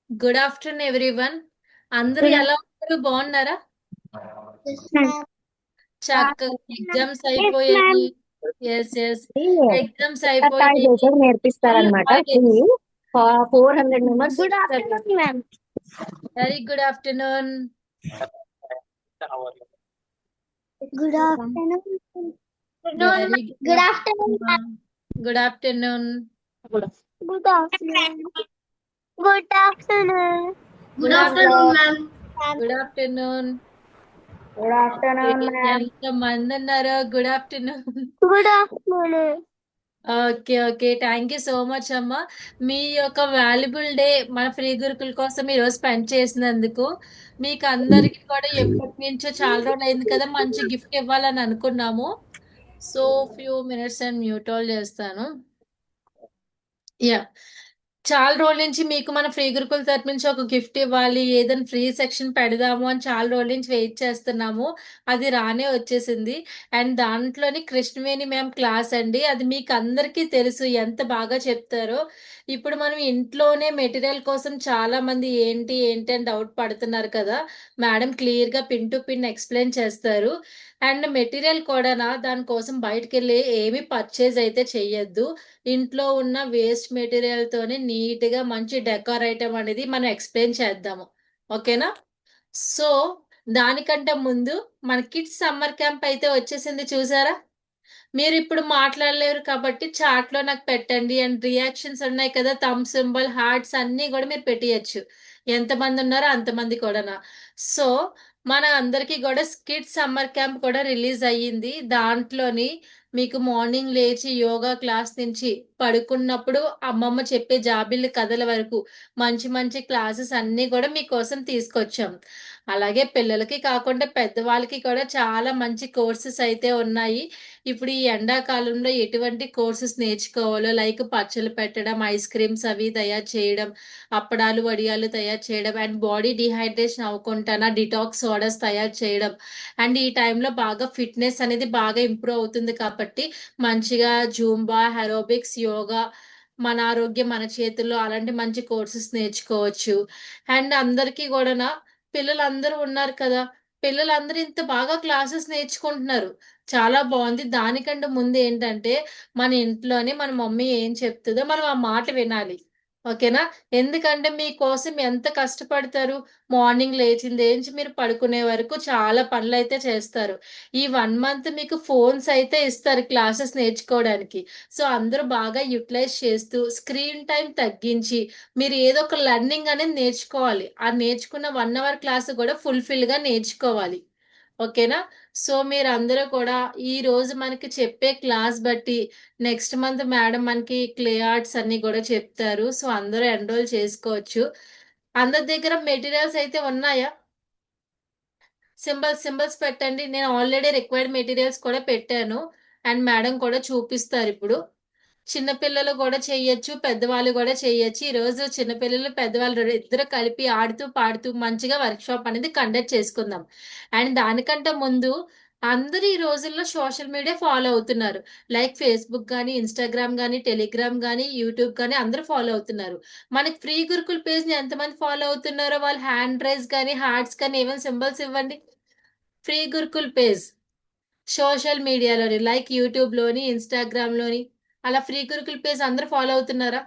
Good afternoon everyone. అందరూ Good ఎలా ఉన్నారు? బాగున్నారా? afternoon. చక్కగా ఎగ్జామ్స్ Yes, ma'am. అయిపోయాయి. ఎస్ ఎస్, ఎగ్జామ్స్ కట్టాయి అయిపోయాయి. చేసేది ఫుల్ నేర్పిస్తారనమాట free. Holidays. 400 members. Good afternoon ma'am. Very good afternoon. Good afternoon. Very good good. Afternoon ma'am. Good afternoon. Good afternoon. Good afternoon. Good good afternoon. Afternoon ma'am. Good afternoon. Good afternoon ma'am. ఎంత మంది ఉన్నారో good afternoon. Good afternoon. Okay okay, thank you so much అమ్మా. మీ యొక్క valuable day మన free గురుకుల కోసం ఈరోజు స్పెండ్ చేసినందుకు మీకు అందరికి కూడా ఎప్పటి నుంచో చాలా రోజులు అయింది కదా, మంచి గిఫ్ట్ ఇవ్వాలని అనుకున్నాము. So few minutes and mute all చేస్తాను. యా, చాలా రోజుల నుంచి మీకు మన ఫ్రీ గురుకుల తరపు నుంచి ఒక గిఫ్ట్ ఇవ్వాలి, ఏదైనా ఫ్రీ సెక్షన్ పెడదాము అని చాలా రోజుల నుంచి వెయిట్ చేస్తున్నాము. అది రానే వచ్చేసింది. అండ్ దాంట్లోని కృష్ణవేణి మ్యామ్ క్లాస్ అండి, అది మీకు అందరికీ తెలుసు ఎంత బాగా చెప్తారో. ఇప్పుడు మనం ఇంట్లోనే మెటీరియల్ కోసం చాలా మంది ఏంటి ఏంటి అని డౌట్ పడుతున్నారు కదా, మేడం క్లియర్ గా పిన్ టు పిన్ ఎక్స్ప్లెయిన్ చేస్తారు. అండ్ మెటీరియల్ కూడా దానికోసం బయటకు వెళ్ళి ఏమి పర్చేజ్ అయితే చెయ్యొద్దు. ఇంట్లో ఉన్న వేస్ట్ మెటీరియల్ తోనే నీట్ గా మంచి డెకార్ ఐటమ్ అనేది మనం ఎక్స్ప్లెయిన్ చేద్దాము. ఓకేనా? సో దానికంటే ముందు మన కిడ్స్ సమ్మర్ క్యాంప్ అయితే వచ్చేసింది, చూసారా? మీరు ఇప్పుడు మాట్లాడలేరు కాబట్టి చాట్ లో నాకు పెట్టండి. అండ్ రియాక్షన్స్ ఉన్నాయి కదా, థమ్ సింబల్, హార్ట్స్ అన్ని కూడా మీరు పెట్టియచ్చు. ఎంతమంది ఉన్నారో అంతమంది కూడానా. సో మన అందరికీ కూడా కిడ్స్ సమ్మర్ క్యాంప్ కూడా రిలీజ్ అయ్యింది. దాంట్లోని మీకు మార్నింగ్ లేచి యోగా క్లాస్ నుంచి పడుకున్నప్పుడు అమ్మమ్మ చెప్పే జాబిల్లి కథల వరకు మంచి మంచి క్లాసెస్ అన్ని కూడా మీకోసం తీసుకొచ్చాం. అలాగే పిల్లలకి కాకుండా పెద్దవాళ్ళకి కూడా చాలా మంచి కోర్సెస్ అయితే ఉన్నాయి. ఇప్పుడు ఈ ఎండాకాలంలో ఎటువంటి కోర్సెస్ నేర్చుకోవాలో, లైక్ పచ్చళ్ళు పెట్టడం, ఐస్ క్రీమ్స్ అవి తయారు చేయడం, అప్పడాలు వడియాలు తయారు చేయడం, అండ్ బాడీ డిహైడ్రేషన్ అవ్వకుండా డిటాక్స్ సోడాస్ తయారు చేయడం. అండ్ ఈ టైంలో బాగా ఫిట్నెస్ అనేది బాగా ఇంప్రూవ్ అవుతుంది కాబట్టి మంచిగా జూంబా, హెరోబిక్స్, యోగా, మన ఆరోగ్యం మన చేతుల్లో అలాంటి మంచి కోర్సెస్ నేర్చుకోవచ్చు. అండ్ అందరికీ కూడా పిల్లలందరూ ఉన్నారు కదా, పిల్లలందరూ ఇంత బాగా క్లాసెస్ నేర్చుకుంటున్నారు. చాలా బాగుంది. దానికంటే ముందు ఏంటంటే మన ఇంట్లోనే మన మమ్మీ ఏం చెప్తుందో మనం ఆ మాట వినాలి. ఓకేనా? ఎందుకంటే మీకోసం ఎంత కష్టపడతారు. మార్నింగ్ లేచింది నుంచి మీరు పడుకునే వరకు చాలా పనులు అయితే చేస్తారు. ఈ 1 మంత్ మీకు ఫోన్స్ అయితే ఇస్తారు క్లాసెస్ నేర్చుకోవడానికి. సో అందరూ బాగా యూటిలైజ్ చేస్తూ స్క్రీన్ టైం తగ్గించి మీరు ఏదో ఒక లెర్నింగ్ అనేది నేర్చుకోవాలి. ఆ నేర్చుకున్న 1 అవర్ క్లాస్ కూడా ఫుల్ఫిల్ గా నేర్చుకోవాలి. ఓకేనా? సో మీరందరూ కూడా ఈ రోజు మనకి చెప్పే క్లాస్ బట్టి నెక్స్ట్ మంత్ మేడం మనకి క్లే ఆర్ట్స్ అన్ని కూడా చెప్తారు. సో అందరూ ఎన్రోల్ చేసుకోవచ్చు. అందరి దగ్గర మెటీరియల్స్ అయితే ఉన్నాయా? సింబల్స్ పెట్టండి. నేను ఆల్రెడీ రిక్వైర్డ్ మెటీరియల్స్ కూడా పెట్టాను. అండ్ మేడం కూడా చూపిస్తారు ఇప్పుడు. చిన్నపిల్లలు కూడా చెయ్యొచ్చు, పెద్దవాళ్ళు కూడా చెయ్యొచ్చు. ఈ రోజు చిన్నపిల్లలు పెద్దవాళ్ళు ఇద్దరు కలిపి ఆడుతూ పాడుతూ మంచిగా వర్క్ షాప్ అనేది కండక్ట్ చేసుకుందాం. అండ్ దానికంటే ముందు అందరూ ఈ రోజుల్లో సోషల్ మీడియా ఫాలో అవుతున్నారు. లైక్ ఫేస్బుక్ కానీ, ఇన్స్టాగ్రామ్ కానీ, టెలిగ్రామ్ కానీ, యూట్యూబ్ కానీ అందరూ ఫాలో అవుతున్నారు. మనకి ఫ్రీ గురుకుల్ పేజ్ ని ఎంతమంది ఫాలో అవుతున్నారో వాళ్ళు హ్యాండ్ రైజ్ కానీ, హార్ట్స్ కానీ ఏమైనా సింబల్స్ ఇవ్వండి. ఫ్రీ గురుకుల్ పేజ్ సోషల్ మీడియాలోని లైక్ యూట్యూబ్ లోని, ఇన్స్టాగ్రామ్ లోని, అలా ఫ్రీ గురుకుల్ పేజ్ అందరూ ఫాలో అవుతున్నారా?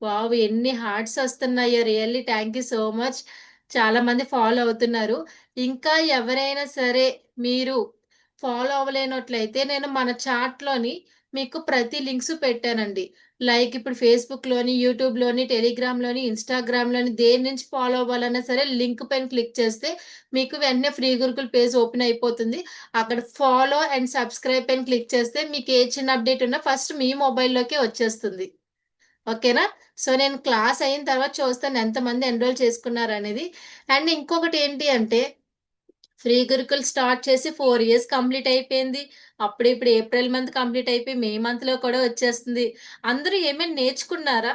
వావ్, ఎన్ని హార్ట్స్ వస్తున్నాయో! Really thank you so much. చాలా మంది ఫాలో అవుతున్నారు. ఇంకా ఎవరైనా సరే మీరు ఫాలో అవ్వలేనట్లయితే నేను మన చాట్‌లోని మీకు ప్రతి లింక్స్ పెట్టానండి. లైక్ ఇప్పుడు ఫేస్‌బుక్‌లోని, యూట్యూబ్‌లోని, టెలిగ్రామ్‌లోని, ఇన్‌స్టాగ్రామ్‌లోని దేని నుంచి ఫాలో అవ్వాలన్నా సరే లింక్ పైన క్లిక్ చేస్తే మీకు వెంటనే ఫ్రీ గురుకుల్ పేజ్ ఓపెన్ అయిపోతుంది. అక్కడ ఫాలో అండ్ సబ్స్క్రైబ్ పైన క్లిక్ చేస్తే మీకు ఏ చిన్న అప్డేట్ ఉన్నా ఫస్ట్ మీ మొబైల్‌లోకే వచ్చేస్తుంది. ఓకేనా? సో నేను క్లాస్ అయిన తర్వాత చూస్తాను ఎంతమంది ఎన్రోల్ చేసుకున్నారనేది. అండ్ ఇంకొకటి ఏంటి అంటే ఫ్రీ గురుకుల్ స్టార్ట్ చేసి 4 ఇయర్స్ కంప్లీట్ అయిపోయింది. అప్పుడు ఇప్పుడు ఏప్రిల్ మంత్ కంప్లీట్ అయిపోయి మే మంత్ లో కూడా వచ్చేస్తుంది. అందరూ ఏమైనా నేర్చుకున్నారా?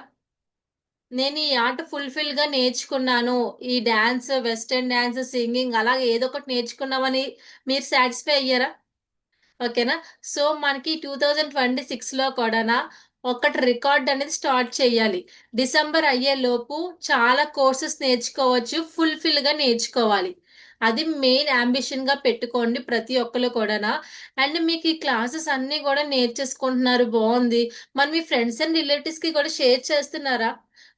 నేను ఈ ఆర్ట్ ఫుల్ఫిల్ గా నేర్చుకున్నాను, ఈ డాన్స్, వెస్టర్న్ డాన్స్, సింగింగ్ అలా ఏదో ఒకటి నేర్చుకున్నామని మీరు సాటిస్ఫై అయ్యారా? ఓకేనా? సో మనకి 2026లో కూడానా ఒకటి రికార్డ్ అనేది స్టార్ట్ చేయాలి. డిసెంబర్ అయ్యే లోపు చాలా కోర్సెస్ నేర్చుకోవచ్చు, ఫుల్ఫిల్ గా నేర్చుకోవాలి. అది మెయిన్ అంబిషన్ గా పెట్టుకోండి ప్రతి ఒక్కరు కూడా. అండ్ మీకు ఈ క్లాసెస్ అన్ని కూడా నేర్చేసుకుంటున్నారు, బాగుంది. మరి మీ ఫ్రెండ్స్ అండ్ రిలేటివ్స్ కి కూడా షేర్ చేస్తున్నారా?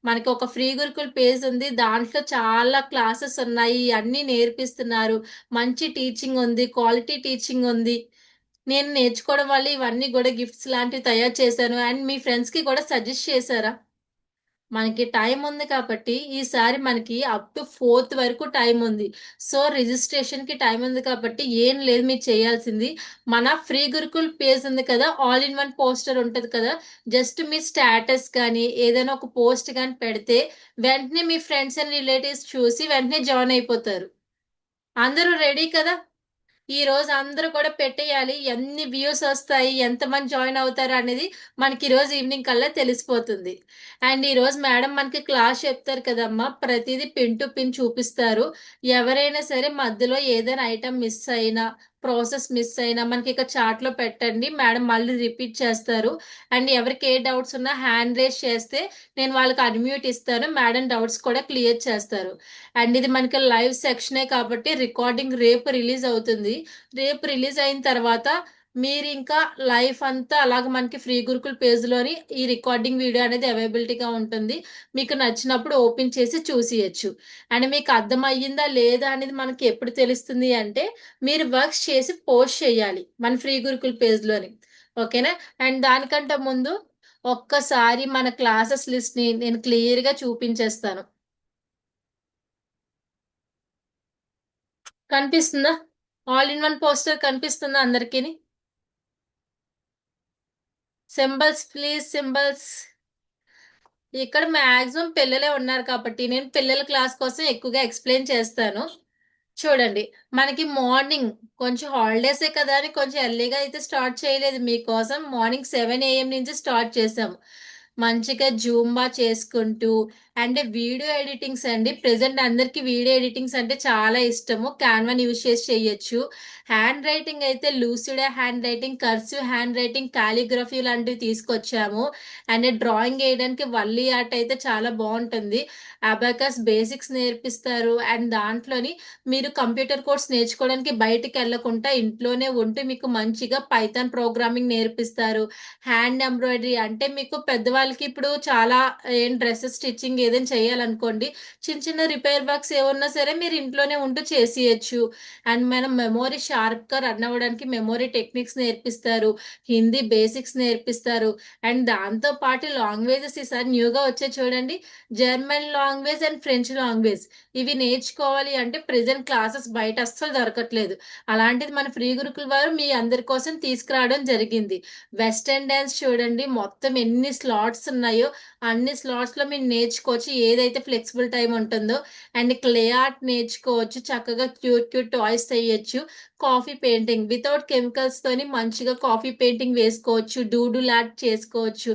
మనకి ఒక ఫ్రీ గురుకుల్ పేజ్ ఉంది, దాంట్లో చాలా క్లాసెస్ ఉన్నాయి, అన్ని నేర్పిస్తున్నారు, మంచి టీచింగ్ ఉంది, క్వాలిటీ టీచింగ్ ఉంది. నేను నేర్చుకోవడం వల్ల ఇవన్నీ కూడా గిఫ్ట్స్ లాంటివి తయారు చేశాను. అండ్ మీ ఫ్రెండ్స్ కి కూడా సజెస్ట్ చేశారా? మనకి టైం ఉంది కాబట్టి ఈసారి మనకి అప్ టు 4th వరకు టైం ఉంది. సో రిజిస్ట్రేషన్ కి టైం ఉంది కాబట్టి ఏం లేదు మీరు చేయాల్సింది, మన ఫ్రీ గురుకుల్ పేజ్ ఉంది కదా, ఆల్ ఇన్ వన్ పోస్టర్ ఉంటది కదా, జస్ట్ మీ స్టేటస్ కానీ ఏదైనా ఒక పోస్ట్ కానీ పెడితే వెంటనే మీ ఫ్రెండ్స్ అండ్ రిలేటివ్స్ చూసి వెంటనే జాయిన్ అయిపోతారు. అందరూ రెడీ కదా? ఈ రోజు అందరూ కూడా పెట్టేయాలి, ఎన్ని వ్యూస్ వస్తాయి, ఎంతమంది జాయిన్ అవుతారు అనేది మనకి ఈ రోజు ఈవినింగ్ కల్లా తెలిసిపోతుంది. అండ్ ఈ రోజు మేడం మనకి క్లాస్ చెప్తారు కదమ్మా, ప్రతిదీ పిన్ టు పిన్ చూపిస్తారు. ఎవరైనా సరే మధ్యలో ఏదైనా ఐటమ్ మిస్ అయినా, ప్రాసెస్ మిస్ అయినా మనకి ఇక చాట్ లో పెట్టండి, మేడం మళ్ళీ రిపీట్ చేస్తారు. అండ్ ఎవరికి ఏ డౌట్స్ ఉన్నా హ్యాండ్ రేస్ చేస్తే నేను వాళ్ళకి అన్మ్యూట్ ఇస్తాను, మేడం డౌట్స్ కూడా క్లియర్ చేస్తారు. అండ్ ఇది మనకి లైవ్ సెక్షనే కాబట్టి రికార్డింగ్ రేపు రిలీజ్ అవుతుంది. రేపు రిలీజ్ అయిన తర్వాత మీరు ఇంకా లైఫ్ అంతా అలాగ మనకి ఫ్రీ గురుకుల్ పేజ్ లోని ఈ రికార్డింగ్ వీడియో అనేది అవైలబిలిటీగా ఉంటుంది. మీకు నచ్చినప్పుడు ఓపెన్ చేసి చూసియచ్చు. అండ్ మీకు అర్థం అయ్యిందా లేదా అనేది మనకి ఎప్పుడు తెలుస్తుంది అంటే, మీరు వర్క్స్ చేసి పోస్ట్ చేయాలి మన ఫ్రీ గురుకుల్ పేజ్ లోని. ఓకేనా? అండ్ దానికంటే ముందు ఒక్కసారి మన క్లాసెస్ లిస్ట్ ని నేను క్లియర్ గా చూపించేస్తాను. కనిపిస్తుందా? ఆల్ ఇన్ వన్ పోస్టర్ కనిపిస్తుందా అందరికీ? Symbols please, symbols. ఇక్కడ మాక్సిమం పిల్లలే ఉన్నారు కాబట్టి నేను పిల్లల క్లాస్ కోసం ఎక్కువగా ఎక్స్ప్లెయిన్ చేస్తాను. చూడండి, మనకి మార్నింగ్ కొంచెం హాలిడేసే కదా అని కొంచెం ఎర్లీగా అయితే స్టార్ట్ చేయలేదు, మీకోసం మార్నింగ్ 7 AM నుంచి స్టార్ట్ చేసాము. మంచిగా జూంబా చేసుకుంటూ, అండ్ వీడియో ఎడిటింగ్స్ అండి. ప్రెసెంట్ అందరికి వీడియో ఎడిటింగ్స్ అంటే చాలా ఇష్టము, క్యాన్వాని యూజ్ చేసి చేయొచ్చు. హ్యాండ్ రైటింగ్ అయితే Lucida handwriting, cursive handwriting, calligraphy లాంటివి తీసుకొచ్చాము. అండ్ డ్రాయింగ్ వేయడానికి వల్లీ ఆర్ట్ అయితే చాలా బాగుంటుంది. అబాకస్ బేసిక్స్ నేర్పిస్తారు. అండ్ దాంట్లోని మీరు కంప్యూటర్ కోర్స్ నేర్చుకోవడానికి బయటికి వెళ్ళకుండా ఇంట్లోనే ఉంటూ మీకు మంచిగా పైథాన్ ప్రోగ్రామింగ్ నేర్పిస్తారు. హ్యాండ్ ఎంబ్రాయిడరీ అంటే మీకు పెద్దవాళ్ళకి ఇప్పుడు చాలా ఏం డ్రెస్సెస్ స్టిచ్చింగ్ ఏదైనా చేయాలనుకోండి, చిన్న చిన్న రిపేర్ వర్క్స్ ఏమన్నా సరే మీరు ఇంట్లోనే ఉంటూ చేసేయచ్చు. అండ్ మనం మెమొరీ షార్ప్ గా రన్ అవ్వడానికి మెమొరీ టెక్నిక్స్ నేర్పిస్తారు, హిందీ బేసిక్స్ నేర్పిస్తారు. అండ్ దాంతో పాటు లాంగ్వేజెస్ ఈసారి న్యూగా వచ్చే చూడండి, German language and French language. ఇవి నేర్చుకోవాలి అంటే ప్రెసెంట్ క్లాసెస్ బయట అస్సలు దొరకట్లేదు. అలాంటిది మన ఫ్రీ గురుకుల్ వారు మీ అందరి కోసం తీసుకురావడం జరిగింది. వెస్టర్న్ డాన్స్ చూడండి, మొత్తం ఎన్ని స్లాట్స్ ఉన్నాయో అన్ని స్లాట్స్ లో మీరు నేర్చుకోవచ్చు, ఏదైతే ఫ్లెక్సిబుల్ టైం ఉంటుందో. అండ్ క్లే ఆర్ట్ నేర్చుకోవచ్చు, చక్కగా క్యూట్ క్యూట్ టాయ్స్ చేయొచ్చు. కాఫీ పెయింటింగ్ వితౌట్ కెమికల్స్ తోని మంచిగా కాఫీ పెయింటింగ్ వేసుకోవచ్చు, డూడుల్ ఆర్ట్ చేసుకోవచ్చు.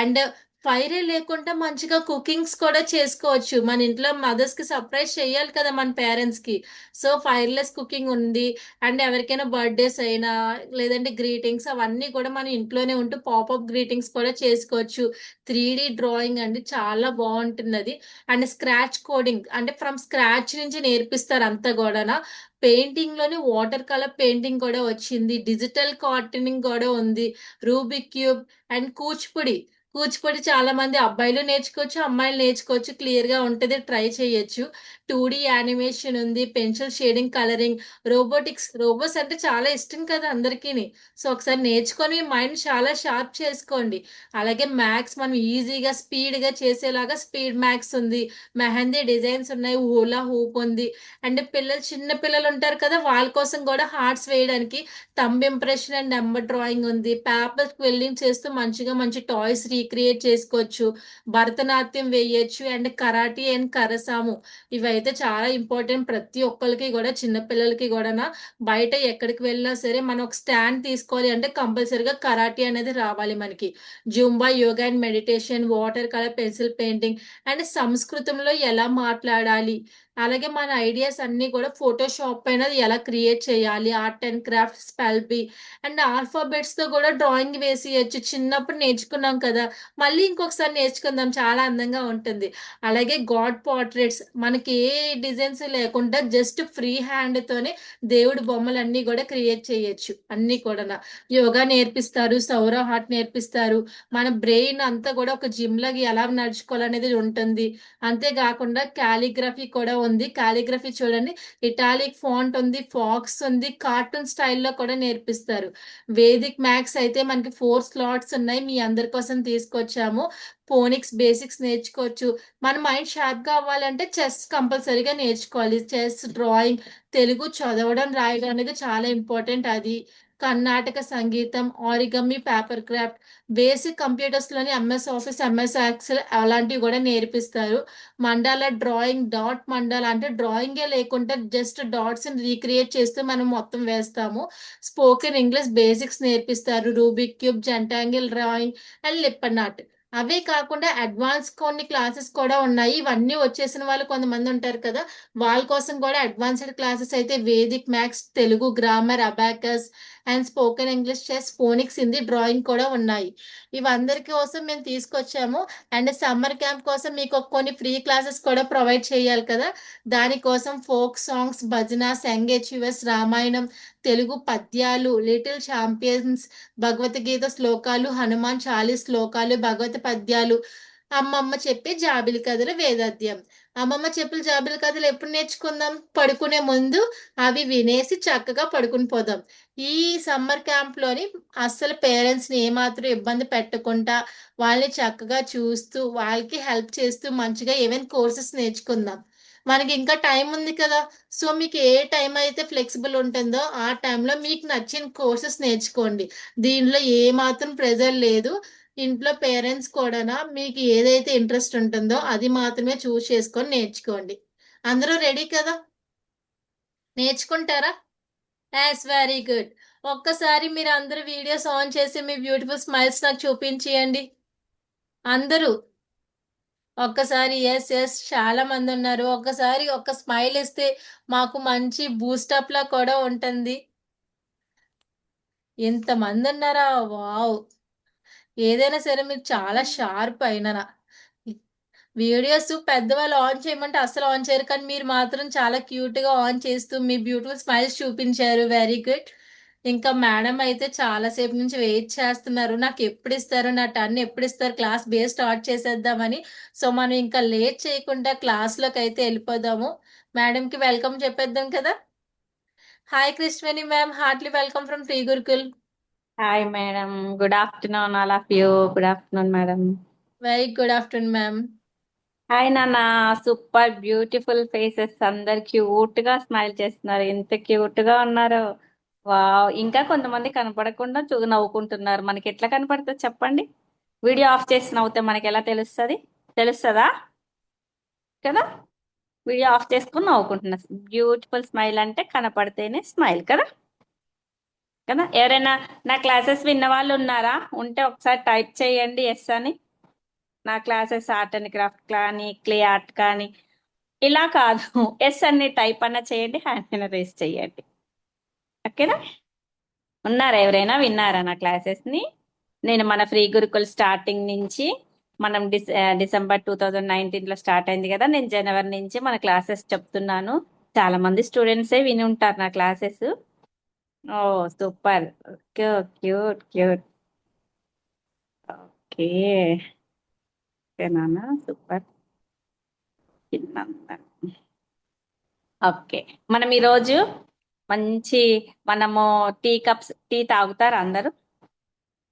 అండ్ ఫైరే లేకుండా మంచిగా కుకింగ్స్ కూడా చేసుకోవచ్చు. మన ఇంట్లో మదర్స్ కి సర్ప్రైజ్ చేయాలి కదా మన పేరెంట్స్ కి. సో ఫైర్లెస్ కుకింగ్ ఉంది. అండ్ ఎవరికైనా బర్త్డేస్ అయినా, లేదంటే గ్రీటింగ్స్, అవన్నీ కూడా మన ఇంట్లోనే ఉంటూ పాపప్ గ్రీటింగ్స్ కూడా చేసుకోవచ్చు. 3D డ్రాయింగ్ అండి, చాలా బాగుంటుంది అది. అండ్ స్క్రాచ్ కోడింగ్ అంటే ఫ్రమ్ స్క్రాచ్ నుంచి నేర్పిస్తారు అంతా కూడా. పెయింటింగ్ లోని వాటర్ కలర్ పెయింటింగ్ కూడా వచ్చింది, డిజిటల్ కార్టూనింగ్ కూడా ఉంది, Rubik cube. And Kuchipudi, Kuchipudi చాలా మంది అబ్బాయిలు నేర్చుకోవచ్చు, అమ్మాయిలు నేర్చుకోవచ్చు, క్లియర్ గా ఉంటది, ట్రై చేయొచ్చు. 2D యానిమేషన్ ఉంది, pencil shading, colouring, robotics. Robots అంటే చాలా ఇష్టం కదా అందరికీ. సో ఒకసారి నేర్చుకొని మైండ్ చాలా షార్ప్ చేసుకోండి. అలాగే మ్యాథ్స్ మనం ఈజీగా స్పీడ్ గా చేసేలాగా స్పీడ్ మ్యాథ్స్ ఉంది, మెహందీ డిజైన్స్ ఉన్నాయి, హూలా హూప్ ఉంది. అండ్ పిల్లలు, చిన్న పిల్లలు ఉంటారు కదా, వాళ్ళ కోసం కూడా హార్ట్స్ వేయడానికి thumb impression and number drawing ఉంది. పేపర్ క్విల్లింగ్ చేస్తూ మంచిగా మంచి టాయ్స్ రీక్రియేట్ చేసుకోవచ్చు, భరతనాట్యం వేయచ్చు, అండ్ కరాటీ అండ్ కరసాము. ఇవైతే చాలా ఇంపార్టెంట్ ప్రతి ఒక్కరికి కూడా, చిన్నపిల్లలకి కూడా. బయట ఎక్కడికి వెళ్ళినా సరే మనం ఒక స్టాండ్ తీసుకోవాలి అంటే కంపల్సరీగా కరాటీ అనేది రావాలి మనకి. Zumba, yoga and meditation, water colour, pencil painting, and సంస్కృతంలో ఎలా మాట్లాడాలి, అలాగే మన ఐడియాస్ అన్ని కూడా ఫోటోషాప్ పైన ఎలా క్రియేట్ చేయాలి, art and craft, spell B, and alphabets తో కూడా డ్రాయింగ్ వేసేయచ్చు. చిన్నప్పుడు నేర్చుకున్నాం కదా, మళ్ళీ ఇంకొకసారి నేర్చుకుందాం, చాలా అందంగా ఉంటుంది. అలాగే గాడ్ పోర్ట్రేట్స్, మనకి ఏ డిజైన్స్ లేకుండా జస్ట్ ఫ్రీ హ్యాండ్ తోనే దేవుడి బొమ్మలు అన్ని కూడా క్రియేట్ చేయొచ్చు. అన్ని కూడా యోగా నేర్పిస్తారు, సౌర హార్ట్ నేర్పిస్తారు. మన బ్రెయిన్ అంతా కూడా ఒక జిమ్ లాగా ఎలా నడుచుకోవాలనేది ఉంటుంది. అంతేకాకుండా కాలిగ్రఫీ కూడా ఉంది. కాలిగ్రఫీ చూడండి, ఇటాలిక్ ఫాంట్ ఉంది, ఫాక్స్ ఉంది, కార్టూన్ స్టైల్లో కూడా నేర్పిస్తారు. వేదిక్ మ్యాథ్స్ అయితే మనకి 4 స్లాట్స్ ఉన్నాయి, మీ అందరి కోసం తీసుకొచ్చాము. ఫోనిక్స్ బేసిక్స్ నేర్చుకోవచ్చు. మన మైండ్ షార్ప్ గా అవ్వాలంటే చెస్ కంపల్సరీగా నేర్చుకోవాలి. చెస్, డ్రాయింగ్, తెలుగు చదవడం రాయడం అనేది చాలా ఇంపార్టెంట్. అది కర్ణాటక సంగీతం, ఆరిగమి, పేపర్ క్రాఫ్ట్, బేసిక్ కంప్యూటర్స్ లోని ఎంఎస్ ఆఫీస్, ఎంఎస్ ఎక్సెల్ అలాంటివి కూడా నేర్పిస్తారు. మండాల డ్రాయింగ్, డాట్ మండాల అంటే డ్రాయింగే లేకుండా జస్ట్ డాట్స్ రీక్రియేట్ చేస్తూ మనం మొత్తం వేస్తాము. స్పోకెన్ ఇంగ్లీష్ బేసిక్స్ నేర్పిస్తారు, Rubik cube, Zentangle drawing and lippan art. అవే కాకుండా అడ్వాన్స్ కొన్ని క్లాసెస్ కూడా ఉన్నాయి. ఇవన్నీ వచ్చేసిన వాళ్ళు కొంతమంది ఉంటారు కదా, వాళ్ళ కోసం కూడా అడ్వాన్స్డ్ క్లాసెస్ అయితే Vedic maths, Telugu grammar, abacus and spoken English, chess, phonics, Hindi, drawing కూడా ఉన్నాయి. ఇవందరి కోసం మేము తీసుకొచ్చాము. అండ్ సమ్మర్ క్యాంప్ కోసం మీకు కొన్ని ఫ్రీ క్లాసెస్ కూడా ప్రొవైడ్ చేయాలి కదా, దానికోసం ఫోక్ సాంగ్స్, భజన, సంగీత్, రామాయణం, తెలుగు పద్యాలు, లిటిల్ ఛాంపియన్స్, భగవద్గీత శ్లోకాలు, హనుమాన్ చాలీస్ శ్లోకాలు, భగవత పద్యాలు, అమ్మమ్మ చెప్పే జాబిలి కథలు, వేదాధ్యాయం. అమ్మమ్మ చెప్పిన జాబిలి కథలు ఎప్పుడు నేర్చుకుందాం? పడుకునే ముందు అవి వినేసి చక్కగా పడుకుని పోదాం. ఈ సమ్మర్ క్యాంప్ లోని అస్సలు పేరెంట్స్ ని ఏమాత్రం ఇబ్బంది పెట్టకుండా వాళ్ళని చక్కగా చూస్తూ వాళ్ళకి హెల్ప్ చేస్తూ మంచిగా ఏమైనా కోర్సెస్ నేర్చుకుందాం. మనకి ఇంకా టైం ఉంది కదా, సో మీకు ఏ టైం అయితే ఫ్లెక్సిబుల్ ఉంటుందో ఆ టైంలో మీకు నచ్చిన కోర్సెస్ నేర్చుకోండి. దీనిలో ఏ మాత్రం ప్రెజర్ లేదు. ఇంట్లో పేరెంట్స్ కూడా మీకు ఏదైతే ఇంట్రెస్ట్ ఉంటుందో అది మాత్రమే చూస్ చేసుకొని నేర్చుకోండి. అందరూ రెడీ కదా, నేర్చుకుంటారా? As very good. ఒక్కసారి మీరు అందరూ వీడియోస్ ఆన్ చేసి మీ బ్యూటిఫుల్ స్మైల్స్ నాకు చూపించేయండి అందరూ. ఒక్కసారి ఎస్ ఎస్, చాలా మంది ఉన్నారు. ఒక్కసారి ఒక్క స్మైల్ ఇస్తే మాకు మంచి బూస్టప్ లా కూడా ఉంటుంది. ఇంతమంది ఉన్నారా, వావ్. ఏదైనా సరే మీరు చాలా షార్ప్ అయినా. వీడియోస్ పెద్దవాళ్ళు ఆన్ చేయమంటే అస్సలు ఆన్ చేయరు, కానీ మీరు మాత్రం చాలా క్యూట్ గా ఆన్ చేస్తూ మీ బ్యూటిఫుల్ స్మైల్స్ చూపించారు. Very good. ఇంకా మేడం అయితే చాలా సేపు నుంచి వెయిట్ చేస్తున్నారు, నాకు ఎప్పుడు ఇస్తారు, నా టర్న్ ఎప్పుడు ఇస్తారు, క్లాస్ బేస్ స్టార్ట్ చేసేద్దామని. సో మనం ఇంకా లేట్ చేయకుండా క్లాస్ లోకి అయితే వెళ్ళిపోదాము. మేడం కి వెల్కమ్ చెప్పేద్దాం కదా. Hi Krishnaveni ma'am, heartily welcome from Shri Gurukul. Hi madam, good afternoon all of you. Good afternoon madam. Very good afternoon ma'am. Hi నాన్న, సూపర్ బ్యూటిఫుల్ ఫేసెస్, అందరు క్యూట్ గా స్మైల్ చేస్తున్నారు, ఎంత క్యూట్ గా ఉన్నారు. వావ్, ఇంకా కొంతమంది కనపడకుండా నవ్వుకుంటున్నారు. మనకి ఎట్లా కనపడుతుంది చెప్పండి? వీడియో ఆఫ్ చేసి నవ్వుతే మనకి ఎలా తెలుస్తుంది? తెలుస్తుందా కదా? వీడియో ఆఫ్ చేసుకుని నవ్వుకుంటున్నా. బ్యూటిఫుల్ స్మైల్ అంటే కనపడితేనే స్మైల్ కదా. కదా, ఎవరైనా నా క్లాసెస్ విన్న వాళ్ళు ఉన్నారా? ఉంటే ఒకసారి టైప్ చేయండి ఎస్ అని. నా క్లాసెస్ ఆర్ట్ అండ్ క్రాఫ్ట్ కానీ, క్లే ఆర్ట్ కానీ, ఇలా కాదు, ఎస్ అన్ని టైప్ అన్న చేయండి, హ్యాండ్ అయినా రేస్ చేయండి. ఓకేనా? ఉన్నారా ఎవరైనా? విన్నారా నా క్లాసెస్ ని? నేను మన ఫ్రీ గురుకుల్ స్టార్టింగ్ నుంచి, మనం డిసెంబర్ 2019లో స్టార్ట్ అయింది కదా, నేను జనవరి నుంచి మన క్లాసెస్ చెప్తున్నాను. చాలా మంది స్టూడెంట్సే విని ఉంటారు నా classes. Oh super, cute cute cute. Okay నాన్న, సూపర్. ఓకే, మనం ఈరోజు మంచి మనము టీ తాగుతారు అందరూ?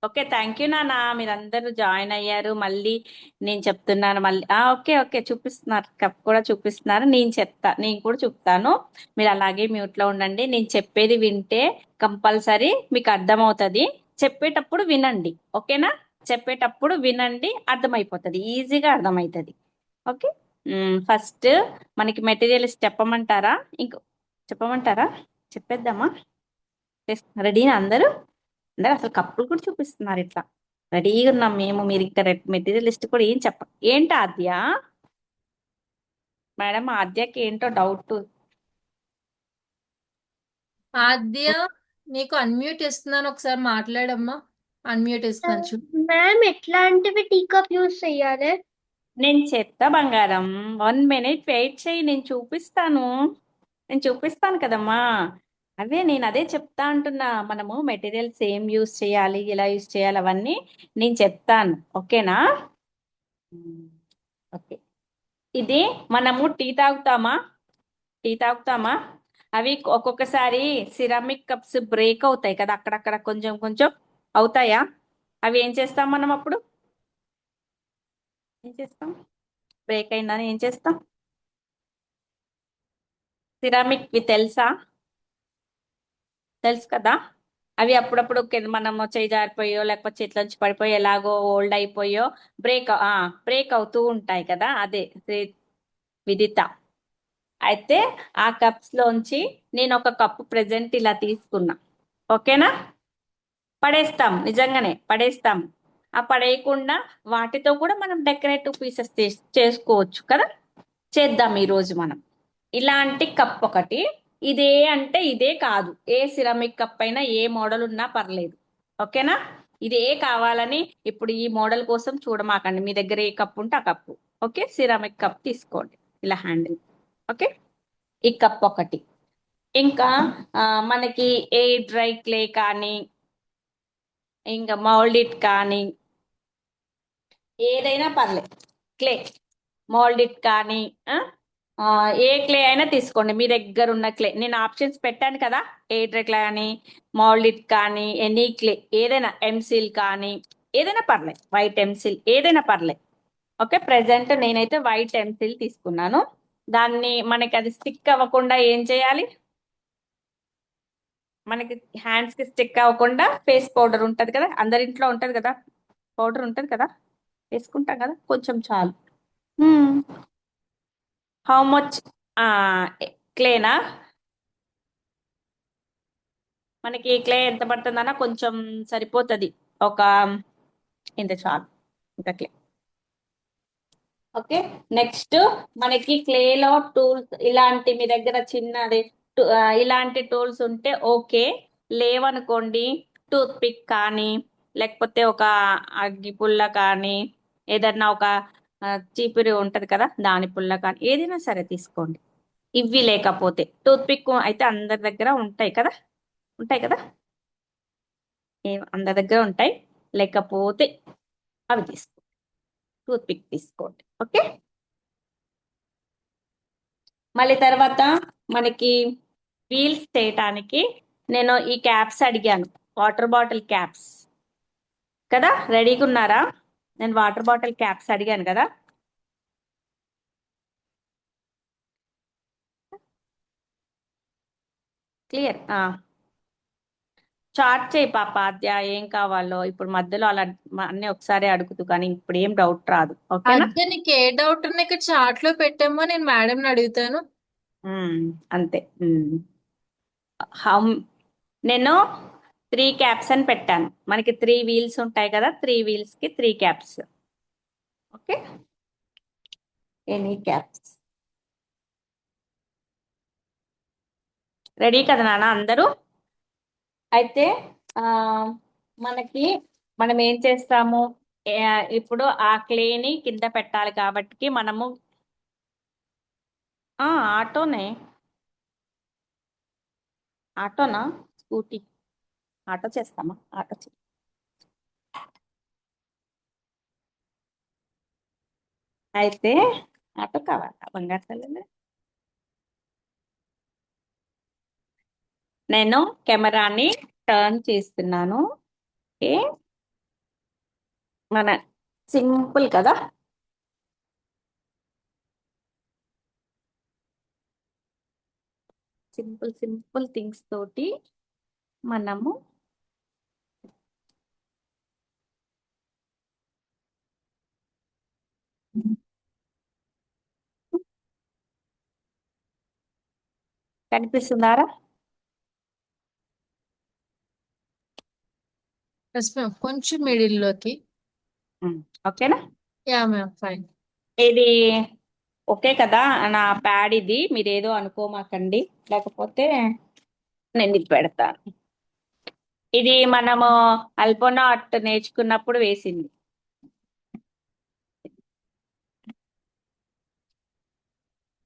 ఓకే, థ్యాంక్ యూ నాన్న, మీరందరూ జాయిన్ అయ్యారు. మళ్ళీ నేను చెప్తున్నాను, మళ్ళీ ఓకే ఓకే చూపిస్తున్నారు, కప్ కూడా చూపిస్తున్నారు. నేను కూడా చెప్తాను, మీరు అలాగే మ్యూట్ లో ఉండండి. నేను చెప్పేది వింటే కంపల్సరీ మీకు అర్థమవుతుంది, చెప్పేటప్పుడు వినండి. ఓకేనా? చెప్పేటప్పుడు వినండి, అర్థమైపోతుంది, ఈజీగా అర్థమవుతుంది. ఓకే. ఫస్ట్ మనకి మెటీరియల్స్ చెప్పమంటారా? చెప్పమంటారా? చెప్పేద్దామా? రెడీనా అందరూ? అందరూ అసలు కప్పులు కూడా చూపిస్తున్నారు ఇట్లా. రెడీగా ఉన్నాం మేము. మీరు ఇక్కడ మెటీరియల్ లిస్ట్ కూడా ఏం ఏంటి ఆద్య? మేడం ఆద్యకి ఏంటో డౌట్. ఆద్య, నీకు అన్మ్యూట్ ఇస్తున్నాను, ఒకసారి మాట్లాడమ్మా. అన్మ్యూట్ ఇస్తున్నాను చూ. మ్యామ్ ఎట్లాంటివి టీ కప్ యూస్ చేయాలి? నేను చెప్తా బంగారం, 1 minute వెయిట్ చేయి, నేను చూపిస్తాను కదమ్మా. నేను అదే చెప్తా అంటున్నా. మనము మెటీరియల్స్ ఏం యూస్ చేయాలి, ఎలా యూస్ చేయాలి, అవన్నీ నేను చెప్తాను. ఓకేనా? ఓకే. ఇది మనము టీ తాగుతామా? అవి ఒక్కొక్కసారి సిరామిక్ కప్స్ బ్రేక్ అవుతాయి కదా, అక్కడక్కడ కొంచెం కొంచెం అవుతాయా? అవి ఏం చేస్తాం మనం అప్పుడు? ఏం చేస్తాం? బ్రేక్ అయిందని ఏం చేస్తాం? సిరామిక్ తెలుసు కదా. అవి అప్పుడప్పుడు మనము చేయి జారిపోయో లేకపోతే చేతిలోంచి పడిపోయో ఎలాగో ఓల్డ్ అయిపోయో బ్రేక్ అవుతూ ఉంటాయి కదా. అదే విదిత. అయితే ఆ కప్స్ లోంచి నేను ఒక కప్పు ప్రెజెంట్ ఇలా తీసుకున్నా. ఓకేనా? పడేస్తాం, నిజంగానే పడేస్తాం. ఆ పడేయకుండా వాటితో కూడా మనం డెకరేటివ్ పీసెస్ చేసుకోవచ్చు కదా. చేద్దాం ఈరోజు మనం. ఇలాంటి కప్ ఒకటి. ఇదే అంటే ఇదే కాదు, ఏ సిరామిక్ కప్ అయినా ఏ మోడల్ ఉన్నా పర్లేదు. ఓకేనా? ఇదే కావాలని ఇప్పుడు ఈ మోడల్ కోసం చూడమాకండి. మీ దగ్గర ఏ కప్ ఉంటే ఆ కప్పు. ఓకే, సిరామిక్ కప్ తీసుకోండి, ఇలా హ్యాండిల్. ఓకే, ఈ కప్ ఒకటి. ఇంకా మనకి ఏ డ్రై క్లే కానీ, ఇంకా మౌల్డ్ కానీ, ఏదైనా పర్లేదు. క్లే మౌల్డ్ కానీ ఏ క్లే అయినా తీసుకోండి, మీ దగ్గర ఉన్న క్లే. నేను ఆప్షన్స్ పెట్టాను కదా, ఏ డ్రై క్లే కానీ, మౌల్డ్ కానీ, ఎనీ క్లే, ఏదైనా ఎంసిల్ కానీ, ఏదైనా పర్లేదు, వైట్ ఎంసిల్ ఏదైనా పర్లేదు. ఓకే, ప్రెసెంట్ నేనైతే వైట్ ఎంసిల్ తీసుకున్నాను. దాన్ని మనకి అది స్టిక్ అవ్వకుండా ఏం చేయాలి? మనకి హ్యాండ్స్ కి స్టిక్ అవ్వకుండా ఫేస్ పౌడర్ ఉంటది కదా, అందరింట్లో ఉంటది కదా, పౌడర్ ఉంటది కదా, వేసుకుంటాం కదా, కొంచెం చాలు. How much? క్లేనా? మనకి క్లే ఎంత పడుతుందన్నా కొంచెం సరిపోతుంది, ఒక ఇంత చాలు, ఇంత క్లే. ఓకే, నెక్స్ట్ మనకి క్లేలో టూల్స్ ఇలాంటి మీ దగ్గర చిన్నది ఇలాంటి టూల్స్ ఉంటే ఓకే. లేవనుకోండి, టూత్ పిక్ కానీ, లేకపోతే ఒక అగ్గి పుల్ల కానీ, ఏదన్నా ఒక చీపురి ఉంటది కదా, దాని పుల్ల కానీ, ఏదైనా సరే తీసుకోండి. ఇవి లేకపోతే టూత్ పిక్ అయితే అందరి దగ్గర ఉంటాయి కదా, అందరి దగ్గర ఉంటాయి. లేకపోతే అవి తీసుకోండి, టూత్ పిక్ తీసుకోండి. ఓకే, మళ్ళీ తర్వాత మనకి వీల్స్ చేయటానికి నేను ఈ క్యాప్స్ అడిగాను, వాటర్ బాటిల్ క్యాప్స్ కదా. రెడీగా ఉన్నారా? నేను వాటర్ బాటిల్ క్యాప్స్ అడిగాను కదా. క్లియర్? చార్ట్ చేయి పాప ఆద్య, ఏం కావాలో. ఇప్పుడు మధ్యలో అలా అన్ని ఒకసారి అడుగుతూ కానీ ఇప్పుడు ఏం డౌట్ రాదు. ఓకేనా? ఆద్య, నీకు ఏ డౌట్ ఉన్నా ఇక్కడ చాట్ లో పెట్టామో, నేను మేడం అడుగుతాను. అంతే. హౌ నేను 3 క్యాప్స్ అని పెట్టాను. మనకి 3 వీల్స్ ఉంటాయి కదా, 3 వీల్స్ కి 3 caps. Okay, any caps. Ready కదా నాన్న అందరూ? అయితే మనం ఏం చేస్తాము, ఇప్పుడు ఆ క్లేని కింద పెట్టాలి కాబట్టి మనము ఆటోనే. ఆటోనా? స్కూటీ? ఆటో చేస్తామా? అయితే ఆటో కావాలా బంగారు తల్లి? నేను కెమెరాని టర్న్ చేస్తున్నాను. ఓకే, మన సింపుల్ కదా. సింపుల్ థింగ్స్ తోటి మనము కనిపిస్తున్నారా? ఎస్ మ్యామ్, కొంచెం మిడిల్లోకి. ఓకేనా? Yeah ma'am, fine. ఇది ఓకే కదా? నా ప్యాడ్ ఇది, మీరు ఏదో అనుకోమాకండి, లేకపోతే నేను ఇది పెడతాను. ఇది మనము అల్పోనా ఆర్ట్ నేర్చుకున్నప్పుడు వేసింది.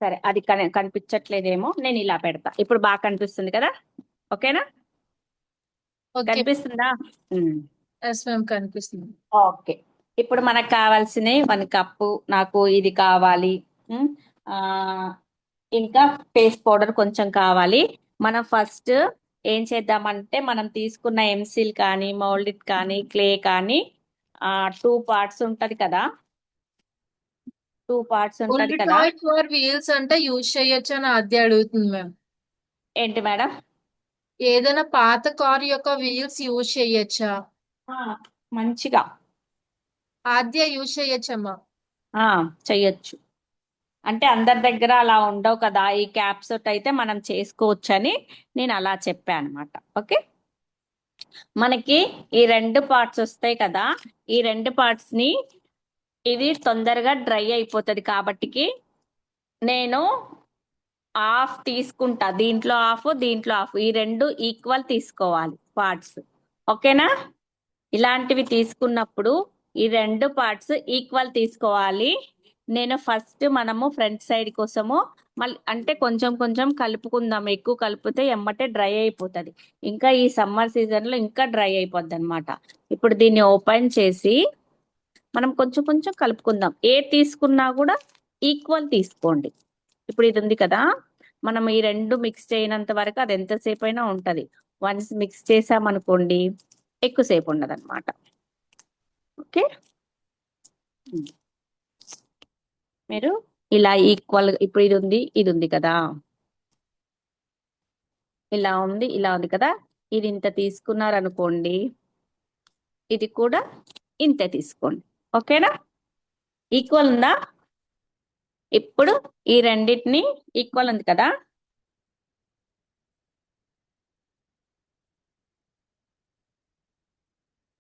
సరే, అది కనిపించట్లేదేమో, నేను ఇలా పెడతా. ఇప్పుడు బాగా కనిపిస్తుంది కదా? ఓకేనా? ఓకే. కనిపిస్తుందా? ఎస్ మ్యామ్, కనిపిస్తుంది. ఓకే. ఇప్పుడు మనకు కావాల్సినవి 1 కప్పు, నాకు ఇది కావాలి. ఉమ్, ఆ, ఇంకా ఫేస్ పౌడర్ కొంచెం కావాలి. మనం ఫస్ట్ ఏం చేద్దామంటే, మనం తీసుకున్న ఎంసిల్ కానీ మౌల్డ్ కానీ క్లే కానీ 2 పార్ట్స్ ఉంటది కదా, 2 పార్ట్స్ ఉంటది ఓల్డ్ కదా. టాయ్ ఫర్ వీల్స్ అంటే యూజ్ చేయొచ్చు అని ఆద్య అడుగుతుంది మ్యామ్. ఏంటి మేడం? ఏదైనా పాత కార్ యొక్క వీల్స్ యూజ్ చేయొచ్చా? ఆ, మంచిగా ఆద్య యూజ్ చేయొచ్చమ్మా. చెయ్యొచ్చు. అంటే అందరి దగ్గర అలా ఉండవు కదా, ఈ క్యాప్స్ అయితే మనం చేసుకోవచ్చని నేను అలా చెప్పాను అనమాట. ఓకే, మనకి ఈ 2 పార్ట్స్ వస్తాయి కదా, ఈ 2 పార్ట్స్ ని ఇది తొందరగా డ్రై అయిపోతుంది కాబట్టికి నేను హాఫ్ తీసుకుంటా, దీంట్లో హాఫ్ దీంట్లో హాఫ్, ఈ 2 ఈక్వల్ తీసుకోవాలి పార్ట్స్. ఓకేనా? ఇలాంటివి తీసుకున్నప్పుడు ఈ 2 పార్ట్స్ ఈక్వల్ తీసుకోవాలి. నేను ఫస్ట్ మనము ఫ్రంట్ సైడ్ కోసము మళ్ళీ అంటే కొంచెం కొంచెం కలుపుకుందాం, ఎక్కువ కలిపితే ఎమ్మటే డ్రై అయిపోతుంది, ఇంకా ఈ సమ్మర్ సీజన్ లో ఇంకా డ్రై అయిపోద్ది అనమాట. ఇప్పుడు దీన్ని ఓపెన్ చేసి మనం కొంచెం కొంచెం కలుపుకుందాం. ఏ తీసుకున్నా కూడా ఈక్వల్ తీసుకోండి. ఇప్పుడు ఇది ఉంది కదా, మనం ఈ 2 మిక్స్ చేయనంత వరకు అది ఎంతసేపు అయినా ఉంటది. వన్స్ మిక్స్ చేసామనుకోండి ఎక్కువసేపు ఉండదు అనమాట. ఓకే, మీరు ఇలా ఈక్వల్, ఇప్పుడు ఇది ఉంది కదా, ఇలా ఉంది కదా, ఇది ఇంత తీసుకున్నారనుకోండి, ఇది కూడా ఇంతే తీసుకోండి. ఓకేనా? ఈక్వల్ ఉందా? ఇప్పుడు ఈ రెండింటిని ఈక్వల్ ఉంది కదా,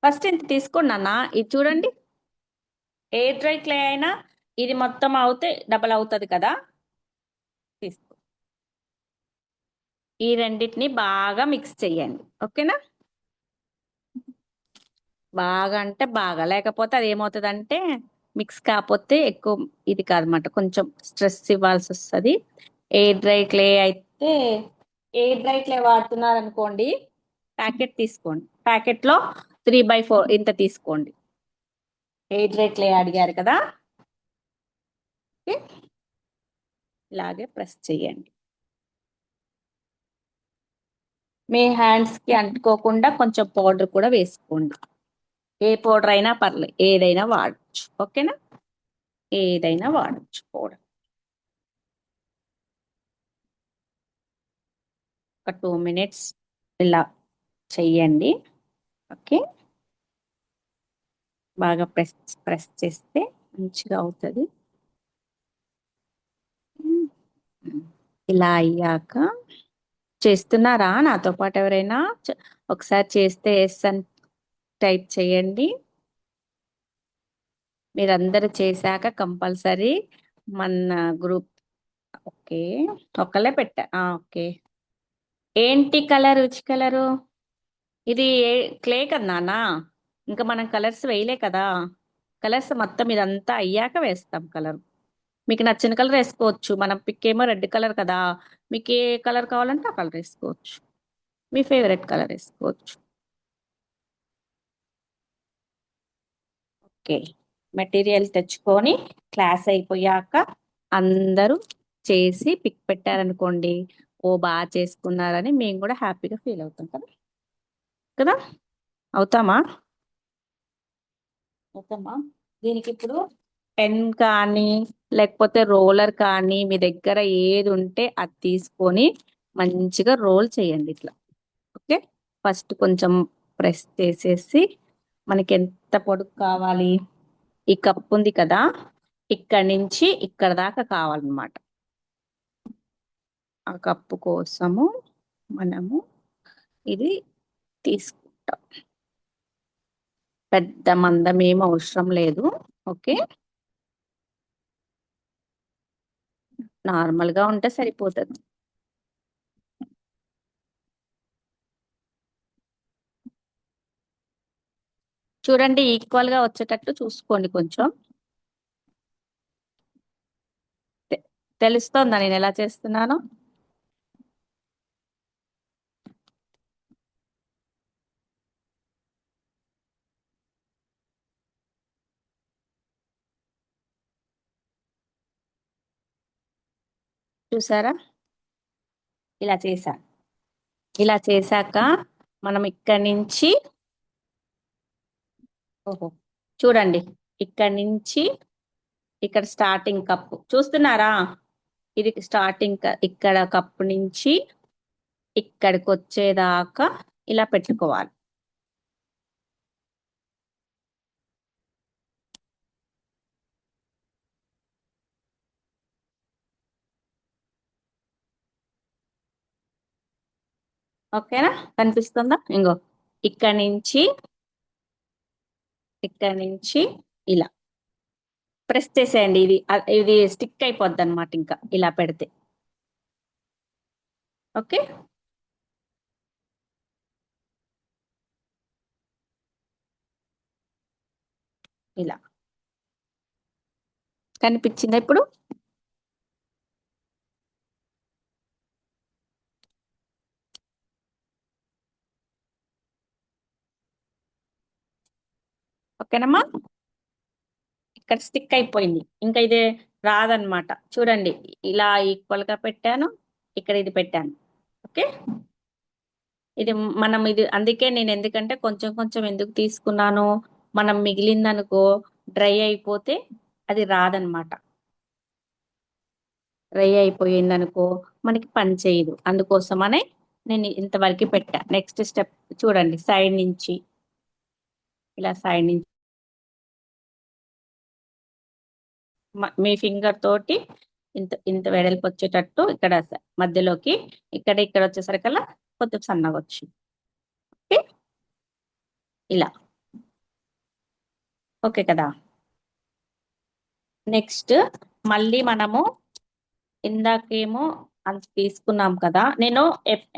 ఫస్ట్ ఇంత తీసుకోండి అన్న. ఇది చూడండి, ఎయిర్ డ్రై క్లే అయినా ఇది మొత్తం అవుతే డబల్ అవుతుంది కదా. తీసుకో, ఈ రెండింటిని బాగా మిక్స్ చేయండి. ఓకేనా? బాగా అంటే బాగా, లేకపోతే అది ఏమవుతుంది అంటే మిక్స్ కాకపోతే ఎక్కువ ఇది కాదనమాట, కొంచెం స్ట్రెస్ ఇవ్వాల్సి వస్తుంది. ఎయిర్ డ్రై క్లే అయితే, ఎయిర్ డ్రై క్లే వాడుతున్నారు అనుకోండి, ప్యాకెట్ తీసుకోండి, ప్యాకెట్లో 3/4 ఇంత తీసుకోండి. ఎయిర్ డ్రై క్లే అడిగారు కదా, ఓకే, ఇలాగే ప్రెస్ చేయండి. మీ హ్యాండ్స్కి అంటుకోకుండా కొంచెం పౌడర్ కూడా వేసుకోండి. ఏ పౌడర్ అయినా పర్లేదు, ఏదైనా వాడచ్చు. ఓకేనా? ఏదైనా వాడచ్చు పౌడర్. ఒక 2 మినిట్స్ ఇలా చెయ్యండి. ఓకే, బాగా ప్రెస్ చేస్తే మంచిగా అవుతుంది. ఇలా అయ్యాక చేస్తున్నారా నాతో పాటు ఎవరైనా? ఒకసారి చేస్తే ఎస్ అని టైప్ చేయండి. మీరందరూ చేశాక కంపల్సరీ మన గ్రూప్. ఓకే, ఒక్కలే పెట్టా. ఓకే, ఏంటి కలర్, రుచి కలరు? ఇది క్లే కదా నాన్న, ఇంకా మనం కలర్స్ వేయలే కదా. కలర్స్ మొత్తం ఇదంతా అయ్యాక వేస్తాం కలర్. మీకు నచ్చిన కలర్ వేసుకోవచ్చు. మనం పిక్ ఏమో రెడ్ కలర్ కదా, మీకు ఏ కలర్ కావాలంటే ఆ కలర్ వేసుకోవచ్చు, మీ ఫేవరెట్ కలర్ వేసుకోవచ్చు. ఓకే, మెటీరియల్ తెచ్చుకొని క్లాస్ అయిపోయాక అందరూ చేసి పిక్ పెట్టారనుకోండి, ఓ బాగా చేసుకున్నారని మేము కూడా హ్యాపీగా ఫీల్ అవుతాం కదా. కదా, అవుతామా? అవుతామా? దీనికి ఇప్పుడు పెన్ కానీ లేకపోతే రోలర్ కానీ మీ దగ్గర ఏది ఉంటే అది తీసుకొని మంచిగా రోల్ చేయండి ఇట్లా. ఓకే, ఫస్ట్ కొంచెం ప్రెస్ చేసేసి మనకి ఎంత పొడుగు కావాలి, ఈ కప్ ఉంది కదా, ఇక్కడి నుంచి ఇక్కడ దాకా కావాలన్నమాట. ఆ కప్పు కోసము మనము ఇది తీసుకుంటాం. పెద్ద మందం ఏం అవసరం లేదు. ఓకే, నార్మల్గా ఉంటే సరిపోతుంది. చూడండి, ఈక్వల్ గా వచ్చేటట్టు చూసుకోండి. కొంచెం తెలుస్తోందా నేను ఎలా చేస్తున్నానో? చూసారా? ఇలా చేశా. ఇలా చేశాక మనం ఇక్కడి నుంచి, ఓహో చూడండి, ఇక్కడి నుంచి ఇక్కడ స్టార్టింగ్ కప్పు చూస్తున్నారా? ఇది స్టార్టింగ్ ఇక్కడ కప్పు నుంచి ఇక్కడికి వచ్చేదాకా ఇలా పెట్టుకోవాలి. ఓకేనా? కనిపిస్తుందా? ఇంకో ఇక్కడి నుంచి ఇలా ప్రెస్ చేసేయండి. ఇది స్టిక్ అయిపోద్ది అనమాట ఇంకా ఇలా పెడితే. ఓకే, ఇలా కనిపించిందా ఇప్పుడు? ఓకేనమ్మా? ఇక్కడ స్టిక్ అయిపోయింది, ఇంకా ఇది రాదనమాట. చూడండి, ఇలా ఈక్వల్ గా పెట్టాను, ఇక్కడ ఇది పెట్టాను. ఓకే, ఇది ఇది అందుకే నేను ఎందుకంటే కొంచెం కొంచెం ఎందుకు తీసుకున్నాను, మనం మిగిలిందనుకో డ్రై అయిపోతే అది రాదనమాట. డ్రై అయిపోయింది అనుకో మనకి పని చేయదు. అందుకోసమనే నేను ఇంతవరకు పెట్టా. నెక్స్ట్ స్టెప్ చూడండి, సైడ్ నుంచి ఇలా సైడ్ నుంచి మీ ఫింగర్ తోటి ఇంత ఇంత వెడల్పు వచ్చేటట్టు ఇక్కడ మధ్యలోకి ఇక్కడ వచ్చేసరికల్లా కొంచెం సన్నగా వచ్చింది. ఓకే, ఇలా. ఓకే కదా? నెక్స్ట్ మళ్ళీ మనము ఇందాకేమో అంత తీసుకున్నాం కదా, నేను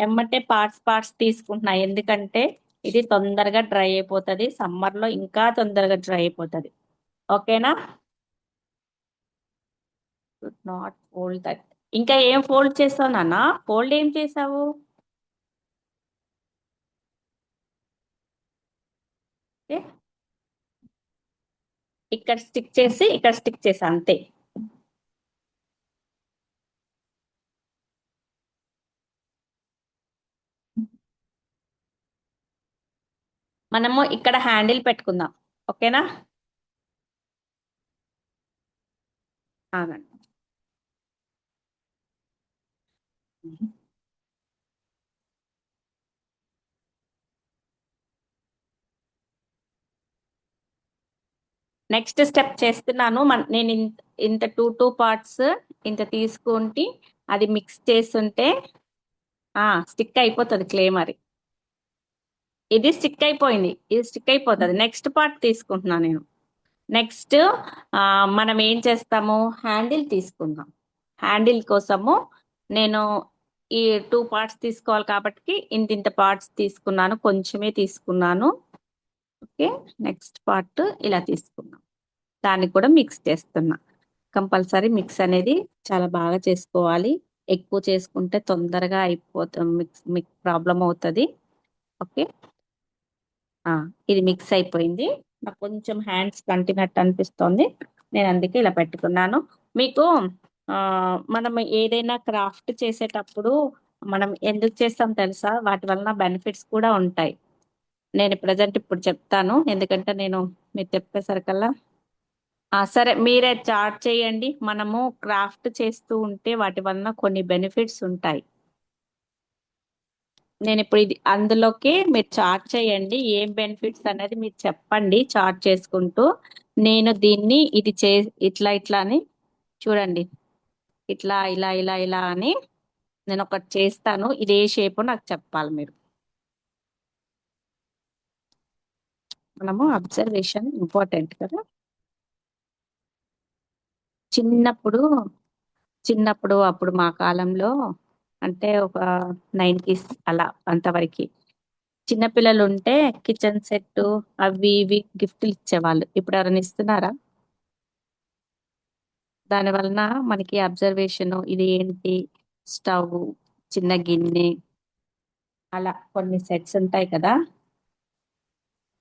ఎమ్మటే పార్ట్స్ తీసుకుంటున్నా. ఎందుకంటే ఇది తొందరగా డ్రై అయిపోతుంది, సమ్మర్ లో ఇంకా తొందరగా డ్రై అయిపోతుంది. ఓకేనా? Not fold that. ఇంకా ఏం ఫోల్డ్ చేస్తావు నాన్న? ఫోల్డ్ ఏం చేసావు? ఇక్కడ స్టిక్ చేసి ఇక్కడ స్టిక్ చేసా అంతే. మనము ఇక్కడ హ్యాండిల్ పెట్టుకుందాం. ఓకేనా? ఆగండి. నెక్స్ట్ స్టెప్ చేస్తున్నాను. నేను ఇంత టూ పార్ట్స్ ఇంత తీసుకుంటే అది మిక్స్ చేస్తుంటే స్టిక్ అయిపోతుంది క్లే. మరి ఇది స్టిక్ అయిపోయింది, ఇది స్టిక్ అయిపోతుంది. నెక్స్ట్ పార్ట్ తీసుకుంటున్నాను నేను. నెక్స్ట్ మనం ఏం చేస్తాము, హ్యాండిల్ తీసుకుందాం. హ్యాండిల్ కోసము నేను ఈ 2 పార్ట్స్ తీసుకోవాలి కాబట్టి ఇంత పార్ట్స్ తీసుకున్నాను, కొంచెమే తీసుకున్నాను. ఓకే, నెక్స్ట్ పార్ట్ ఇలా తీసుకున్నాం. దాన్ని కూడా మిక్స్ చేస్తున్నా. కంపల్సరీ మిక్స్ అనేది చాలా బాగా చేసుకోవాలి. ఎక్కువ చేసుకుంటే తొందరగా అయిపోతుంది, మిక్స్ ప్రాబ్లం అవుతుంది. ఓకే, ఇది మిక్స్ అయిపోయింది. నాకు కొంచెం హ్యాండ్స్ కంటినట్టు అనిపిస్తోంది, నేను అందుకే ఇలా పెట్టుకున్నాను. మీకు మనం ఏదైనా క్రాఫ్ట్ చేసేటప్పుడు మనం ఎందుకు చేస్తాం తెలుసా? వాటి వలన బెనిఫిట్స్ కూడా ఉంటాయి. నేను ఇప్పుడు చెప్తాను, ఎందుకంటే మీరు చెప్పేసరికల్లా సరే మీరే చార్ట్ చేయండి. మనము క్రాఫ్ట్ చేస్తూ ఉంటే వాటి వలన కొన్ని బెనిఫిట్స్ ఉంటాయి. నేను ఇప్పుడు అందులోకి మీరు చార్ట్ చేయండి, ఏం బెనిఫిట్స్ అనేది మీరు చెప్పండి చార్ట్ చేసుకుంటూ. నేను దీన్ని ఇట్లా అని చూడండి, ఇట్లా ఇలా ఇలా ఇలా అని నేను ఒకటి చేస్తాను, ఇది ఏ షేప్ నాకు చెప్పాలి మీరు. మనము అబ్జర్వేషన్ ఇంపార్టెంట్ కదా. చిన్నప్పుడు చిన్నప్పుడు అప్పుడు మా కాలంలో, అంటే ఒక 90s అలా అంతవరకు చిన్నపిల్లలు ఉంటే కిచెన్ సెట్ అవి ఇవి గిఫ్ట్లు ఇచ్చేవాళ్ళు. ఇప్పుడు ఎవరైనా ఇస్తున్నారా? దాని వలన మనకి అబ్జర్వేషన్, ఇది ఏంటి, స్టవ్, చిన్న గిన్నె, అలా కొన్ని సెట్స్ ఉంటాయి కదా.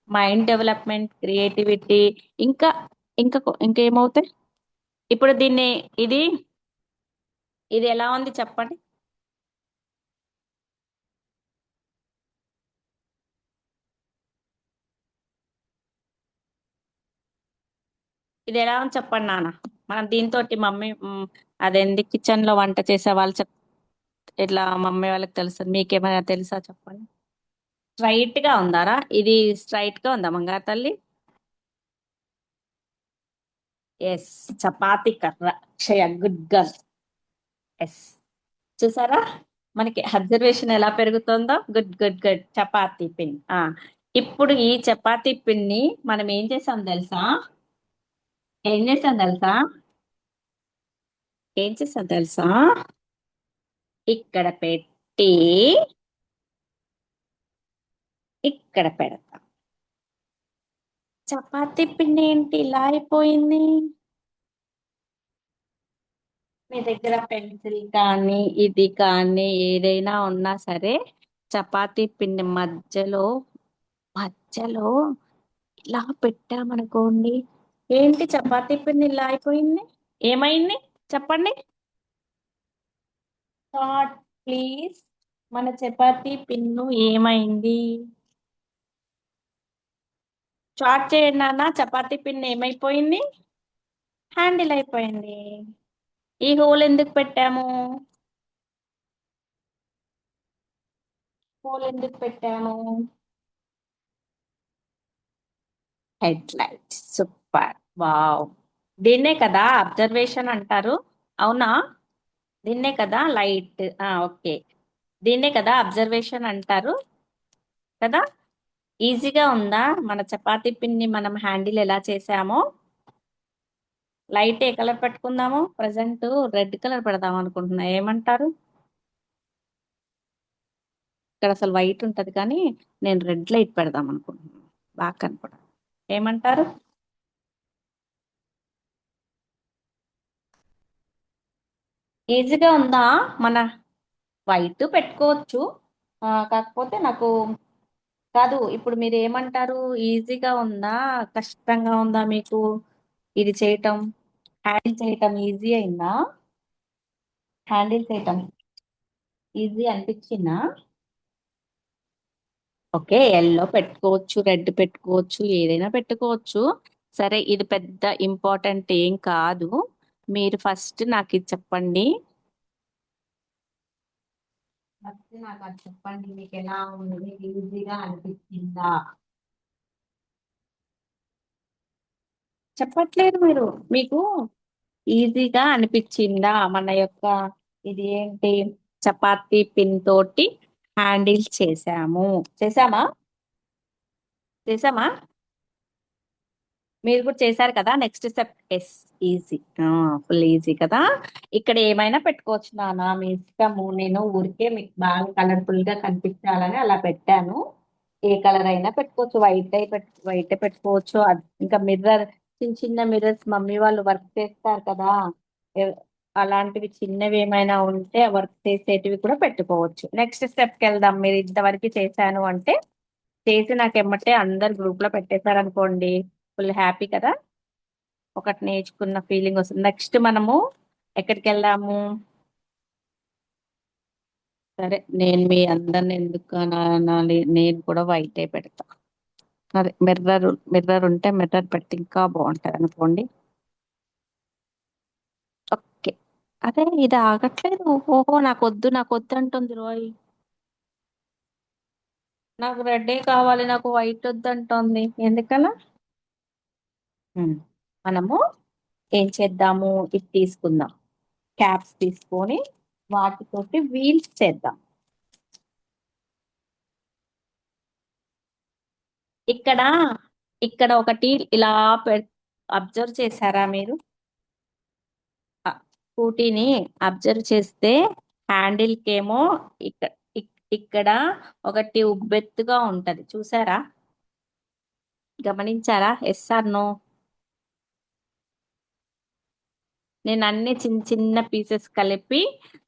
మైండ్ డెవలప్మెంట్, క్రియేటివిటీ, ఇంకా ఇంకేమవుతాయి. ఇప్పుడు దీన్ని, ఇది ఇది ఎలా ఉంది చెప్పండి. ఇది ఎలా ఉంది చెప్పండి నాన్న. మనం దీంతో మమ్మీ అదేంది కిచెన్ లో వంట చేసే వాళ్ళు ఇట్లా మమ్మీ వాళ్ళకి తెలుసు, మీకేమైనా తెలుసా చెప్పండి. స్ట్రైట్ గా ఉందారా? ఇది స్ట్రైట్ గా ఉందా మంగారు తల్లి? ఎస్, చపాతి కర్ర. క్షయ, గుడ్ గర్ల్. ఎస్, చూసారా మనకి అబ్జర్వేషన్ ఎలా పెరుగుతుందో. Good good good. Chapati pin. ఇప్పుడు ఈ చపాతీ పిన్ ని మనం ఏం చేసాం తెలుసా? ఏం చేసాం తెలుసా? ఏం చేసాం తెలుసా? ఇక్కడ పెట్టి ఇక్కడ పెడతాం. చపాతీ పిండి ఏంటి ఇలా అయిపోయింది? మీ దగ్గర పెన్సిల్ కానీ ఇది కానీ ఏదైనా ఉన్నా సరే, చపాతీ పిండి మధ్యలో మధ్యలో ఇలా పెట్టామనుకోండి. ఏంటి చపాతీ పిండి ఇలా అయిపోయింది? ఏమైంది చెప్పండి. Thought please. మన చపాతీ పిన్ను ఏమైంది? చాట్ చేయండి నాన్న. చపాతీ పిన్ ఏమైపోయింది? హ్యాండిల్ అయిపోయింది. ఈ హోల్ ఎందుకు పెట్టాము? హోల్ ఎందుకు పెట్టాము? Head light. Super, wow. దీన్నే కదా అబ్జర్వేషన్ అంటారు, అవునా? దీన్నే కదా లైట్. ఓకే, దీన్నే కదా అబ్జర్వేషన్ అంటారు కదా. ఈజీగా ఉందా? మన చపాతీ పిన్ని మనం హ్యాండిల్ ఎలా చేసామో. లైట్ ఏ కలర్ పెట్టుకుందాము? ప్రజెంట్ రెడ్ కలర్ పెడదాం అనుకుంటున్నా, ఏమంటారు? ఇక్కడ అసలు వైట్ ఉంటది కానీ నేను రెడ్ లైట్ పెడదాం అనుకుంటున్నాను, బాగా కనపడ. ఏమంటారు? ఈజీగా ఉందా? మన వైట్ పెట్టుకోవచ్చు. కాకపోతే నాకు కాదు, ఇప్పుడు మీరు ఏమంటారు? ఈజీగా ఉందా, కష్టంగా ఉందా మీకు ఇది చేయటం? హ్యాండిల్ చేయటం ఈజీ అయిందా? హ్యాండిల్ చేయటం ఈజీ అనిపించిందా? ఓకే, ఎల్లో పెట్టుకోవచ్చు, రెడ్ పెట్టుకోవచ్చు, ఏదైనా పెట్టుకోవచ్చు. సరే, ఇది పెద్ద ఇంపార్టెంట్ ఏం కాదు. మీరు ఫస్ట్ నాకు ఇది చెప్పండి. ఫస్ట్ నాకు అది చెప్పండి, మీకు ఎలా ఉంది? ఈజీగా అనిపించిందా? చెప్పట్లేదు మీరు. మీకు ఈజీగా అనిపించిందా మన యొక్క ఇది ఏంటి, చపాతీ పిన్ తోటి హ్యాండిల్ చేసాము? చేసామా? చేసామా? మీరు కూడా చేశారు కదా. Next step yes, easy. Full easy కదా. ఇక్కడ ఏమైనా పెట్టుకోవచ్చు నాన్న, మీ ఇష్టము. నేను ఊరికే మీకు బాగా కలర్ఫుల్ గా కనిపించాలని అలా పెట్టాను. ఏ కలర్ అయినా పెట్టుకోవచ్చు, వైట్ పెట్టుకోవచ్చు. ఇంకా మిర్రర్, చిన్న చిన్న మిర్రర్స్ మమ్మీ వాళ్ళు వర్క్ చేస్తారు కదా. ఎ- అలాంటివి చిన్నవి ఏమైనా ఉంటే వర్క్ చేసేటివి కూడా పెట్టుకోవచ్చు. నెక్స్ట్ స్టెప్ కి వెళ్దాం. మీరు ఇంతవరకు చేశాను అంటే, చేసి నాకు ఎమ్మటే అందరు గ్రూప్ లో పెట్టేశారు అనుకోండి, ఫుల్ హ్యాపీ కదా. ఒకటి నేర్చుకున్న ఫీలింగ్ వస్తుంది. నెక్స్ట్ మనము ఎక్కడికి వెళ్దాము? సరే, నేను మీ అందరిని ఎందుకు అనాలి, నేను కూడా వైటే పెడతా. అదే మిర్రర్ ఉంటే మిర్రర్ పెడితే ఇంకా బాగుంటది అనుకోండి. ఓకే, అదే ఇది ఆగట్లేదు. ఓహో, నాకు వద్దు అంటుంది రోయ్. నాకు రెడ్డే కావాలి, నాకు వైట్ వద్దంటోంది, ఎందుకలా? ఉమ్, మనము ఏం చేద్దాము, ఇది తీసుకుందాం. క్యాప్స్ తీసుకొని వాటితోటి వీల్స్ చేద్దాం. ఇక్కడ ఇక్కడ ఒకటి ఇలా అబ్జర్వ్ చేశారా మీరు? స్కూటీని అబ్జర్వ్ చేస్తే హ్యాండిల్ కేమో ఇక్కడ ఇక్కడ ఒకటి ఉబ్బెత్తుగా ఉంటది, చూసారా? గమనించారా? Yes or no? నేను అన్ని చిన్న చిన్న పీసెస్ కలిపి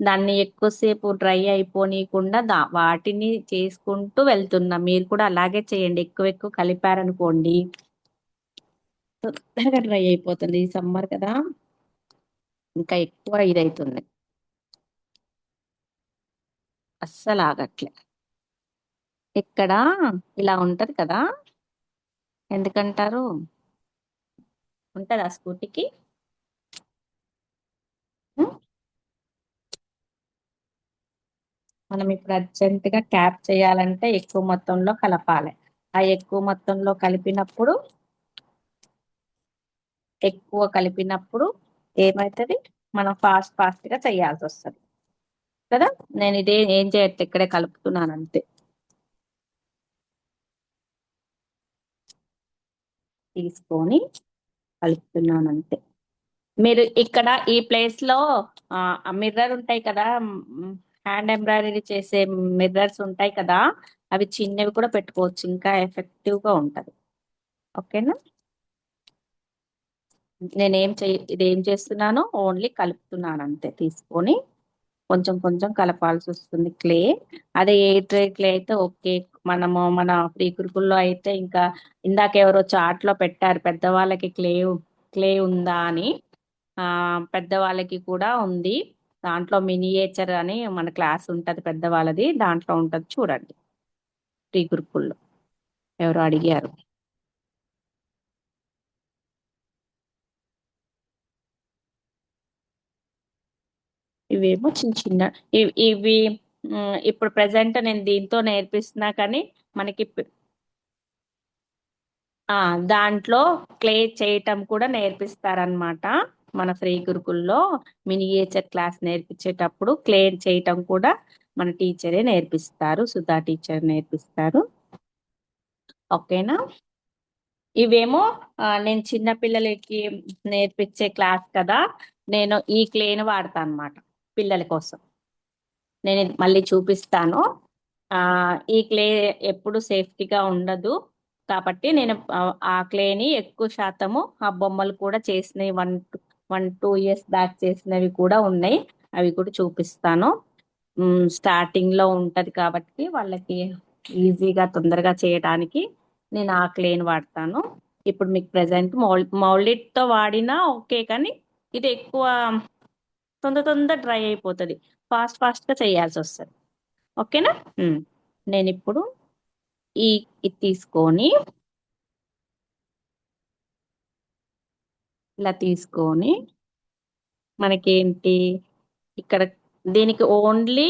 దాన్ని ఎక్కువసేపు డ్రై అయిపోనీయకుండా వాటిని చేసుకుంటూ వెళ్తున్నా. మీరు కూడా అలాగే చేయండి. ఎక్కువ ఎక్కువ కలిపారనుకోండి తొందరగా డ్రై అయిపోతుంది. ఈ సమ్మర్ కదా, ఇంకా ఎక్కువ ఇదైతుంది. అస్సలు ఆగట్లే. ఇక్కడ ఇలా ఉంటది కదా, ఎందుకంటారు? ఉంటది ఆ స్కూటీకి. మనం ఇప్పుడు అర్జెంట్ గా క్యాప్ చేయాలంటే ఎక్కువ మొత్తంలో కలపాలి. ఆ ఎక్కువ మొత్తంలో కలిపినప్పుడు ఏమవుతుంది? మనం ఫాస్ట్ ఫాస్ట్ గా చేయాల్సి వస్తుంది కదా. నేను ఇదే ఏం చేయట్లేదు, ఇక్కడే కలుపుతున్నాను అంతే. తీసుకొని కలుపుతున్నాను అంతే. మీరు ఇక్కడ ఈ ప్లేస్ లో మిర్రర్ ఉంటాయి కదా, హ్యాండ్ ఎంబ్రాయిడరీ చేసే మిర్రర్స్ ఉంటాయి కదా, అవి చిన్నవి కూడా పెట్టుకోవచ్చు, ఇంకా ఎఫెక్టివ్ గా ఉంటది. ఓకేనా? ఇదేం చేస్తున్నాను, ఓన్లీ కలుపుతున్నాను అంతే. తీసుకొని కొంచెం కొంచెం కలపాల్సి వస్తుంది క్లే. అదే ఎయిర్ డ్రై క్లే అయితే ఓకే. మన ఫ్రీ కురుకుల్లో అయితే ఇంకా ఇందాక ఎవరో చాట్ లో పెట్టారు పెద్దవాళ్ళకి క్లే ఉందా అని. పెద్దవాళ్ళకి కూడా ఉంది. దాంట్లో మినియేచర్ అని మన క్లాస్ ఉంటది పెద్దవాళ్ళది, దాంట్లో ఉంటది చూడండి. ఫ్రీ కురుకుల్లో ఎవరో అడిగారు. ఇవేమో చిన్న చిన్న ఇవి ఇప్పుడు ప్రెసెంట్ నేను దీంతో నేర్పిస్తున్నా, కానీ మనకి దాంట్లో క్లే చేయటం కూడా నేర్పిస్తారనమాట. మన ఫ్రీ గురుకుల్లో మినియేచర్ క్లాస్ నేర్పించేటప్పుడు క్లే చేయటం కూడా మన టీచరే నేర్పిస్తారు, సుధా టీచర్ నేర్పిస్తారు. ఓకేనా? ఇవేమో నేను చిన్న పిల్లలకి నేర్పించే క్లాస్ కదా, నేను ఈ క్లేని వాడతా అనమాట పిల్లల కోసం. నేను మళ్ళీ చూపిస్తాను. ఈ క్లే ఎప్పుడు సేఫ్టీగా ఉండదు కాబట్టి నేను ఆ క్లేని ఎక్కువ శాతము ఆ బొమ్మలు కూడా చేసినవి 1-2 years బ్యాక్ చేసినవి కూడా ఉన్నాయి, అవి కూడా చూపిస్తాను. స్టార్టింగ్ లో ఉంటది కాబట్టి వాళ్ళకి ఈజీగా తొందరగా చేయడానికి నేను ఆ క్లేని వాడతాను. ఇప్పుడు మీకు ప్రెసెంట్ మౌల్డ్ తో వాడినా ఓకే, కానీ ఇది ఎక్కువ తొందర డ్రై అయిపోతుంది, ఫాస్ట్ ఫాస్ట్ గా చేయాల్సి వస్తుంది. ఓకేనా? నేను ఇప్పుడు ఇది తీసుకొని ఇలా తీసుకొని మనకేంటి ఇక్కడ దీనికి ఓన్లీ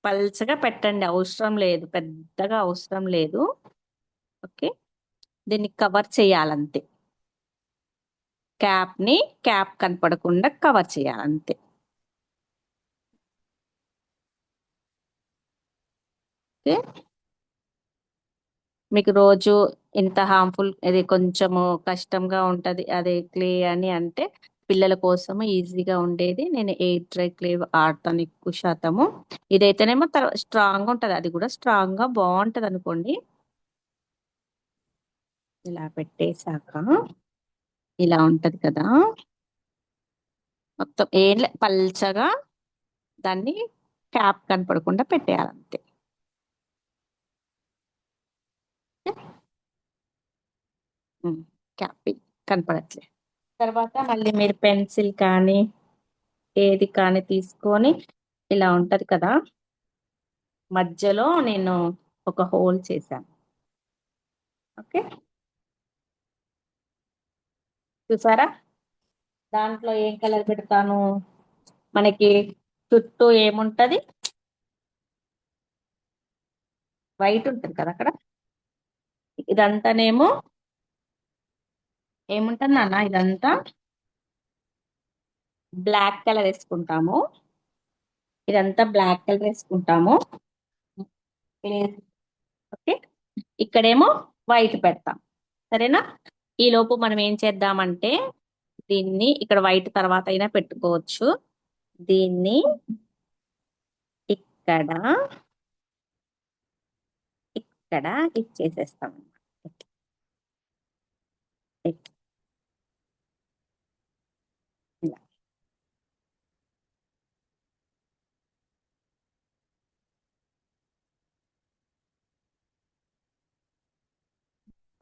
పల్చగా పెట్టండి, అవసరం లేదు, పెద్దగా అవసరం లేదు. ఓకే, దీన్ని కవర్ చేయాలంతే. క్యాప్ కనపడకుండా కవర్ చేయాలంతే. ఓకే, మీకు రోజు ఇంత హార్మ్ఫుల్ ఇది కొంచెము కష్టంగా ఉంటది అదే క్లే అని అంటే, పిల్లల కోసం ఈజీగా ఉండేది నేను ఎయిర్ డ్రై క్లే ఆడతాను ఎక్కువ శాతము. ఇదైతేనేమో స్ట్రాంగ్ ఉంటది, అది కూడా స్ట్రాంగ్ గా బాగుంటది అనుకోండి. ఇలా పెట్టేశాక ఇలా ఉంటది కదా, మొత్తం ఏం పల్చగా దాన్ని క్యాప్ కనపడకుండా పెట్టేయాలంతే. క్యాప్ కనపడట్లే. తర్వాత మళ్ళీ మీరు పెన్సిల్ కానీ ఏది కానీ తీసుకొని ఇలా ఉంటది కదా, మధ్యలో నేను ఒక హోల్ చేశాను. ఓకే, చూసారా? దాంట్లో ఏం కలర్ పెడతాను, మనకి చుట్టూ ఏముంటది, వైట్ ఉంటుంది కదా అక్కడ. ఇదంతానేమో ఏముంటుంది నాన్న, ఇదంతా బ్లాక్ కలర్ వేసుకుంటాము. ఇదంతా బ్లాక్ కలర్ వేసుకుంటాము. ఓకే, ఇక్కడేమో వైట్ పెడతాం. సరేనా? ఈ లోపు మనం ఏం చేద్దామంటే దీన్ని ఇక్కడ వైట్ తర్వాత అయినా పెట్టుకోవచ్చు. దీన్ని ఇక్కడ ఇక్కడ ఇచ్చేసేస్తాం. ఇలా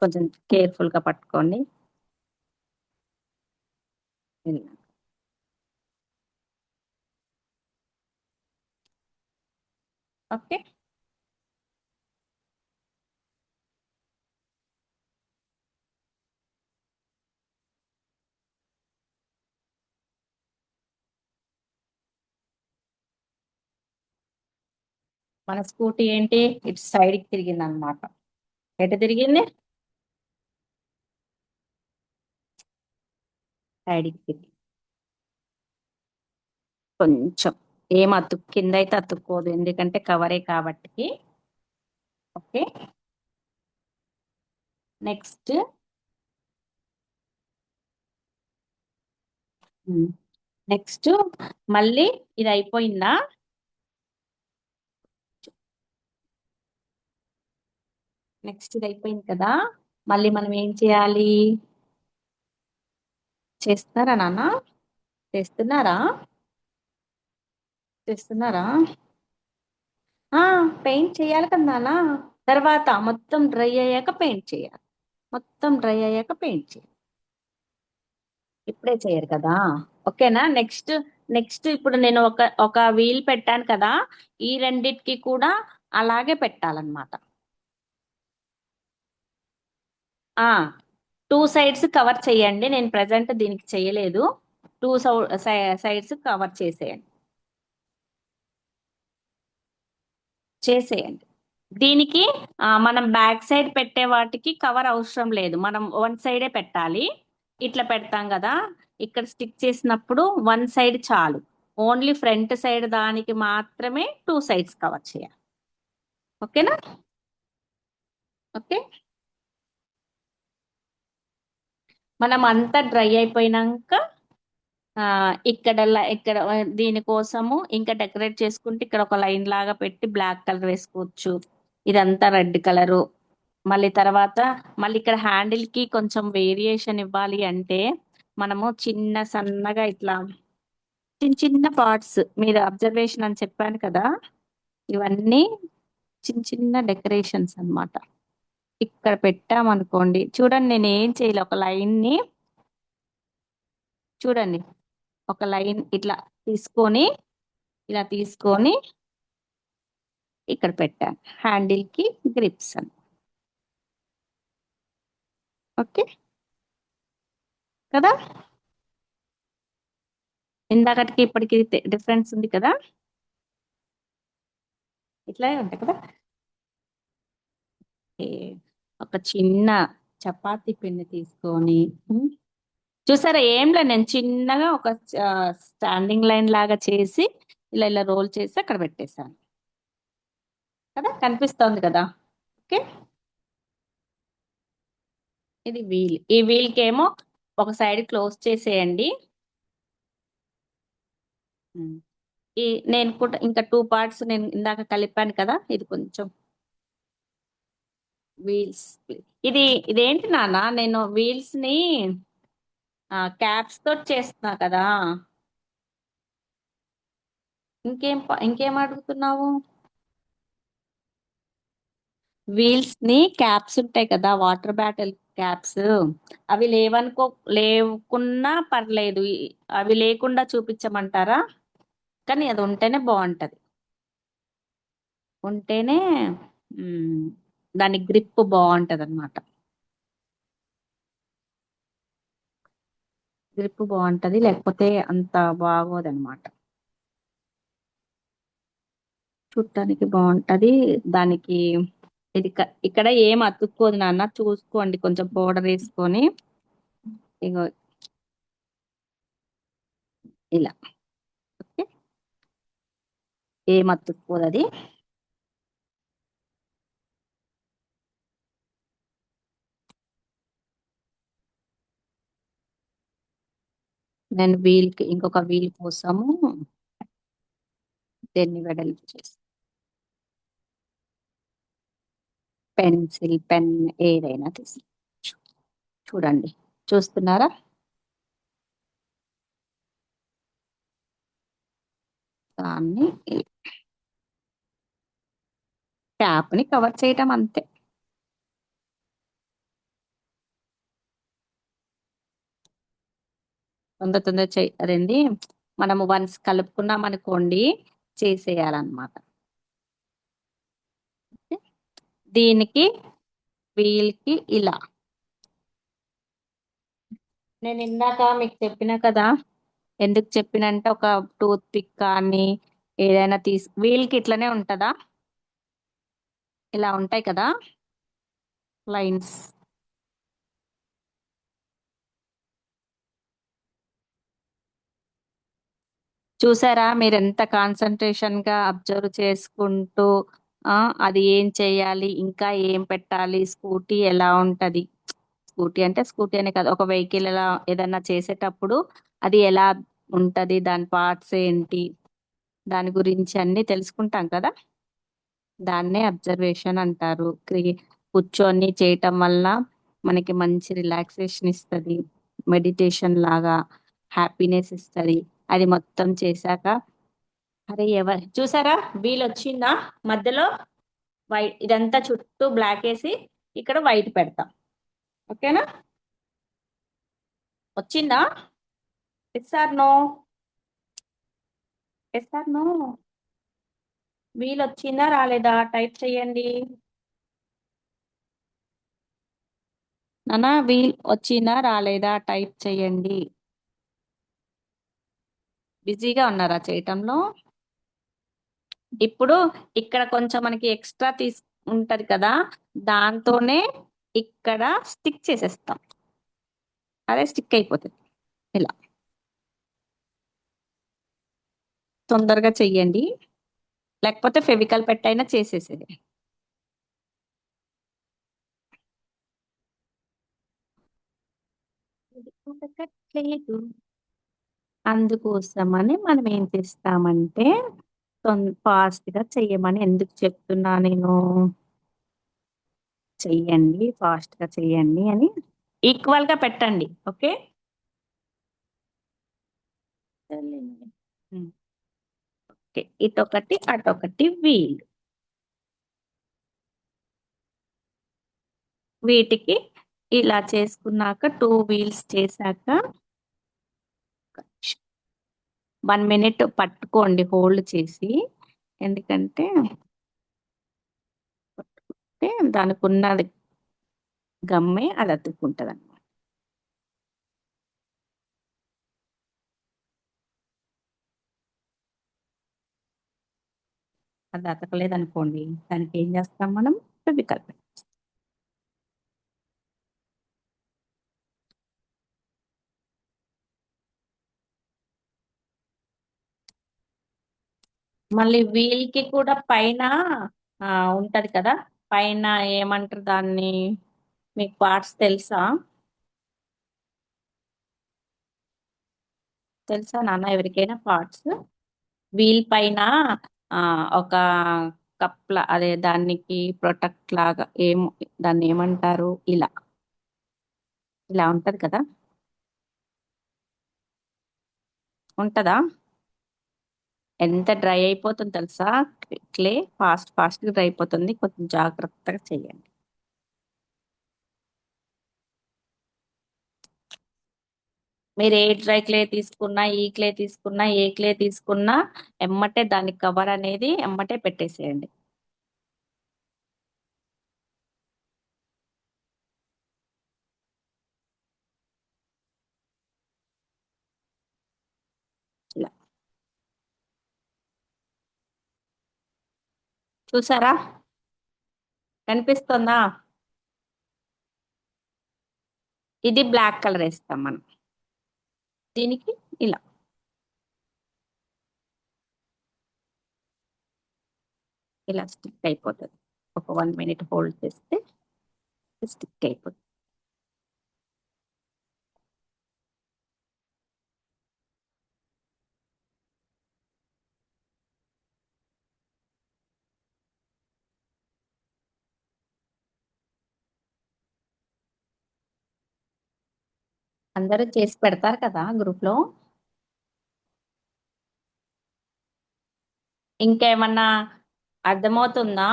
కొంచెం కేర్ఫుల్ గా పట్టుకోండి. ఇలా. ఓకే, మన స్కూటీ ఏంటి ఇటు సైడ్ కి తిరిగింది అనమాట. ఎటు తిరిగింది? సైడ్ కి తిరిగింది. కొంచెం ఏం కింద అయితే అతుక్కోదు, ఎందుకంటే కవరే కాబట్టి. ఓకే, నెక్స్ట్ నెక్స్ట్ మళ్ళీ ఇది అయిపోయిందా? నెక్స్ట్ ఇది అయిపోయింది కదా, మళ్ళీ మనం ఏం చేయాలి? చేస్తారా నాన్న? చేస్తున్నారా? చేస్తున్నారా? పెయింట్ చేయాలి కదా నాన్న. తర్వాత మొత్తం డ్రై అయ్యాక పెయింట్ చేయాలి. మొత్తం డ్రై అయ్యాక పెయింట్ చేయాలి. ఇప్పుడే చేయరు కదా. ఓకేనా? నెక్స్ట్ నెక్స్ట్ ఇప్పుడు నేను ఒక ఒక వీల్ పెట్టాను కదా, ఈ రెండిటికి కూడా అలాగే పెట్టాలన్నమాట. ఆ 2 సైడ్స్ కవర్ చేయండి. నేను ప్రజెంట్ దీనికి చేయలేదు. 2 సైడ్స్ కవర్ చేసేయండి. దీనికి మనం బ్యాక్ సైడ్ పెట్టే వాటికి కవర్ అవసరం లేదు, మనం 1 సైడే పెట్టాలి. ఇట్లా పెడతాం కదా, ఇక్కడ స్టిక్ చేసినప్పుడు 1 సైడ్ చాలు. ఓన్లీ ఫ్రంట్ సైడ్ దానికి మాత్రమే 2 సైడ్స్ కవర్ చేయాలి. ఓకేనా? ఓకే, మనం అంతా డ్రై అయిపోయినాక ఇక్కడ దీనికోసము ఇంకా డెకరేట్ చేసుకుంటే ఇక్కడ ఒక లైన్ లాగా పెట్టి బ్లాక్ కలర్ వేసుకోవచ్చు. ఇదంతా రెడ్ కలరు. మళ్ళీ తర్వాత మళ్ళీ ఇక్కడ హ్యాండిల్ కి కొంచెం వేరియేషన్ ఇవ్వాలి అంటే మనము చిన్న సన్నగా ఇట్లా చిన్న చిన్న పార్ట్స్, మీరు అబ్జర్వేషన్ అని చెప్పాను కదా, ఇవన్నీ చిన్న చిన్న డెకరేషన్స్ అన్నమాట. ఇక్కడ పెట్టామనుకోండి, చూడండి నేను ఏం చేయలే, ఒక లైన్ ని చూడండి, ఒక లైన్ ఇట్లా తీసుకొని ఇలా తీసుకొని ఇక్కడ పెట్టాను, హ్యాండిల్ కి గ్రిప్స్ అని. ఓకే కదా? ఇందాకటికి ఇప్పటికి డిఫరెన్స్ ఉంది కదా, ఇట్లాగే ఉంటాయి కదా. ఓకే, ఒక చిన్న చపాతీ పిండి తీసుకొని చూసారా, ఏం లేదు, నేను చిన్నగా ఒక స్టాండింగ్ లైన్ లాగా చేసి ఇలా ఇలా రోల్ చేసి అక్కడ పెట్టేశాను కదా, కనిపిస్తోంది కదా. ఓకే, ఇది వీల్. ఈ వీల్ కి ఏమో ఒక సైడ్ క్లోజ్ చేసేయండి. ఈ నేను కూడా ఇంకా 2 పార్ట్స్ నేను ఇందాక కలిపాను కదా, ఇది కొంచెం వీల్స్. ఇదేంటి నాన్న, నేను వీల్స్ ని క్యాప్స్ తోటి చేస్తున్నా కదా. ఇంకేం అడుగుతున్నావు? వీల్స్ ని క్యాప్స్ ఉంటాయి కదా, వాటర్ బాటిల్ క్యాప్స్, అవి లేకున్నా పర్లేదు, అవి లేకుండా చూపించమంటారా? కానీ అది ఉంటేనే బాగుంటది, ఉంటేనే దాని గ్రిప్ బాగుంటది అనమాట. గ్రిప్ బాగుంటది, లేకపోతే అంత బాగోదన్నమాట. చూడటానికి బాగుంటది దానికి. ఇక్కడ ఏం అతుక్కోదు నాన్న, చూసుకోండి, కొంచెం పౌడర్ వేసుకొని ఇగో ఇలా. ఓకే, ఏం అతుక్కోదు అది. నేను ఇంకొక వీల్ కోసము దీన్ని వెడల్పు చేసి పెన్సిల్, పెన్ ఏదైనా తీసి చూడండి. చూస్తున్నారా? దాన్ని ట్యాప్ ని కవర్ చేయటం అంతే. తొందర అదేంటి, మనము వన్స్ కలుపుకున్నాం అనుకోండి చేసేయాలన్నమాట. దీనికి వీల్కి ఇలా నేను ఇందాక మీకు చెప్పిన కదా, ఎందుకు చెప్పినంటే ఒక టూత్ పిక్ కానీ ఏదైనా వీల్కి ఇట్లనే ఉంటుందా, ఇలా ఉంటాయి కదా లైన్స్. చూసారా మీరు ఎంత కాన్సన్ట్రేషన్ గా అబ్జర్వ్ చేసుకుంటూ అది ఏం చేయాలి, ఇంకా ఏం పెట్టాలి, స్కూటీ ఎలా ఉంటది, స్కూటీ అంటే స్కూటీ అనే కాదు, ఒక వెహికల్ ఎలా ఏదన్నా చేసేటప్పుడు అది ఎలా ఉంటది, దాని పార్ట్స్ ఏంటి, దాని గురించి అన్ని తెలుసుకుంటాం కదా, దాన్నే అబ్జర్వేషన్ అంటారు. కూర్చొని చేయటం వల్ల మనకి మంచి రిలాక్సేషన్ ఇస్తుంది, మెడిటేషన్ లాగా హ్యాపీనెస్ ఇస్తుంది. అది మొత్తం చేశాక అరే చూసారా వీల్ వచ్చిందా, మధ్యలో వైట్, ఇదంతా చుట్టూ బ్లాక్ వేసి ఇక్కడ వైట్ పెడతాం. ఓకేనా? వచ్చిందా? Yes or no? Yes or no? Wheel వచ్చిందా రాలేదా టైప్ చేయండి. నానా వీల్ వచ్చిందా రాలేదా టైప్ చేయండి. బిజీగా ఉన్నారా చేయటంలో? ఇప్పుడు ఇక్కడ కొంచెం మనకి ఎక్స్ట్రా ఉంటది కదా, దాంతోనే ఇక్కడ స్టిక్ చేసేస్తాం. అదే స్టిక్ అయిపోతుంది. ఇలా తొందరగా చెయ్యండి, లేకపోతే ఫెవికల్ పెట్టైనా చేసేసేది. అందుకోసమని మనం ఏం చేస్తామంటే ఫాస్ట్ గా చెయ్యమని ఎందుకు చెప్తున్నా నేను, చెయ్యండి ఫాస్ట్ గా చెయ్యండి అని ఈక్వల్ గా పెట్టండి. ఓకే, ఓకే, ఇటొకటి అటొకటి వీల్. వీటికి ఇలా చేసుకున్నాక 2 వీల్స్ చేశాక 1 మినిట్ పట్టుకోండి హోల్డ్ చేసి, ఎందుకంటే దానికి ఉన్నది గమ్మే అది అతుక్కుంటది అన్నమాట. అది అతకలేదు అనుకోండి, దానికి ఏం చేస్తాం మనం, ఫెవికాల్. మళ్ళీ వీల్ కి కూడా పైన ఉంటది కదా, పైన ఏమంటారు దాన్ని, మీకు పార్ట్స్ తెలుసా? తెలుసా నాన్న ఎవరికైనా పార్ట్స్? వీల్ పైన ఒక కప్ల అదే దానికి ప్రొటెక్ట్ లాగా దాన్ని ఏమంటారు, ఇలా ఇలా ఉంటది కదా, ఉంటదా? ఎంత డ్రై అయిపోతుంది తెలుసా, క్లే ఫాస్ట్ గా డ్రై అయిపోతుంది, కొంచెం జాగ్రత్తగా చెయ్యండి. మీరు ఏ డ్రై క్లే తీసుకున్నా, ఈ క్లే తీసుకున్నా, ఏ క్లే తీసుకున్నా ఎమ్మటే దాని కవర్ అనేది ఎమ్మటే పెట్టేసేయండి. ఇలా చూసారా, కనిపిస్తుందా? ఇది బ్లాక్ కలర్ వేస్తాం మనం దీనికి. ఇలా ఇలా స్టిక్ అయిపోతుంది. ఒక 1 minute హోల్డ్ చేస్తే స్టిక్ అయిపోతుంది. అందరూ చేసి పెడతారు కదా గ్రూప్ లో. ఇంకేమన్నా అర్థమవుతుందా?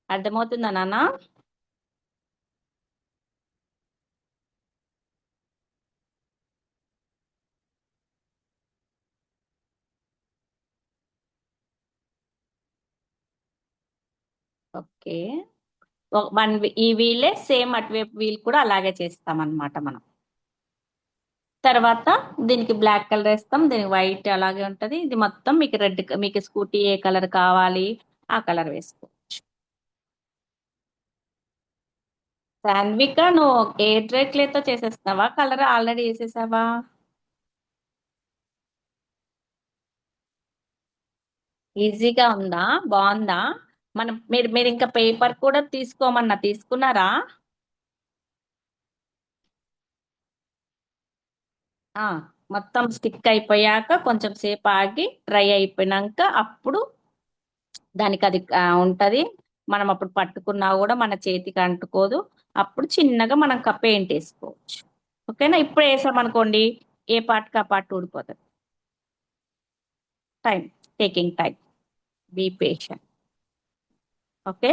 అర్థమవుతుందా నాన్న? ఓకే. ఈ వీలే సేమ్ అటువైపు వీల్ కూడా అలాగే చేస్తాం అన్నమాట మనం. తర్వాత దీనికి బ్లాక్ కలర్ వేస్తాం, దీనికి వైట్ అలాగే ఉంటది. ఇది మొత్తం మీకు రెడ్, మీకు స్కూటీ ఏ కలర్ కావాలి ఆ కలర్ వేసుకోవచ్చు. సాన్విక, నువ్వు ఏ డ్రై క్లేతో చేసేస్తావా, కలర్ ఆల్రెడీ వేసేసావా? ఈజీగా ఉందా? బాగుందా? మీరు ఇంకా పేపర్ కూడా తీసుకోమన్నా, తీసుకున్నారా? ఆ మొత్తం స్టిక్ అయిపోయాక కొంచెం సేపు ఆగి డ్రై అయిపోయినాక అప్పుడు దానికి అది ఉంటది. మనం అప్పుడు పట్టుకున్నా కూడా మన చేతికి అంటుకోదు. అప్పుడు చిన్నగా మనం పెయింట్ వేసుకోవచ్చు. ఓకేనా? ఇప్పుడు వేసామనుకోండి ఏ పార్ట్కి ఆ పార్ట్ ఊడిపోతుంది. Taking time, be patient. Okay,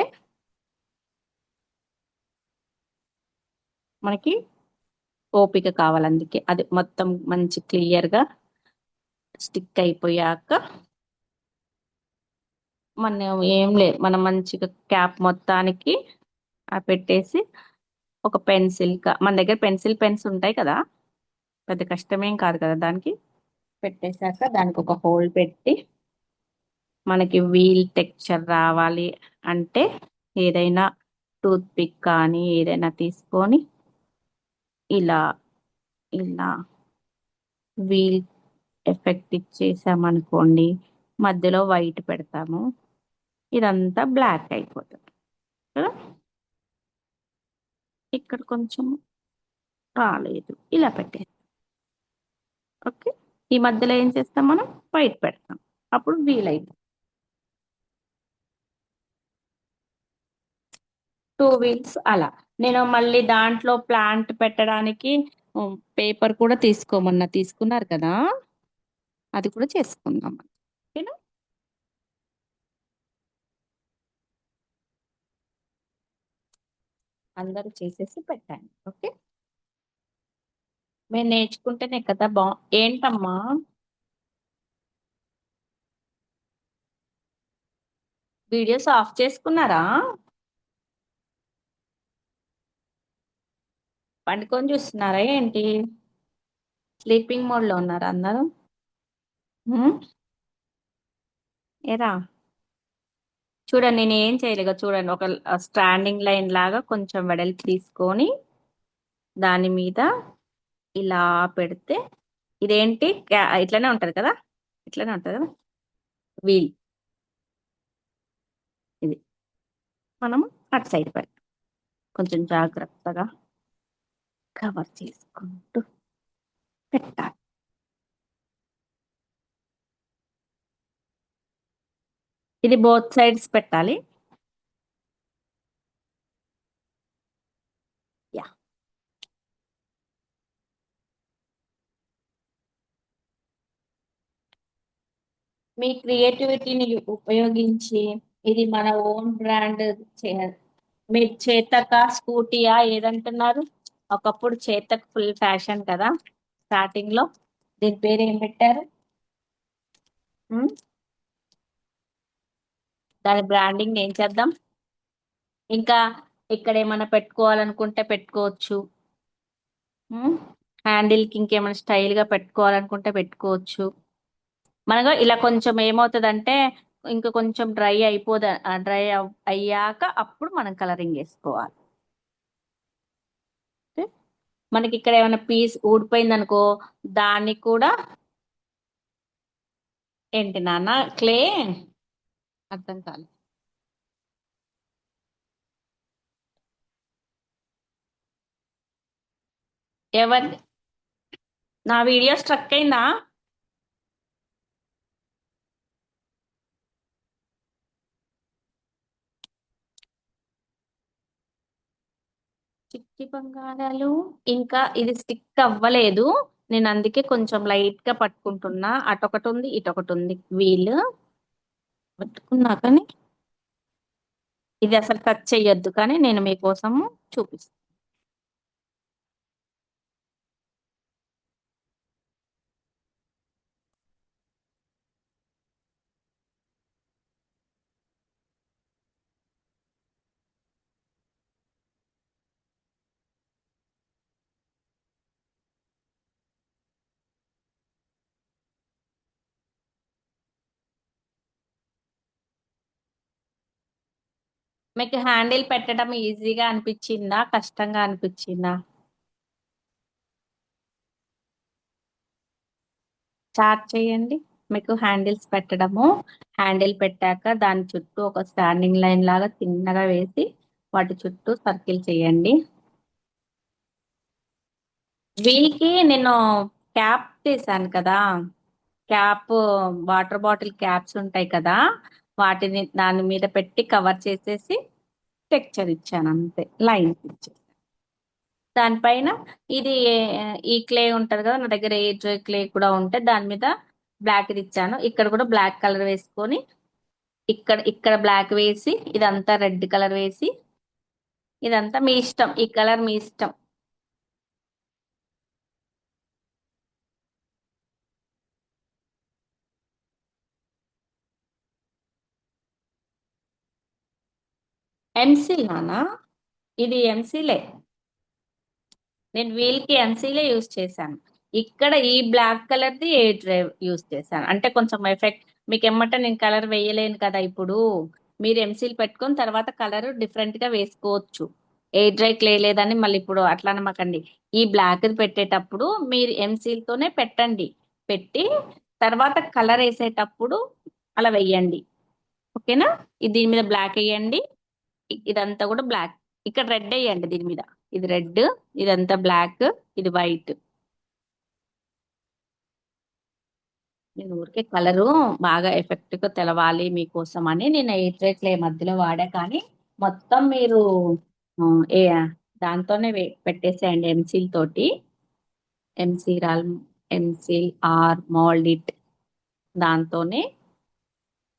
మనకి ఓపిక కావాలి. అందుకే అది మొత్తం మంచి క్లియర్గా స్టిక్ అయిపోయాక మనం ఏం లేదు, మనం మంచిగా క్యాప్ మొత్తానికి పెట్టేసి ఒక పెన్సిల్, మన దగ్గర పెన్సిల్ పెన్స్ ఉంటాయి కదా, పెద్ద కష్టమేం కాదు కదా. దానికి పెట్టేశాక దానికి ఒక హోల్ పెట్టి మనకి వీల్ టెక్స్చర్ రావాలి అంటే ఏదైనా టూత్ పిక్ కానీ ఏదైనా తీసుకొని ఇలా ఇలా వీల్ ఎఫెక్ట్ ఇచ్చేసామనుకోండి, మధ్యలో వైట్ పెడతాము, ఇదంతా బ్లాక్ అయిపోతుంది కదా. ఇక్కడ కొంచెం రాలేదు, ఇలా పెట్టేస్తాం. ఓకే, ఈ మధ్యలో ఏం చేస్తాం, మనం వైట్ పెడతాం, అప్పుడు వీల్ అయిపోతుంది. 2 వీల్స్ అలా. నేను మళ్ళీ దాంట్లో ప్లాంట్ పెట్టడానికి పేపర్ కూడా తీసుకోమన్నా, తీసుకున్నారు కదా, అది కూడా చేసుకుందాం. ఓకేనా? అందరూ చేసేసి పెట్టండి. ఓకే, మేము నేర్చుకుంటేనే కదా ఏంటమ్మా? వీడియోస్ ఆఫ్ చేసుకున్నారా? పండుకొని చూస్తున్నారా ఏంటి? స్లీపింగ్ మోడ్ లో ఉన్నారా అందరూ? హ్మ్? ఏరా, చూడండి నేను ఏం చేయలేక, చూడండి ఒక స్టాండింగ్ లైన్ లాగా కొంచెం వెడల్పు తీసుకొని దాని మీద ఇలా పెడితే ఇదేంటి, ఇట్లానే ఉంటది కదా, ఇట్లానే ఉంటది కదా వీల్. ఇది మనం అటు సైడ్ పెడతాం, కొంచెం జాగ్రత్తగా కవర్ చేసుకుంటూ పెట్టాలి. ఇది బోత్ సైడ్స్ పెట్టాలి. యా, మీ క్రియేటివిటీని ఉపయోగించి ఇది మన ఓన్ బ్రాండ్. మీరు చేతక స్కూటీయా ఏదంటున్నారు? ఒకప్పుడు చేతక్ ఫుల్ ఫ్యాషన్ కదా స్టార్టింగ్ లో. దీని పేరు ఏం పెట్టారు? ఉమ్, దాని బ్రాండింగ్ ఏం చేద్దాం? ఇంకా ఇక్కడ ఏమైనా పెట్టుకోవాలనుకుంటే పెట్టుకోవచ్చు. హ్యాండిల్ కి ఇంకేమైనా స్టైల్ గా పెట్టుకోవాలనుకుంటే పెట్టుకోవచ్చు. మనగా ఇలా కొంచెం ఏమవుతుందంటే ఇంకా కొంచెం డ్రై అయ్యాక అప్పుడు మనం కలరింగ్ వేసుకోవాలి. ఓకే? మనకి ఇక్కడ ఏమైనా పీస్ ఊడిపోయింది అనుకో, దాన్ని కూడా ఏంటి నాన్న, క్లే అర్థం కాలేదు. ఎవరి నా వీడియో స్ట్రక్ అయిందా? చిట్టి బంగారాలు ఇంకా ఇది స్టిక్ అవ్వలేదు. నేను అందుకే కొంచెం లైట్ గా పట్టుకుంటున్నా. అటొకటి ఉంది, ఇటొకటి ఉంది వీల్ పట్టుకున్నా, కానీ ఇది అసలు టచ్ చెయ్యొద్దు, కానీ నేను మీకోసం చూపిస్తాను. మీకు హ్యాండిల్ పెట్టడం ఈజీగా అనిపించిందా, కష్టంగా అనిపించిందా? స్టార్ట్ చేయండి. మీకు హ్యాండిల్స్ పెట్టడము, హ్యాండిల్ పెట్టాక దాని చుట్టూ ఒక స్టాండింగ్ లైన్ లాగా చిన్నగా వేసి వాటి చుట్టూ సర్కిల్ చేయండి. వీల్కి నేను క్యాప్ చేశాను కదా, క్యాప్, వాటర్ బాటిల్ క్యాప్స్ ఉంటాయి కదా, వాటిని దాని మీద పెట్టి కవర్ చేసేసి టెక్చర్ ఇచ్చాను, అంతే. లైన్స్ ఇచ్చాను దానిపైన. ఇది ఈ క్లే ఉంటది కదా, నా దగ్గర ఏ డ్రై క్లే కూడా ఉంటే దాని మీద బ్లాక్ ఇచ్చాను. ఇక్కడ కూడా బ్లాక్ కలర్ వేసుకొని ఇక్కడ ఇక్కడ బ్లాక్ వేసి ఇదంతా రెడ్ కలర్ వేసి, ఇదంతా మీ ఇష్టం, ఈ కలర్ మీ ఇష్టం. ఎంసీల్ నానా, ఇది ఎంసీలే. నేను వీల్కి ఎంసీలే యూజ్ చేశాను. ఇక్కడ ఈ బ్లాక్ కలర్ది ఏ డ్రైవ్ యూజ్ చేశాను, అంటే కొంచెం ఎఫెక్ట్ మీకు ఎమ్మట నేను కలర్ వేయలేను కదా ఇప్పుడు. మీరు ఎంసీల్ పెట్టుకొని తర్వాత కలర్ డిఫరెంట్ గా వేసుకోవచ్చు. ఏ డ్రై క్లే లేదని మళ్ళీ ఇప్పుడు అట్లా అనమాకండి. ఈ బ్లాక్ పెట్టేటప్పుడు మీరు ఎంసీల్ తోనే పెట్టండి, పెట్టి తర్వాత కలర్ వేసేటప్పుడు అలా వెయ్యండి. ఓకేనా? దీని మీద బ్లాక్ వేయండి, ఇదంతా కూడా బ్లాక్. ఇక్కడ రెడ్ వేయండి దీని మీద, ఇది రెడ్, ఇదంతా బ్లాక్, ఇది వైట్. నేను ఊరికే కలరు బాగా ఎఫెక్ట్ గా తెలవాలి మీకోసం అని నేను ఎయిర్ క్లే మధ్యలో వాడా, కానీ మొత్తం మీరు ఆ, ఏ దాంతోనే పెట్టేసేయండి ఎంసీల్ తోటి. M seal M seal or mould it దాంతోనే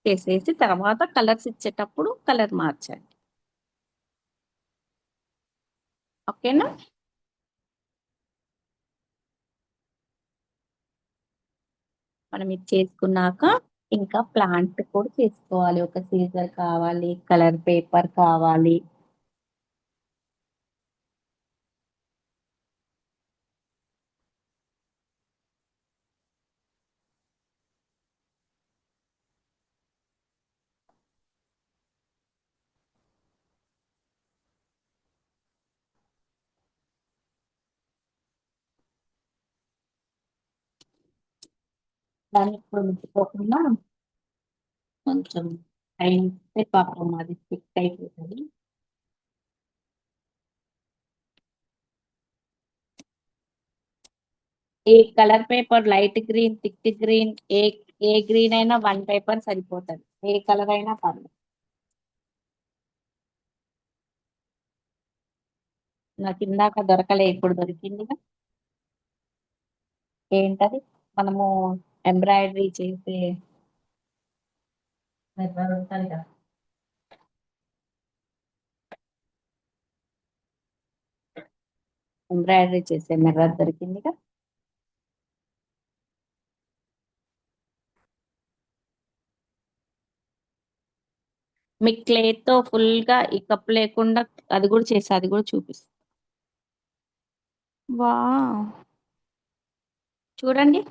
చేసేసి తర్వాత కలర్స్ ఇచ్చేటప్పుడు కలర్ మార్చండి. ఓకేనా? మనం ఇది చేసుకున్నాక ఇంకా ప్లాంట్ కూడా చేసుకోవాలి. ఒక సీజర్ కావాలి, కలర్ పేపర్ కావాలి. దాన్ని ఇప్పుడు ముట్టుకోకుండా కొంచెం టైం పాపం అది స్టిక్ అయిపోతుంది. ఏ colour paper, light green, thick green, ఏ ఏ గ్రీన్ అయినా వన్ పేపర్ సరిపోతుంది, ఏ కలర్ అయినా పర్లేదు. నాకు ఇందాక దొరకలే, ఇప్పుడు దొరికింది. ఏంటది? మనము ఎంబ్రాయిడరీ చేసే మిర్రర్ ఉంటుంది కదా, ఎంబ్రాయిడరీ చేసే మిర్రర్ దొరికిందిగా. మీ క్లేతో ఫుల్ గా ఈ కప్ లేకుండా అది కూడా చేసి అది కూడా చూపిస్తా. వా, చూడండి,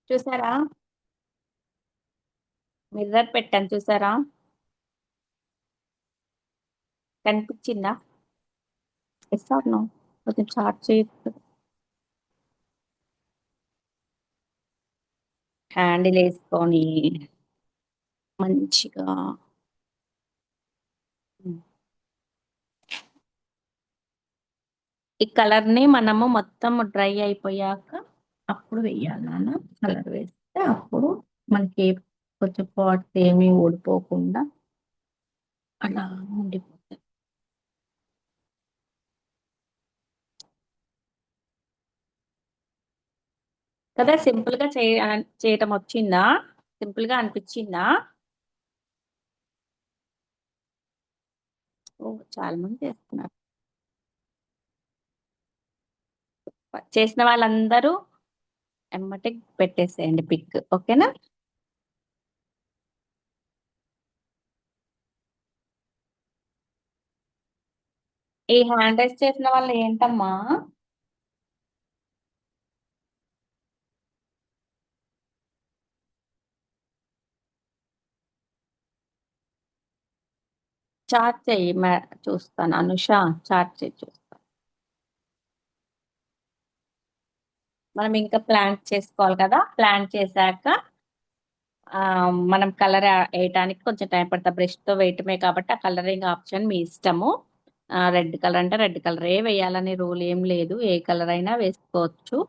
చూసారా? మిర్రర్ పెట్టాను, చూసారా? కనిపించిందా? Yes or no? కొంచెం చార్ట్ చేయొచ్చు. హ్యాండిల్ వేసుకొని మంచిగా ఈ కలర్ ని మనము మొత్తం డ్రై అయిపోయాక అప్పుడు వేయాలి నాన్న. కలర్ వేస్తే అప్పుడు మనకి కొంచెం పాట్స్ ఏమీ ఊడిపోకుండా అలా ఉండిపోతాయి కదా. సింపుల్ గా చేయటం వచ్చిందా? సింపుల్ గా అనిపించిందా? ఓ, చాలా మంది చేస్తున్నారు. చేసిన వాళ్ళందరూ ఎమ్మటే పెట్టేసేయండి పిక్, ఓకేనా? ఈ హ్యాండ్ రైస్ చేసిన వాళ్ళు ఏంటమ్మా? చాట్ చెయ్యి, చూస్తాను. అనుష, చాట్ చేయి, చూస్తాను. మనం ఇంకా ప్లాన్ చేసుకోవాలి కదా. ప్లాన్ చేశాక మనం కలర్ వేయటానికి కొంచెం టైం పడుతుంది. బ్రష్ తో వేయటమే కాబట్టి ఆ కలరింగ్ ఆప్షన్ మీ ఇష్టము. రెడ్ కలర్ అంటే రెడ్ కలరే వేయాలని రూల్ ఏం లేదు, ఏ కలర్ అయినా వేసుకోవచ్చు.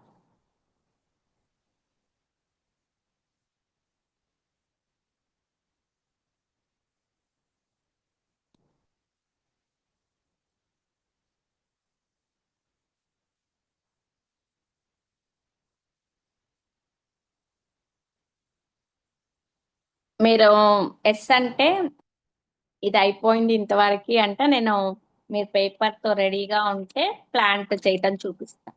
మీరు ఎస్ అంటే ఇది అయిపోయింది ఇంతవరకు అంటే నేను, మీరు పేపర్ తో రెడీగా ఉంటే ప్లాంట్ చేయటం చూపిస్తాను.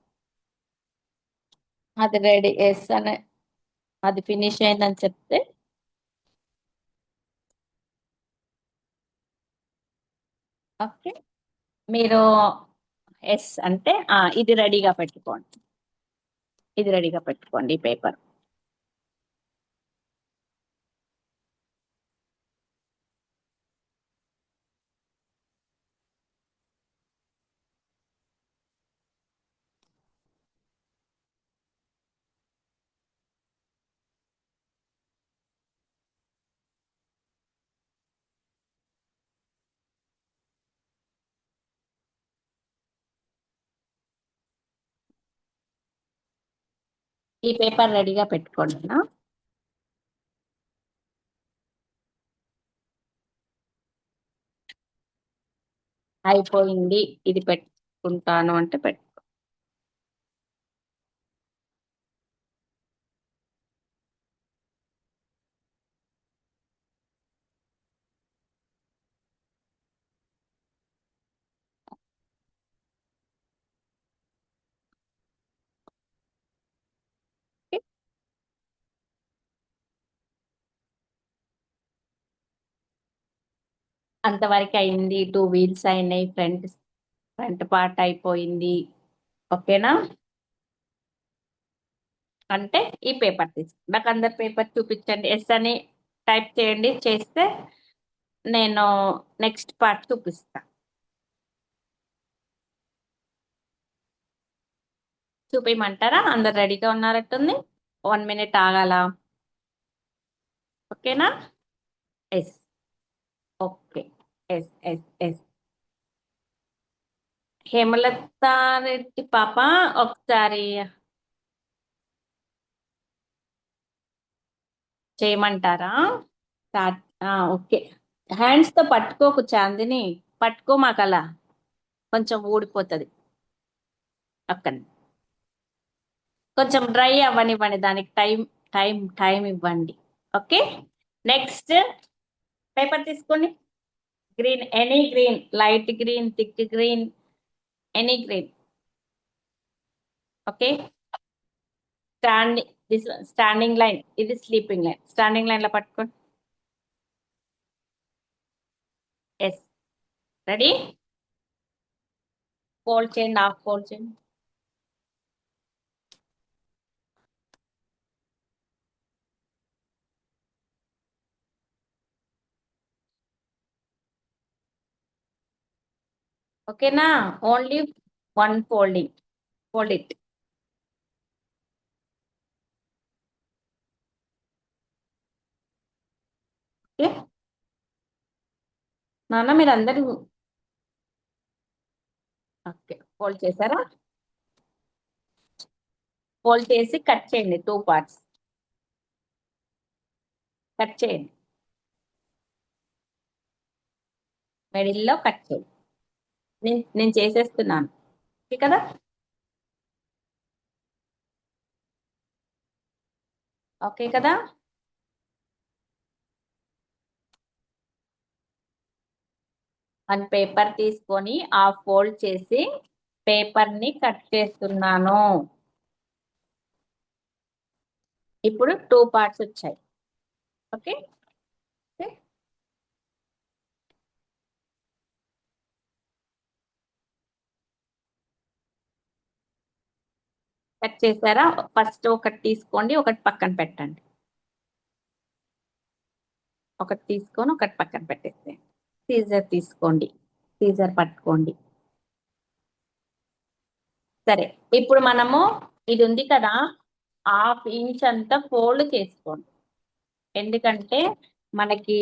అది రెడీ ఎస్ అని, అది ఫినిష్ అయిందని చెప్తే ఓకే. మీరు ఎస్ అంటే ఇది రెడీగా పెట్టుకోండి, ఇది రెడీగా పెట్టుకోండి ఈ పేపర్. ఈ పేపర్ రెడీగా పెట్టుకోండి నా. అయిపోయింది, ఇది పెట్టుకుంటాను అంటే అంతవరకు అయింది. 2 వీల్స్ అయినాయి, ఫ్రంట్ ఫ్రంట్ పార్ట్ అయిపోయింది, ఓకేనా? అంటే ఈ పేపర్ నాకు అందరు పేపర్ చూపించండి, ఎస్ అని టైప్ చేయండి. చేస్తే నేను నెక్స్ట్ పార్ట్ చూపిస్తా. చూపించమంటారా? అందరు రెడీగా ఉన్నారట్టుంది. 1 మినిట్ ఆగాల, ఓకేనా? Yes, okay. Yes yes yes. Hemalatha Reddy పాప, ఒకసారి చేయమంటారా? స్టార్ట్. ఓకే. హ్యాండ్స్ తో పట్టుకోకు చాందిని, పట్టుకో మాకు అలా, కొంచెం ఊడిపోతుంది. అక్కడ కొంచెం డ్రై అవ్వనివ్వండి, దానికి టైం టైం టైం ఇవ్వండి, ఓకే? నెక్స్ట్ పేపర్ తీసుకోండి. Green, any green, light green, thick green, any green, okay? Standing line, ఇది స్లీపింగ్ లైన్. స్టాండింగ్ లైన్ లో పట్టుకోండి. Yes, ready. ఫోల్డ్ చేయండి, హాఫ్ ఫోల్డ్ చేయండి. ఓకేనా? Only one folding, fold it. నాన్న మీరు అందరు ఓకే ఫోల్డ్ చేశారా? ఫోల్డ్ చేసి కట్ చేయండి 2 పార్ట్స్. కట్ చేయండి, మిడిల్లో కట్ చేయండి. నేను చేసేస్తున్నాను, ఓకే కదా? ఓకే కదా? వన్ పేపర్ తీసుకొని ఆ ఫోల్డ్ చేసి పేపర్ని కట్ చేస్తున్నాను. ఇప్పుడు 2 పార్ట్స్ వచ్చాయి. ఓకే ఓకే కట్ చేశారా? ఫస్ట్ ఒకటి తీసుకోండి, ఒకటి పక్కన పెట్టండి. ఒకటి తీసుకొని ఒకటి పక్కన పెట్టేస్తే సీజర్ తీసుకోండి, సీజర్ పట్టుకోండి. సరే, ఇప్పుడు మనము ఇది ఉంది కదా, 1/2 ఇంచ్ అంతా ఫోల్డ్ చేసుకోండి. ఎందుకంటే మనకి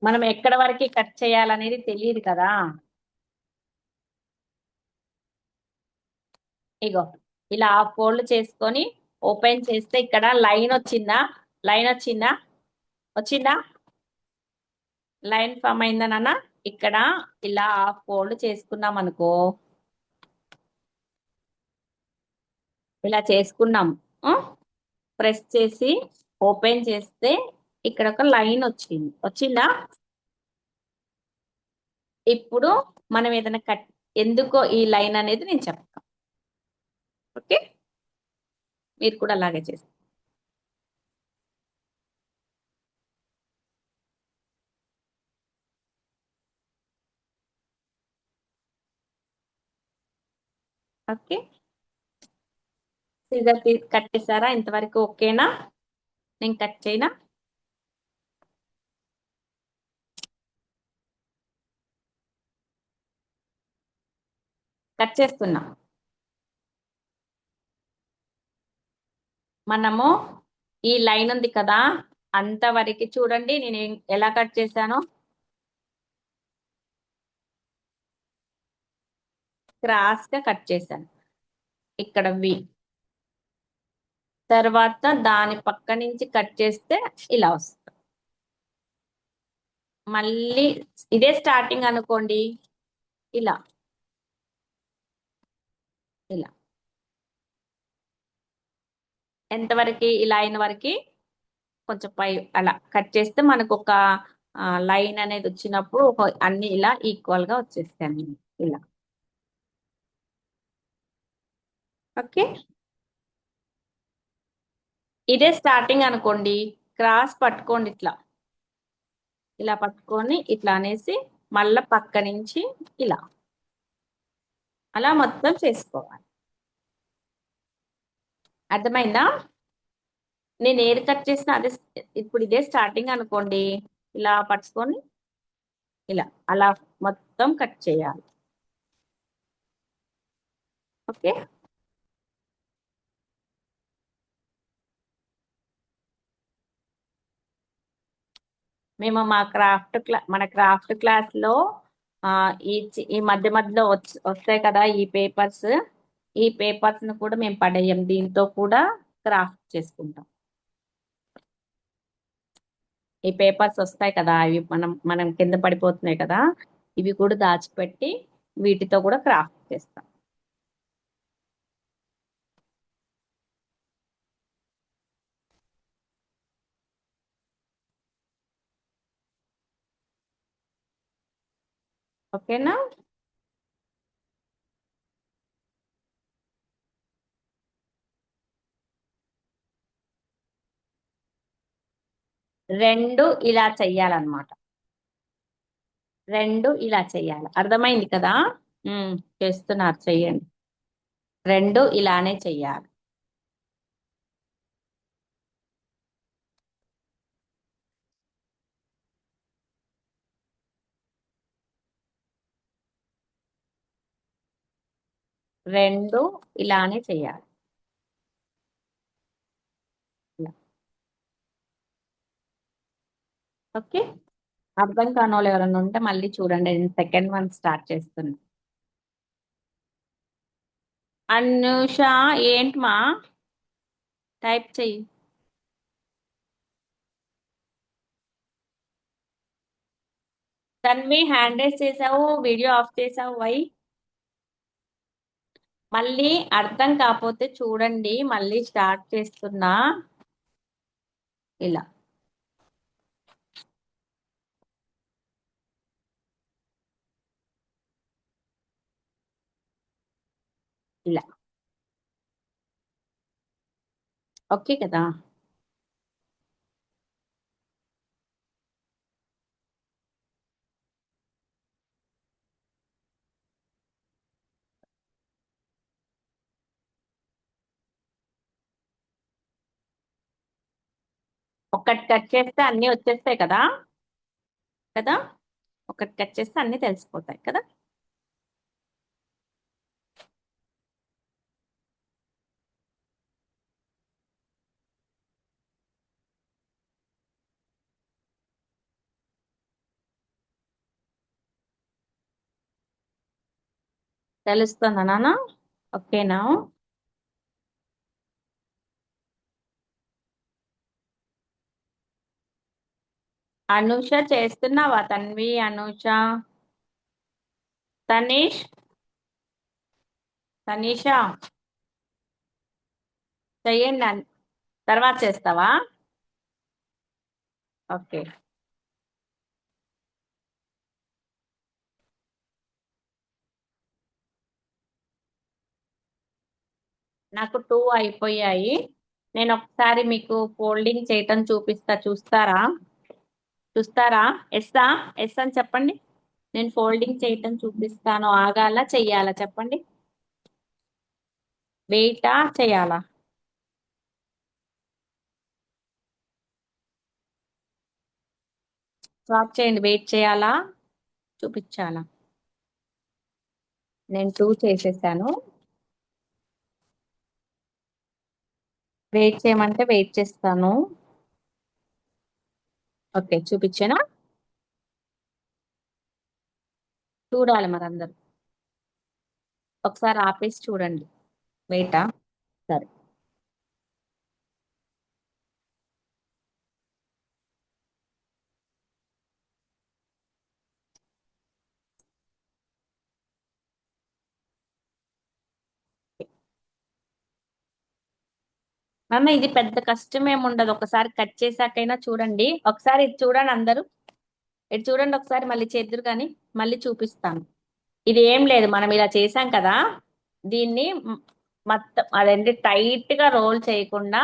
మనం ఎక్కడ వరకు కట్ చేయాలనేది తెలియదు కదా. ఇగో ఇలా ఫోల్డ్ చేసుకొని ఓపెన్ చేస్తే ఇక్కడ లైన్ వచ్చిందా? లైన్ వచ్చిందా? వచ్చిందా? లైన్ ఫామ్ అయిందా నాన్న? ఇక్కడ ఇలా ఫోల్డ్ చేసుకున్నాం అనుకో, ఇలా చేసుకున్నాం. ప్రెస్ చేసి ఓపెన్ చేస్తే ఇక్కడ ఒక లైన్ వచ్చింది. వచ్చిందా? ఇప్పుడు మనం ఏదైనా కట్, ఎందుకో ఈ లైన్ అనేది నేను చెప్తాను. ఓకే, మీరు కూడా అలాగే చేస్తారు. ఓకే, సీజర్ కట్ చేసారా? ఇంతవరకు ఓకేనా? నేను కట్ చేయనా? కట్ చేస్తున్నా. మనము ఈ లైన్ ఉంది కదా, అంతవరకు చూడండి నేను ఎలా కట్ చేశానో. క్రాస్ గా కట్ చేశాను. ఇక్కడ వి, తర్వాత దాని పక్క నుంచి కట్ చేస్తే ఇలా వస్తుంది. మళ్ళీ ఇదే స్టార్టింగ్ అనుకోండి, ఇలా ఇలా ఎంతవరకు? ఇలా అయిన వరకు కొంచెం పై అలా కట్ చేస్తే మనకు ఒక లైన్ అనేది వచ్చినప్పుడు అన్ని ఇలా ఈక్వల్ గా వచ్చేస్తాయి ఇలా. ఓకే, ఇదే స్టార్టింగ్ అనుకోండి, క్రాస్ పట్టుకోండి, ఇట్లా ఇలా పట్టుకొని ఇట్లా అనేసి మళ్ళా పక్క నుంచి ఇలా అలా మొత్తం చేసుకోవాలి. అర్థమైందా? నేను ఏది కట్ చేసినా అదే. ఇప్పుడు ఇదే స్టార్టింగ్ అనుకోండి, ఇలా పట్టుకొని ఇలా అలా మొత్తం కట్ చేయాలి. ఓకే, మేము మా మన క్రాఫ్ట్ క్లాస్ లో ఈ మధ్య మధ్యలో వస్తాయి కదా ఈ పేపర్స్ ను కూడా మేము పడేయం, దీంతో కూడా క్రాఫ్ట్ చేసుకుంటాం. ఈ పేపర్స్ వస్తాయి కదా, ఇవి మనం కింద పడిపోతున్నాయి కదా, ఇవి కూడా దాచిపెట్టి వీటితో కూడా క్రాఫ్ట్ చేస్తాం. ఓకేనా? రెండు ఇలా చెయ్యాలన్నమాట, రెండు ఇలా చెయ్యాలి. అర్థమైంది కదా? చేస్తున్నారు, చెయ్యండి. రెండు ఇలానే చెయ్యాలి. రెండు ఇలానే చెయ్యాలి. ఓకే, అర్థం కాని వాళ్ళు ఎవరైనా ఉంటే మళ్ళీ చూడండి, నేను సెకండ్ వన్ స్టార్ట్ చేస్తున్నా. అనుష, ఏంటి మా టైప్ చెయ్యి. తన్వి హ్యాండ్ రైస్ చేసావు, వీడియో ఆఫ్ చేసావు, వై? మళ్ళీ అర్థం కాకపోతే చూడండి, మళ్ళీ స్టార్ట్ చేస్తున్నా. ఇలా ఇలా ఓకే కదా? ఒకటి కట్ చేస్తే అన్ని వచ్చేస్తాయి కదా? కదా, ఒకటి కట్ చేస్తే అన్ని తెలిసిపోతాయి కదా? తెలుస్తుందా నాన్న? ఓకేనా? అనూష చేస్తున్నావా? తన్వి, అనూష, తనీష్, తనీషా చెయ్యండి. తర్వాత చేస్తావా? ఓకే. నాకు 2 అయిపోయాయి. నేను ఒకసారి మీకు ఫోల్డింగ్ చేయటం చూపిస్తా, చూస్తారా? చూస్తారా? ఎస్సా? ఎస్ అని చెప్పండి. నేను ఫోల్డింగ్ చేయటం చూపిస్తాను. ఆగాల చెయ్యాలా చెప్పండి? వెయిటా చెయ్యాలా? స్టాప్ చేయండి. వెయిట్ చేయాలా చూపించాలా? నేను 2 చేసేసాను. వెయిట్ చేయమంటే వెయిట్ చేస్తాను. ఓకే, చూపించానా? చూడాలి మరి అందరు. ఒకసారి ఆపేసి చూడండి. వెయిటా? సరే. నాన్న, ఇది పెద్ద కష్టం ఏమి ఉండదు. ఒకసారి కట్ చేసాకైనా చూడండి. ఒకసారి ఇది చూడండి అందరూ. ఇది చూడండి ఒకసారి, మళ్ళీ చేద్దరు కానీ మళ్ళీ చూపిస్తాను. ఇది ఏం లేదు, మనం ఇలా చేసాం కదా, దీన్ని మొత్తం అదేంటి టైట్ గా రోల్ చేయకుండా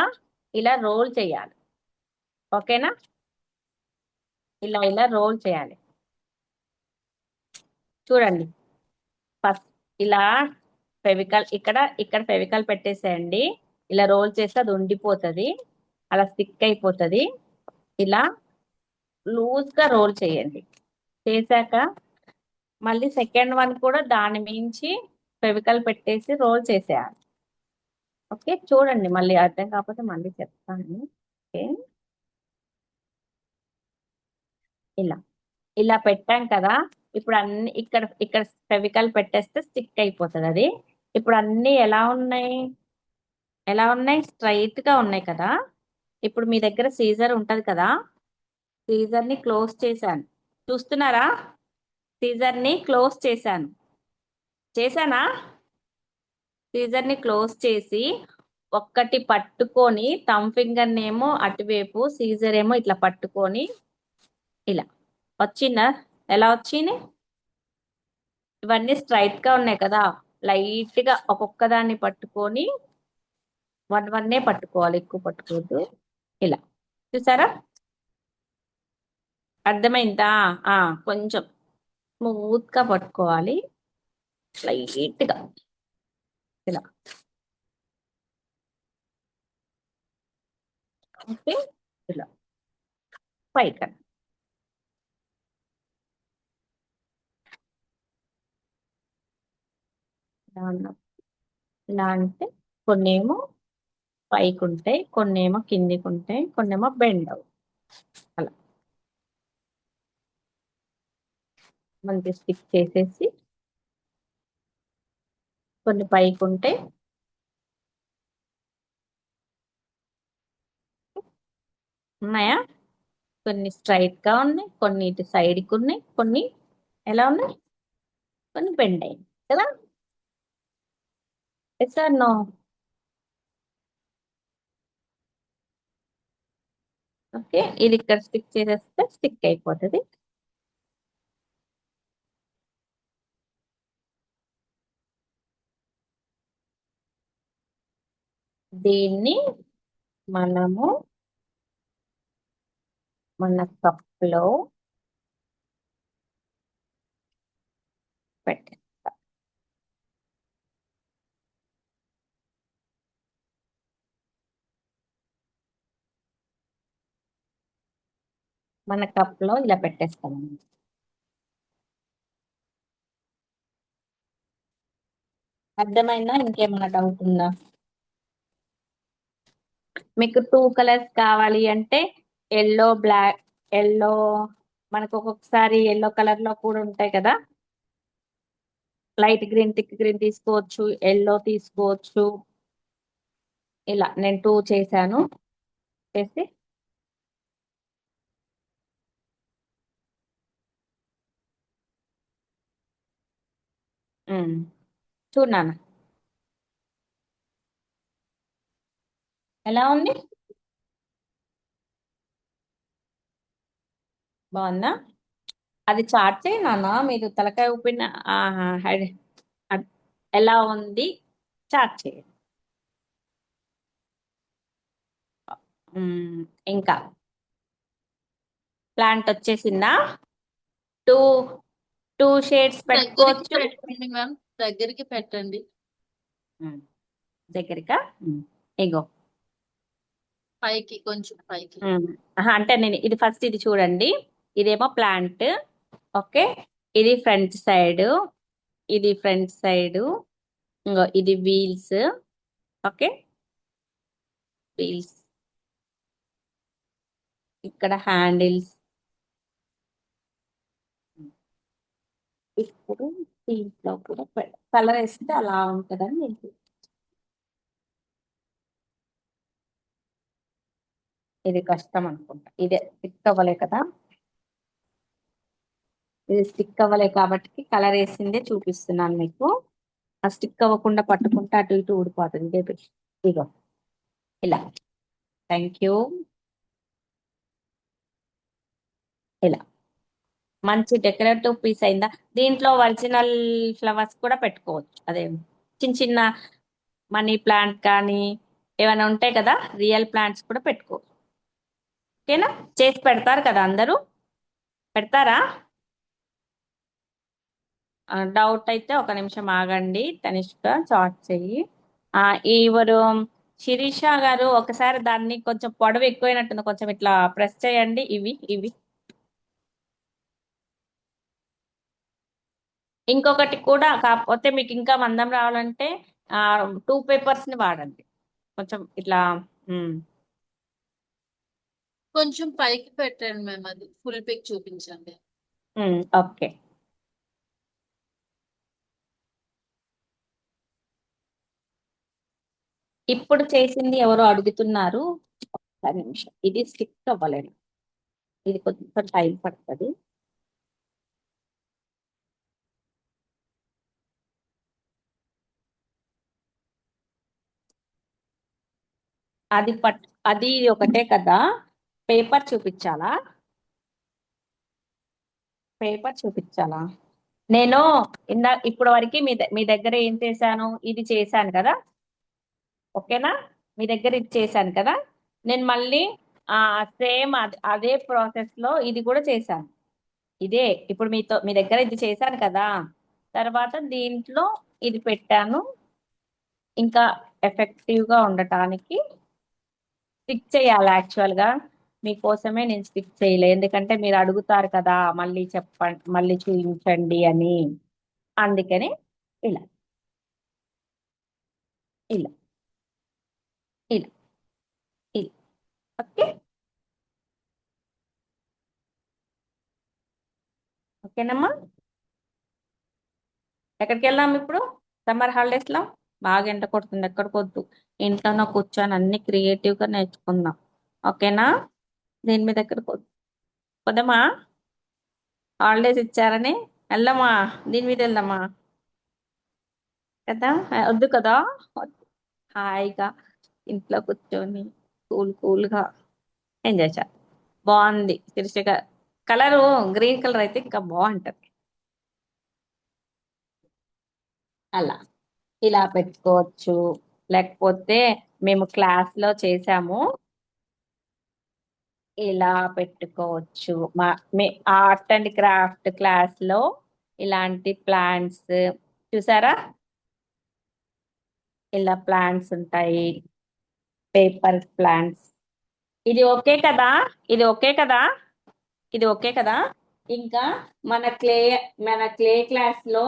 ఇలా రోల్ చేయాలి. ఓకేనా? ఇలా ఇలా రోల్ చేయాలి. చూడండి. ఫస్ట్ ఇలా ఫెవికల్ ఇక్కడ ఇక్కడ ఫెవికల్ పెట్టేసేయండి. ఇలా రోల్ చేస్తే అది ఉండిపోతుంది, అలా స్టిక్ అయిపోతుంది. ఇలా లూజ్ గా రోల్ చేయండి. చేశాక మళ్ళీ సెకండ్ వన్ కూడా దాని మించి ఫెవికల్ పెట్టేసి రోల్ చేసేయాలి. ఓకే, చూడండి. మళ్ళీ అర్థం కాకపోతే మళ్ళీ చెప్తాను. ఓకే, ఇలా ఇలా పెట్టాం కదా. ఇప్పుడు అన్ని ఇక్కడ ఇక్కడ ఫెవికల్ పెట్టేస్తే స్టిక్ అయిపోతుంది అది. ఇప్పుడు అన్ని ఎలా ఉన్నాయి? ఎలా ఉన్నాయి? స్ట్రైట్ గా ఉన్నాయి కదా. ఇప్పుడు మీ దగ్గర సీజర్ ఉంటది కదా, సీజర్ ని క్లోజ్ చేశాను. చూస్తున్నారా? సీజర్ ని క్లోజ్ చేశాను. చేశానా? సీజర్ ని క్లోజ్ చేసి ఒక్కటి పట్టుకొని థమ్ ఫింగర్ నేమో అటువైపు, సీజర్ ఏమో ఇట్లా పట్టుకొని ఇలా వచ్చిందా? ఎలా వచ్చింది? ఇవన్నీ స్ట్రైట్ గా ఉన్నాయి కదా. లైట్ గా ఒక్కొక్క దాన్ని పట్టుకొని వన్ వన్నే పట్టుకోవాలి, ఎక్కువ పట్టుకోవద్దు. ఇలా చూసారా? అర్థమైందా? కొంచెం స్మూత్ గా పట్టుకోవాలి, లైట్ గా ఇలా. ఓకే, ఇలా పైకి ఇలా ఇలా అంటే కొన్నేమో పైకి ఉంటాయి, కొన్నేమో కిందికి ఉంటాయి, కొన్నేమో బెండ్ అవు. అలా మంచి స్టిక్ చేసేసి కొన్ని పైకి ఉంటే ఉన్నాయా, కొన్ని స్ట్రైట్ గా ఉన్నాయి, కొన్ని ఇటు సైడ్కి ఉన్నాయి, కొన్ని ఎలా ఉన్నాయి, కొన్ని బెండ్ అయింది కదా. Yes or no? ఓకే, ఇది ఇక్కడ స్టిక్ చేసేస్తే స్టిక్ అయిపోతుంది. దీన్ని మనము మన కప్లో పెట్టాలి. మన కప్లో ఇలా పెట్టేస్తాము. అర్థమైందా? ఇంకేమైనా డౌట్ ఉందా? మీకు 2 కలర్స్ కావాలి అంటే ఎల్లో, బ్లాక్, ఎల్లో మనకు ఒక్కొక్కసారి ఎల్లో కలర్ లో కూడా ఉంటాయి కదా. లైట్ గ్రీన్, థిక్ గ్రీన్ తీసుకోవచ్చు, ఎల్లో తీసుకోవచ్చు. ఇలా నేను 2 చేశాను. చేసి చూడనా ఎలా ఉంది, బాగుందా? అది చాట్ చేయనా, మీరు తలకాయ ఊపిన ఎలా ఉంది చాట్ చేయండి. ఇంకా ప్లాంట్ వచ్చేసిందా? టూ 2 షేడ్స్ దగ్గరికి పెట్టుకోవచ్చు. పెట్టండి మ్యామ్, దగ్గరికి పెట్టండి. దగ్గరగా ఇగో పైకి, కొంచెం పైకి. అంటే నేను ఇది ఫస్ట్ ఇది చూడండి, ఇదేమో ప్లాంట్. ఓకే, ఇది ఫ్రంట్ సైడ్, ఇది ఫ్రంట్ సైడ్, ఇంకో ఇది వీల్స్. ఓకే, వీల్స్, ఇక్కడ హ్యాండిల్స్. ఇప్పుడు దీంట్లో కూడా కలర్ వేస్తే అలా ఉంటుందని నేను ఇది కష్టం అనుకుంటా, ఇదే స్టిక్ అవ్వలే కదా, ఇది స్టిక్ అవ్వలే కాబట్టి కలర్ వేసిందే చూపిస్తున్నాను మీకు. ఆ స్టిక్ అవ్వకుండా పట్టుకుంటే అటు ఇటు ఊడిపోతుంది. ఇదే ఇగో ఇలా. Thank you. ఇలా మంచి డెకరేటివ్ పీస్ అయిందా? దీంట్లో ఒరిజినల్ ఫ్లవర్స్ కూడా పెట్టుకోవచ్చు. అదే చిన్న చిన్న మనీ ప్లాంట్ కానీ ఏమైనా ఉంటాయి కదా, రియల్ ప్లాంట్స్ కూడా పెట్టుకోవచ్చు. ఓకేనా? చేసి పెడతారు కదా అందరూ, పెడతారా? డౌట్ అయితే ఒక నిమిషం ఆగండి, తనిష్క చాట్ చెయ్యి. ఎవరు శిరీష గారు, ఒకసారి దాన్ని కొంచెం పొడవు ఎక్కువైనట్టుంది, కొంచెం ఇట్లా ప్రెస్ చేయండి. ఇవి ఇవి ఇంకొకటి కూడా, కాకపోతే మీకు ఇంకా మందం రావాలంటే 2 పేపర్స్ ని వాడండి. కొంచెం ఇట్లా కొంచెం పైకి పెట్టండి మ్యామ్, అది ఫుల్ పిక్ చూపించండి. ఓకే. ఇప్పుడు చేసింది ఎవరో అడుగుతున్నారు, ఒక్క నిమిషం. ఇది స్టిక్ అవ్వలేదు, ఇది కొంచెం టైం పడుతుంది. అది ఒకటే కదా, పేపర్ చూపించాలా? పేపర్ చూపించాలా? నేను ఇప్పుడు వరకు మీ దగ్గర ఏం చేశాను, ఇది చేశాను కదా. ఓకేనా? మీ దగ్గర ఇది చేశాను కదా, నేను మళ్ళీ సేమ్ అదే ప్రాసెస్ లో ఇది కూడా చేశాను. ఇదే ఇప్పుడు మీ దగ్గర ఇది చేశాను కదా, తర్వాత దీంట్లో ఇది పెట్టాను. ఇంకా ఎఫెక్టివ్ గా ఉండటానికి స్టిక్ చేయాలి. యాక్చువల్ గా మీకోసమే నేను స్టిక్ చేయలే, ఎందుకంటే మీరు అడుగుతారు కదా మళ్ళీ చెప్పండి, మళ్ళీ చూపించండి అని. అందుకని ఇలా ఇలా ఇలా ఇలా. ఓకే, ఓకేనమ్మా. ఎక్కడికి వెళ్దాం ఇప్పుడు సమ్మర్ హాలిడేస్ లో? బాగా ఎండ కొడుతుంది, ఎక్కడికొద్దు. ఇంట్లోనే కూర్చొని అన్ని క్రియేటివ్ గా నేర్చుకుందాం. ఓకేనా? దీని మీద ఎక్కడికి వద్దామా? హాలిడేస్ ఇచ్చారని వెళ్దామా? దీని మీద వెళ్దామా? కదా వద్దు కదా. వద్దు. హాయిగా ఇంట్లో కూర్చొని కూల్ గా ఎంజాయ్ చేయాలి. బాగుంది శీర్షిక. కలరు గ్రీన్ కలర్ అయితే ఇంకా బాగుంటది. అలా ఇలా పెట్టుకోవచ్చు. లేకపోతే మేము క్లాస్ లో చేసాము, ఇలా పెట్టుకోవచ్చు. మీ ఆర్ట్ అండ్ క్రాఫ్ట్ క్లాస్ లో ఇలాంటి ప్లాంట్స్ చూసారా? ఇలా ప్లాంట్స్ ఉంటాయి, పేపర్ ప్లాంట్స్. ఇది ఓకే కదా? ఇది ఓకే కదా? ఇది ఓకే కదా? ఇంకా మన క్లే మన క్లే క్లాస్ లో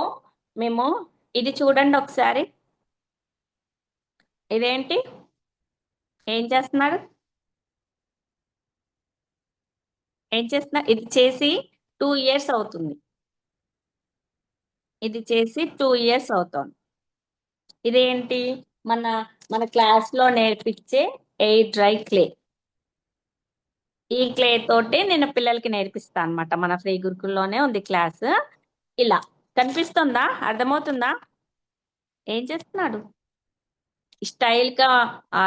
మేము ఇది చూడండి ఒకసారి. ఇదేంటి? ఏం చేస్తున్నారు? ఏం చేస్తున్నారు? ఇది చేసి 2 years అవుతుంది. ఇది చేసి 2 years అవుతుంది. ఇదేంటి? మన మన క్లాస్ లో నేర్పించే ఎయిర్ డ్రై క్లే. ఈ క్లే తోటి నేను పిల్లలకి నేర్పిస్తాను అనమాట. మన ఫ్రీ గురుకుల్లోనే ఉంది క్లాస్. ఇలా కనిపిస్తుందా? అర్థమవుతుందా? ఏం చేస్తున్నాడు? స్టైల్ గా ఆ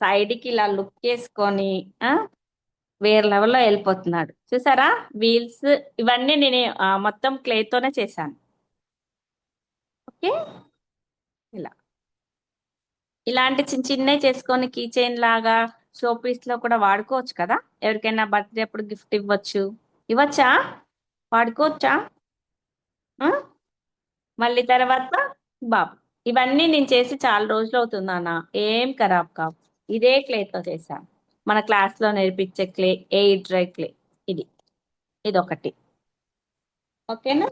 సైడ్ కి ఇలా లుక్ చేసుకొని ఆ వేరే లెవెల్లో వెళ్ళిపోతున్నాడు. చూసారా? వీల్స్ ఇవన్నీ నేను మొత్తం క్లే తోనే చేశాను. ఓకే. ఇలా ఇలాంటి చిన్న చిన్నవి చేసుకొని కీ చైన్ లాగా షో పీస్ లో కూడా వాడుకోవచ్చు కదా. ఎవరికైనా బర్త్డే అప్పుడు గిఫ్ట్ ఇవ్వచ్చు. ఇవ్వచ్చా? వాడుకోవచ్చా? ఆ? మళ్ళీ తర్వాత బాబు, ఇవన్నీ నేను చేసి చాలా రోజులు అవుతుందన్నా, ఏం ఖరాబ్ కావు. ఇదే క్లేతో చేశాను. మన క్లాస్ లో నేర్పించే క్లే ఎయిర్ డ్రై క్లే. ఇది ఇదొకటి. ఓకేనా?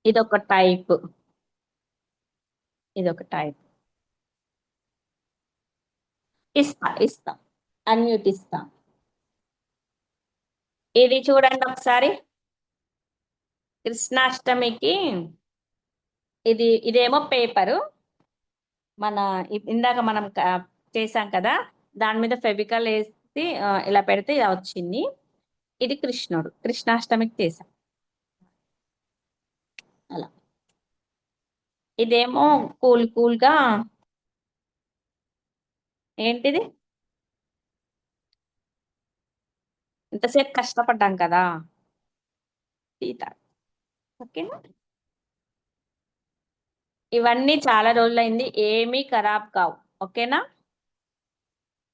ఇదొక టైప్. ఇదొక టైప్. ఇస్తా అన్మ్యూట్ ఇస్తా. ఇది చూడండి ఒకసారి. కృష్ణాష్టమికి ఇదేమో పేపరు. మన ఇందాక మనం చేసాం కదా, దాని మీద ఫెవికాల్ వేసి ఇలా పెడితే ఇలా వచ్చింది. ఇది కృష్ణుడు, కృష్ణాష్టమికి చేసాం అలా. ఇదేమో కూల్ గా ఏంటిది, ఇంతసేపు కష్టపడ్డాం కదా, సీత. ఓకేనా? ఇవన్నీ చాలా రోజులైంది, ఏమీ ఖరాబ్ కావు. ఓకేనా?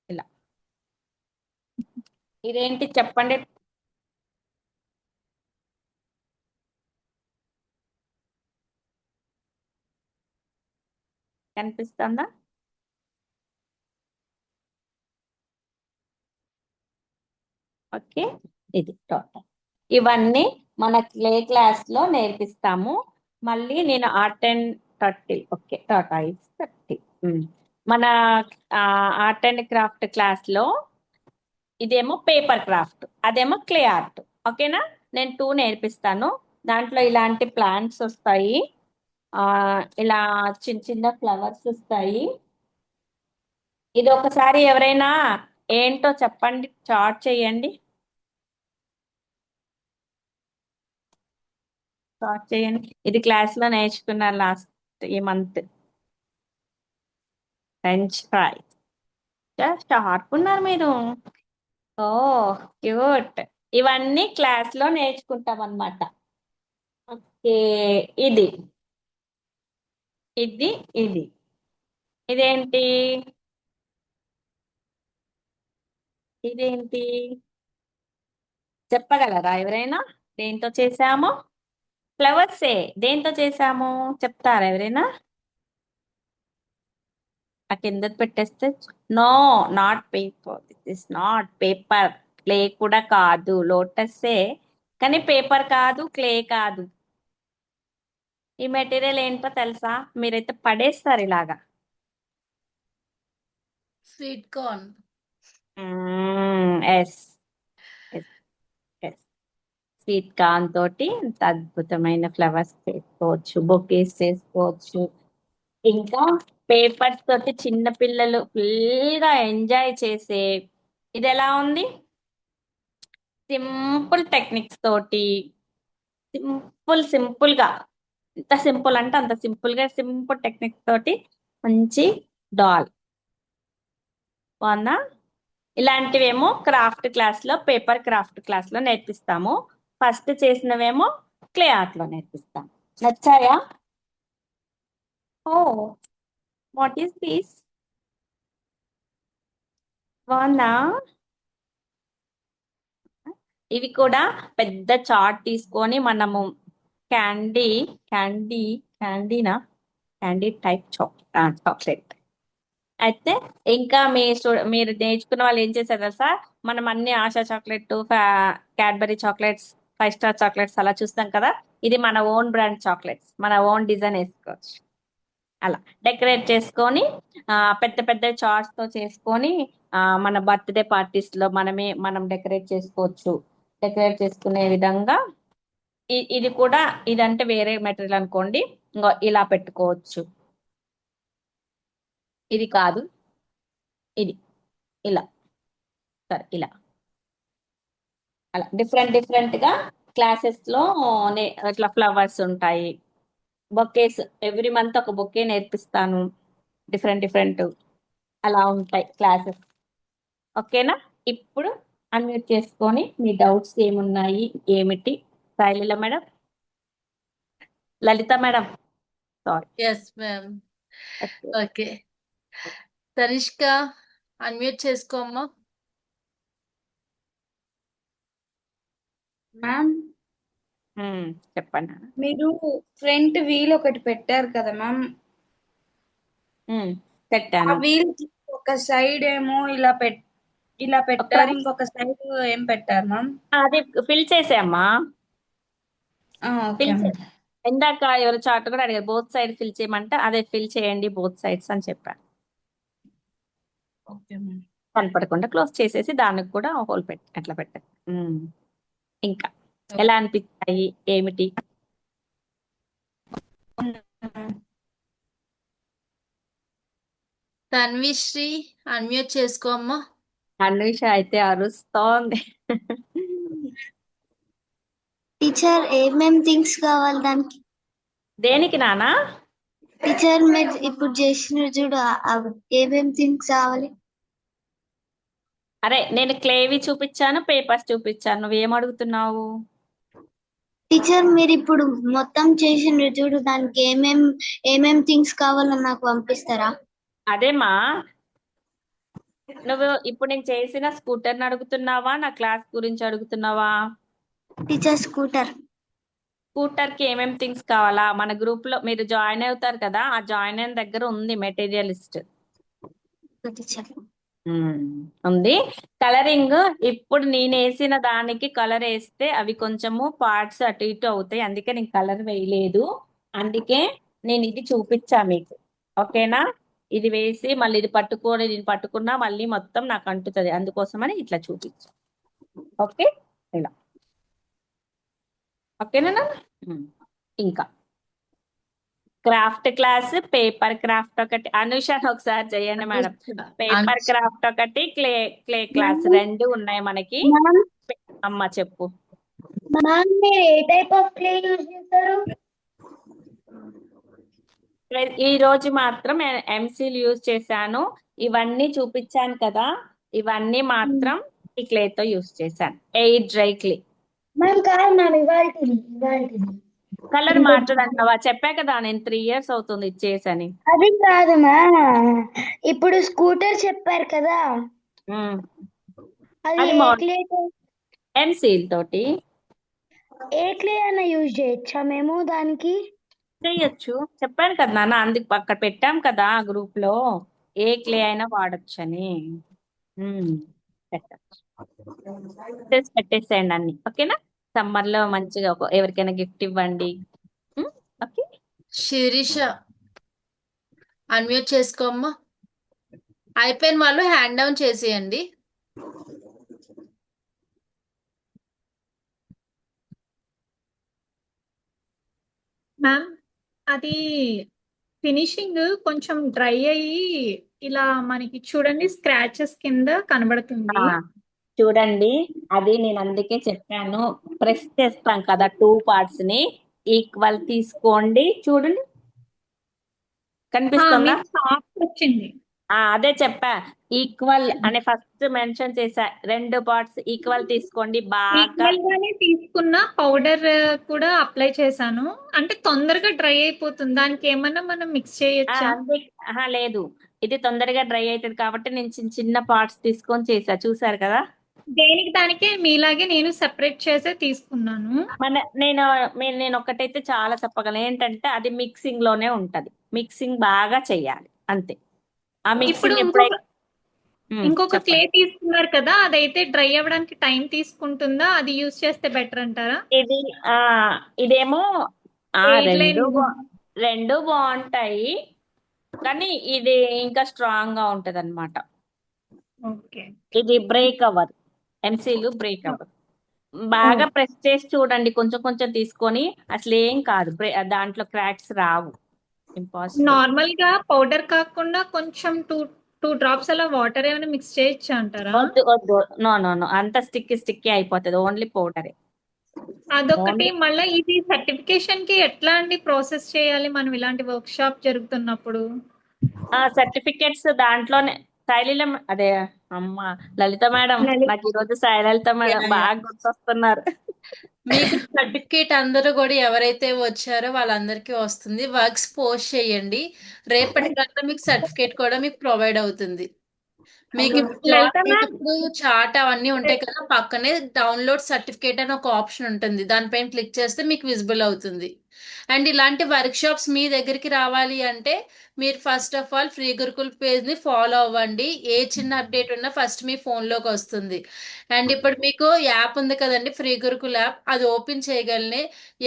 ఇలా ఇదేంటి చెప్పండి. కనిపిస్తుందా? ఓకే. ఇది టోటల్. ఇవన్నీ మన క్లే క్లాస్ లో నేర్పిస్తాము. మళ్ళీ నేను art and 30. Okay, Tata is 30. మన ఆర్ట్ అండ్ క్రాఫ్ట్ క్లాస్ లో ఇదేమో పేపర్ క్రాఫ్ట్, అదేమో క్లే ఆర్ట్. ఓకేనా? నేను 2 నేర్పిస్తాను. దాంట్లో ఇలాంటి ప్లాంట్స్ వస్తాయి, ఆ ఇలా చిన్న చిన్న ఫ్లవర్స్ వస్తాయి. ఇది ఒకసారి ఎవరైనా ఏంటో చెప్పండి, చార్ట్ చేయండి. స్టార్ట్ చేయండి. ఇది క్లాస్ లో నేర్చుకున్నారు లాస్ట్ ఈ మంత్. French fry. షార్ప్ ఉన్నారు మీరు. ఓ క్యూట్. ఇవన్నీ క్లాస్ లో నేర్చుకుంటాం అన్నమాట. ఓకే. ఇది ఇది ఇది ఇదేంటి? ఇదేంటి చెప్పగలరా ఎవరైనా? దేంతో చేసామో? ఫ్లవర్సే. దేంతో చేసామో చెప్తారా ఎవరైనా? ఆ కింద పెట్టేస్తే. No, not paper. This is not paper. Clay కూడా కాదు, లోటసే. కానీ పేపర్ కాదు, క్లే కాదు. ఈ మెటీరియల్ ఏంటో తెలుసా? మీరైతే పడేస్తారు ఇలాగా. Sweet corn. Yes, yes, yes. Sweet corn తోటి ఇంత అద్భుతమైన ఫ్లవర్స్ చేసుకోవచ్చు, బొకేస్ చేసుకోవచ్చు. ఇంకా పేపర్స్ తోటి చిన్న పిల్లలు ఫుల్ గా ఎంజాయ్ చేసే ఇది ఎలా ఉంది, సింపుల్ టెక్నిక్స్ తోటి సింపుల్ గా, ఎంత సింపుల్ అంటే అంత సింపుల్ గా సింపుల్ టెక్నిక్స్ తోటి మంచి డాల్ బాగుందా. ఇలాంటివేమో క్రాఫ్ట్ క్లాస్ లో, పేపర్ క్రాఫ్ట్ క్లాస్ లో నేర్పిస్తాము. ఫస్ట్ చేసినవేమో క్లే ఆర్ట్ లో నేర్పిస్తాం. నచ్చాయా? Oh, what is this? బాగుందా? ఇవి కూడా పెద్ద చార్ట్ తీసుకొని మనము క్యాండీ క్యాండీ క్యాండీనా క్యాండీ టైప్ చాక్లెట్ అయితే, ఇంకా మీరు నేర్చుకున్న వాళ్ళు ఏం చేశారు తెలుసా, మనం అన్ని ASHA chocolate, Cadbury chocolates, 5 star chocolates అలా చూస్తాం కదా, ఇది మన ఓన్ బ్రాండ్ చాక్లెట్స్, మన ఓన్ డిజైన్ వేసుకోవచ్చు. అలా డెకరేట్ చేసుకొని పెద్ద పెద్ద చార్ట్స్ తో చేసుకొని మన బర్త్డే పార్టీస్ లో మనం డెకరేట్ చేసుకోవచ్చు. డెకరేట్ చేసుకునే విధంగా ఇది కూడా, ఇదంటే వేరే మెటీరియల్ అనుకోండి, ఇంకో ఇలా పెట్టుకోవచ్చు. ఇది కాదు, ఇది ఇలా, సరే ఇలా, అలా డిఫరెంట్ డిఫరెంట్ గా క్లాసెస్ లో ఇట్లా ఫ్లవర్స్ ఉంటాయి. బొకేస్ ఎవ్రీ మంత్ ఒక బొకే నేర్పిస్తాను, డిఫరెంట్ డిఫరెంట్ అలా ఉంటాయి క్లాసెస్. ఓకేనా? ఇప్పుడు అన్మ్యూట్ చేసుకొని మీ డౌట్స్ ఏమున్నాయి, ఏమిటి? శైలిల madam, Lalitha madam, sorry. Yes ma'am. Okay, Tanishka unmute చేసుకోమ్మా. మ్యామ్ చెప్పండి. మీరు ఫ్రంట్ వీల్ ఒకటి పెట్టారు కదా మ్యామ్, ఆ పెట్టాను. వీల్ ఒక సైడ్ ఏమో ఇలా పెట్టారు, ఇంకొక సైడ్ ఏం పెట్టారు మ్యామ్? అది ఫిల్ చేసామ్మా, ఓకే ఫిల్ మ్యామ్. ఇందాక ఎవరు చార్ట్ కూడా అడిగారు, బోత్ సైడ్ ఫిల్ చేయమంటే అదే ఫిల్ చేయండి బోత్ సైడ్స్ అని చెప్పాను. Okay ma'am. కనపడకుండా క్లోజ్ చేసేసి దానికి కూడా హోల్ అట్లా పెట్టాను. ఇంకా ఎలా అనిపిస్తాయి, ఏమిటి? తన్విశ్రీ అన్మ్యూట్ చేసుకోమ్మా. అన్వేష అయితే అరుస్తోంది. టీచర్ ఏమేం థింగ్స్ కావాలి దానికి? దేనికి నానా? టీచర్ మీరు ఇప్పుడు చేసిన చూడు ఏమేం థింగ్స్ కావాలి? అరే నేను క్లేవి చూపించాను, పేపర్స్ చూపించాను, నువ్వేం అడుగుతున్నావు? టీచర్ మీరు ఇప్పుడు మొత్తం చేసిన చూడు దానికి ఏమేం థింగ్స్ కావాలో నాకు పంపిస్తారా? అదేమా, నువ్వు ఇప్పుడు నేను చేసిన స్కూటర్ అడుగుతున్నావా, నా క్లాస్ గురించి అడుగుతున్నావా? Teacher scooter. స్కూటర్ కి ఏమేం థింగ్స్ కావాలా? మన గ్రూప్ లో మీరు జాయిన్ అవుతారు కదా, ఆ జాయిన్ అయిన దగ్గర ఉంది మెటీరియల్ లిస్ట్. టీచర్ ఉంది. కలరింగ్ ఇప్పుడు నేను వేసిన దానికి కలర్ వేస్తే అవి కొంచెము పార్ట్స్ అటు ఇటు అవుతాయి, అందుకే నేను కలర్ వేయలేదు. అందుకే నేను ఇది చూపించా మీకు. ఓకేనా? ఇది వేసి మళ్ళీ ఇది పట్టుకొని నేను పట్టుకున్నా మళ్ళీ మొత్తం నాకు అంటుతుంది, అందుకోసమని ఇట్లా చూపించా. ఓకే, ఇలా. ఓకేనా? ఇంకా క్రాఫ్ట్ క్లాస్, పేపర్ క్రాఫ్ట్ ఒకటి, అనుషాన్ ఒకసారి చేయండి మేడం. పేపర్ క్రాఫ్ట్ ఒకటి, క్లే క్లాస్, రెండు ఉన్నాయి మనకి. అమ్మ చెప్పు. మ్యామ్ మీరు ఏ టైప్ ఆఫ్ క్లే యూజ్ చేస్తారు? ఈ రోజు మాత్రం ఎంసీల్ యూజ్ చేశాను. ఇవన్నీ చూపించాను కదా, ఇవన్నీ మాత్రం ఈ క్లేతో యూజ్ చేశాను, ఎయిర్ డ్రై క్లే. మ్యామ్ కాదు మ్యామ్, ఇవాళ కలర్ మారుతుంది అంటావా? చెప్పా కదా నేను 3 years అవుతుంది ఇచ్చేసని. అది కాదు మ్యామ్, ఇప్పుడు స్కూటర్ చెప్పారు కదా, అది అది ఏ క్లే ఎంసీల్ తోటి ఏ క్లే అయినా యూజ్ చేయొచ్చా మేము దానికి? చెయ్యొచ్చు, చెప్పాను కదా నాన్న, అందుకు అక్కడ పెట్టాం కదా గ్రూప్ లో, ఏ క్లే అయినా వాడొచ్చని. పెట్టేసేయండి అన్ని. ఓకేనా? సమ్మర్ లో మంచిగా ఎవరికైనా గిఫ్ట్ ఇవ్వండి. ఓకే, శిరీష అన్మ్యూట్ చేసుకోమ్మా. అయిపోయిన వాళ్ళు హ్యాండ్ డౌన్ చేసేయండి. మ్యామ్ అది ఫినిషింగ్ కొంచెం డ్రై అయ్యి ఇలా మనకి చూడండి స్క్రాచెస్ కింద ఆ, కనబడుతుంది. చూడండి, అది నేను అందుకే చెప్పాను, ప్రెస్ చేస్తాం కదా 2 parts ని ఈక్వల్ తీసుకోండి. చూడండి, కనిపిస్తుందా? మీకు సాఫ్ట్ వచ్చింది. అదే చెప్పా, ఈక్వల్ అని ఫస్ట్ మెన్షన్ చేసా. 2 parts ఈక్వల్ తీసుకోండి బాగా. ఈక్వల్ గానే తీసుకున్న పౌడర్ కూడా అప్లై చేశాను. అంటే తొందరగా డ్రై అయిపోతుంది. దానికి ఏమన్నా మనం మిక్స్ చేయొచ్చా? అంతే. లేదు, ఇది తొందరగా డ్రై అవుతుంది కాబట్టి నేను చిన్న చిన్న పార్ట్స్ తీసుకొని చేసా. చూసారు కదా. దేనికి దానికే మీలాగే నేను సెపరేట్ చేసే తీసుకున్నాను. నేను ఒకటైతే చాలా చెప్పగలను, ఏంటంటే అది మిక్సింగ్ లోనే ఉంటది. మిక్సింగ్ బాగా చెయ్యాలి అంతే. ఆ ఇప్పుడు మిక్సింగ్ ఎప్పుడైతే ఇంకొక క్లే చెప్పండి. తీసుకున్నారు కదా, అదైతే డ్రై అవ్వడానికి టైం తీసుకుంటుందా? అది యూజ్ చేస్తే బెటర్ అంటారా? ఇది ఇదేమో Shade line రెండు బాగుంటాయి, కానీ ఇది ఇంకా స్ట్రాంగ్ గా ఉంటది అనమాట. ఓకే. ఇది బ్రేక్ అవ్వదు, ఎంసీలు బ్రేక్ అవ్వదు. బాగా ప్రెస్ చేసి చూడండి, కొంచెం కొంచెం తీసుకొని, అసలు ఏం కాదు, దాంట్లో క్రాక్స్ రావు. ఇంపాసిబుల్. నార్మల్ గా పౌడర్ కాకుండా కొంచెం టూ డ్రాప్స్ అలా వాటర్ ఏమైనా మిక్స్ చేయొచ్చా అంటారా? వద్దు వద్దు, నో నో నో, అంత స్టిక్కీ అయిపోతుంది. ఓన్లీ పౌడరే. అదొకటి. మళ్ళీ ఇది సర్టిఫికేషన్ కి ఎట్లా అండి ప్రాసెస్ చేయాలి మనం ఇలాంటి వర్క్ షాప్ జరుగుతున్నప్పుడు? సర్టిఫికెట్స్ దాంట్లోనే శైలిలం, అదే అమ్మ లలిత మేడం, నాకు ఈరోజు శైలలిత మేడం బాగా గుర్తొస్తున్నారు. మీకు సర్టిఫికేట్ అందరూ కూడా ఎవరైతే వచ్చారో వాళ్ళందరికీ వస్తుంది. వర్క్స్ పోస్ట్ చేయండి, రేపటికల్లా మీకు సర్టిఫికేట్ కూడా మీకు ప్రొవైడ్ అవుతుంది. మీకు లలిత మ్యామ్, ఇప్పుడు చార్ట్ అవన్నీ ఉంటాయి కదా, పక్కనే డౌన్లోడ్ సర్టిఫికేట్ అని ఒక ఆప్షన్ ఉంటుంది. దానిపైన క్లిక్ చేస్తే మీకు విజిబుల్ అవుతుంది. అండ్ ఇలాంటి వర్క్ షాప్స్ మీ దగ్గరికి రావాలి అంటే మీరు first of all free Gurukul page ని ఫాలో అవ్వండి. ఏ చిన్న అప్డేట్ ఉన్నా ఫస్ట్ మీ ఫోన్ లోకి వస్తుంది. అండ్ ఇప్పుడు మీకు యాప్ ఉంది కదండి, ఫ్రీ గురుకుల్ యాప్, అది ఓపెన్ చేయగలనే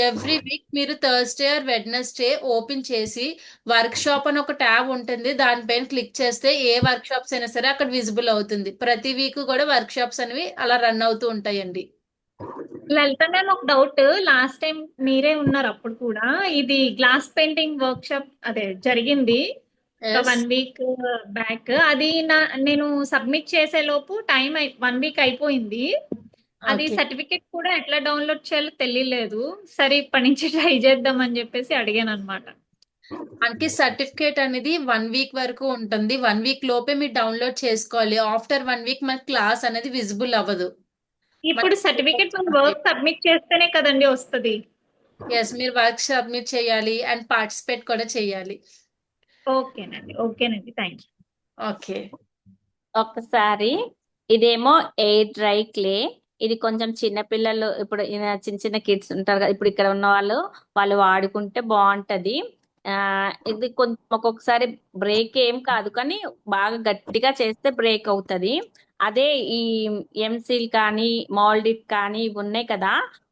ఎవ్రీ వీక్ మీరు థర్స్డే ఆర్ వెడ్నెస్డే ఓపెన్ చేసి వర్క్ షాప్ అని ఒక ట్యాబ్ ఉంటుంది. దానిపైన క్లిక్ చేస్తే ఏ వర్క్ షాప్స్ అయినా సరే అక్కడ విజిబుల్ అవుతుంది. ప్రతి వీక్ కూడా వర్క్ షాప్స్ అనేవి అలా రన్ అవుతూ ఉంటాయండి. లలిత మ్యామ్, ఒక డౌట్. లాస్ట్ టైం మీరే ఉన్నారు అప్పుడు కూడా. ఇది గ్లాస్ పెయింటింగ్ వర్క్ షాప్ అదే జరిగింది ఒక 1 వీక్ బ్యాక్. అది నేను సబ్మిట్ చేసే లోపు 1 వీక్ అయిపోయింది. అది Okay. సర్టిఫికెట్ కూడా ఎట్లా డౌన్లోడ్ చేయాలో తెలియలేదు. సరే ఇప్పటి నుంచి ట్రై చేద్దాం అని చెప్పేసి అడిగాను అనమాట. అంటే సర్టిఫికేట్ అనేది 1 వీక్ వరకు ఉంటుంది. 1 వీక్ లోపే మీరు డౌన్లోడ్ చేసుకోవాలి. ఆఫ్టర్ 1 వీక్ మన క్లాస్ అనేది విజిబుల్ అవ్వదు. ఇప్పుడు సర్టిఫికెట్ మనం వర్క్ సబ్మిట్ చేస్తేనే కదండి వస్తుంది. ఎస్, మీరు వర్క్ సబ్మిట్ చేయాలి అండ్ పార్టిసిపేట్ కూడా చేయాలి. ఓకేనండి, థ్యాంక్ యూ. ఓకే. ఒక్కసారి ఇదేమో ఎయిర్ డ్రై క్లే. ఇది కొంచెం చిన్న పిల్లలు, ఇప్పుడు చిన్న చిన్న కిడ్స్ ఉంటారు కదా, ఇప్పుడు ఇక్కడ ఉన్న వాళ్ళు వాడుకుంటే బాగుంటది. ఇది కొంచెం ఒక్కొక్కసారి బ్రేక్ ఏం కాదు, కానీ బాగా గట్టిగా చేస్తే బ్రేక్ అవుతది. అదే ఈ ఎంసీల్ కానీ మౌల్డిట్ కానీ ఇవి ఉన్నాయి కదా,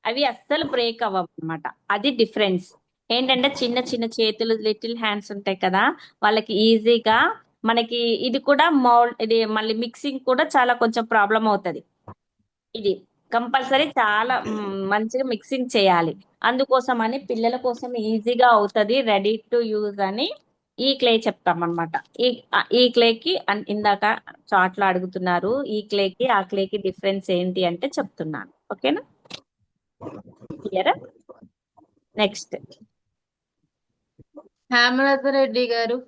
అవి అస్సలు బ్రేక్ అవ్వవు అనమాట. అది డిఫరెన్స్. ఏంటంటే చిన్న చిన్న చేతులు, లిటిల్ హ్యాండ్స్ ఉంటాయి కదా, వాళ్ళకి ఈజీగా. మనకి ఇది కూడా ఇది మళ్ళీ మిక్సింగ్ కూడా చాలా కొంచెం ప్రాబ్లం అవుతది. ఇది కంపల్సరీ చాలా మంచిగా మిక్సింగ్ చేయాలి. అందుకోసం అని పిల్లల కోసం ఈజీగా అవుతది, రెడీ టు యూజ్ అని ఈ క్లే చెప్తాం అనమాట. ఈ క్లేకి ఇందాక చాట్లో అడుగుతున్నారు, ఈ క్లేకి ఆ క్లేకి డిఫరెన్స్ ఏంటి అంటే చెప్తున్నాను. ఓకేనా, క్లియరా? నెక్స్ట్ హేమలత రెడ్డి గారు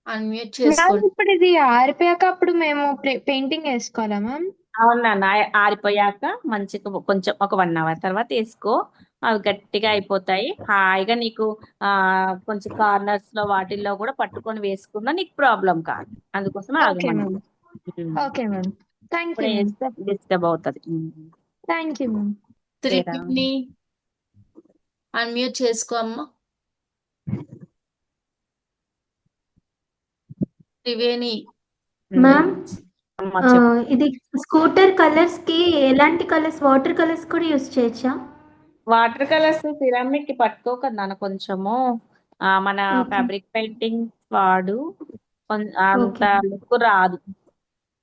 అన్మ్యూట్ చేసుకోండి. ఇప్పుడు ఇది ఆరిపోయాక అప్పుడు మేము పెయింటింగ్ వేసుకోవాలా మ్యామ్? అవునా, ఆరిపోయాక మంచిగా కొంచెం ఒక 1 hour తర్వాత వేసుకో. అవి గట్టిగా అయిపోతాయి. హాయిగా నీకు కొంచెం కార్నర్స్ లో వాటిల్లో కూడా పట్టుకొని వేసుకున్నా నీకు ప్రాబ్లం కాదు. అందుకోసం ఆగమని. ఓకే మ్యామ్, థ్యాంక్ ఇప్పుడు యూ. వేస్తే డిస్టర్బ్ అవుతుంది. Thank you ma'am. Triveni unmute చేసుకో అమ్మా. త్రివేణి మ్యామ్, అమ్మ చెప్పు. ఇది స్కూటర్ కలర్స్ కి ఎలాంటి కలర్స్, వాటర్ కలర్స్ కూడా యూస్ చేయొచ్చా? వాటర్ కలర్స్ సిరామిక్ కి పట్టుకోకన్నాను కొంచెము. మన ఫ్యాబ్రిక్ పెయింటింగ్ వాడు, అంత లుక్ రాదు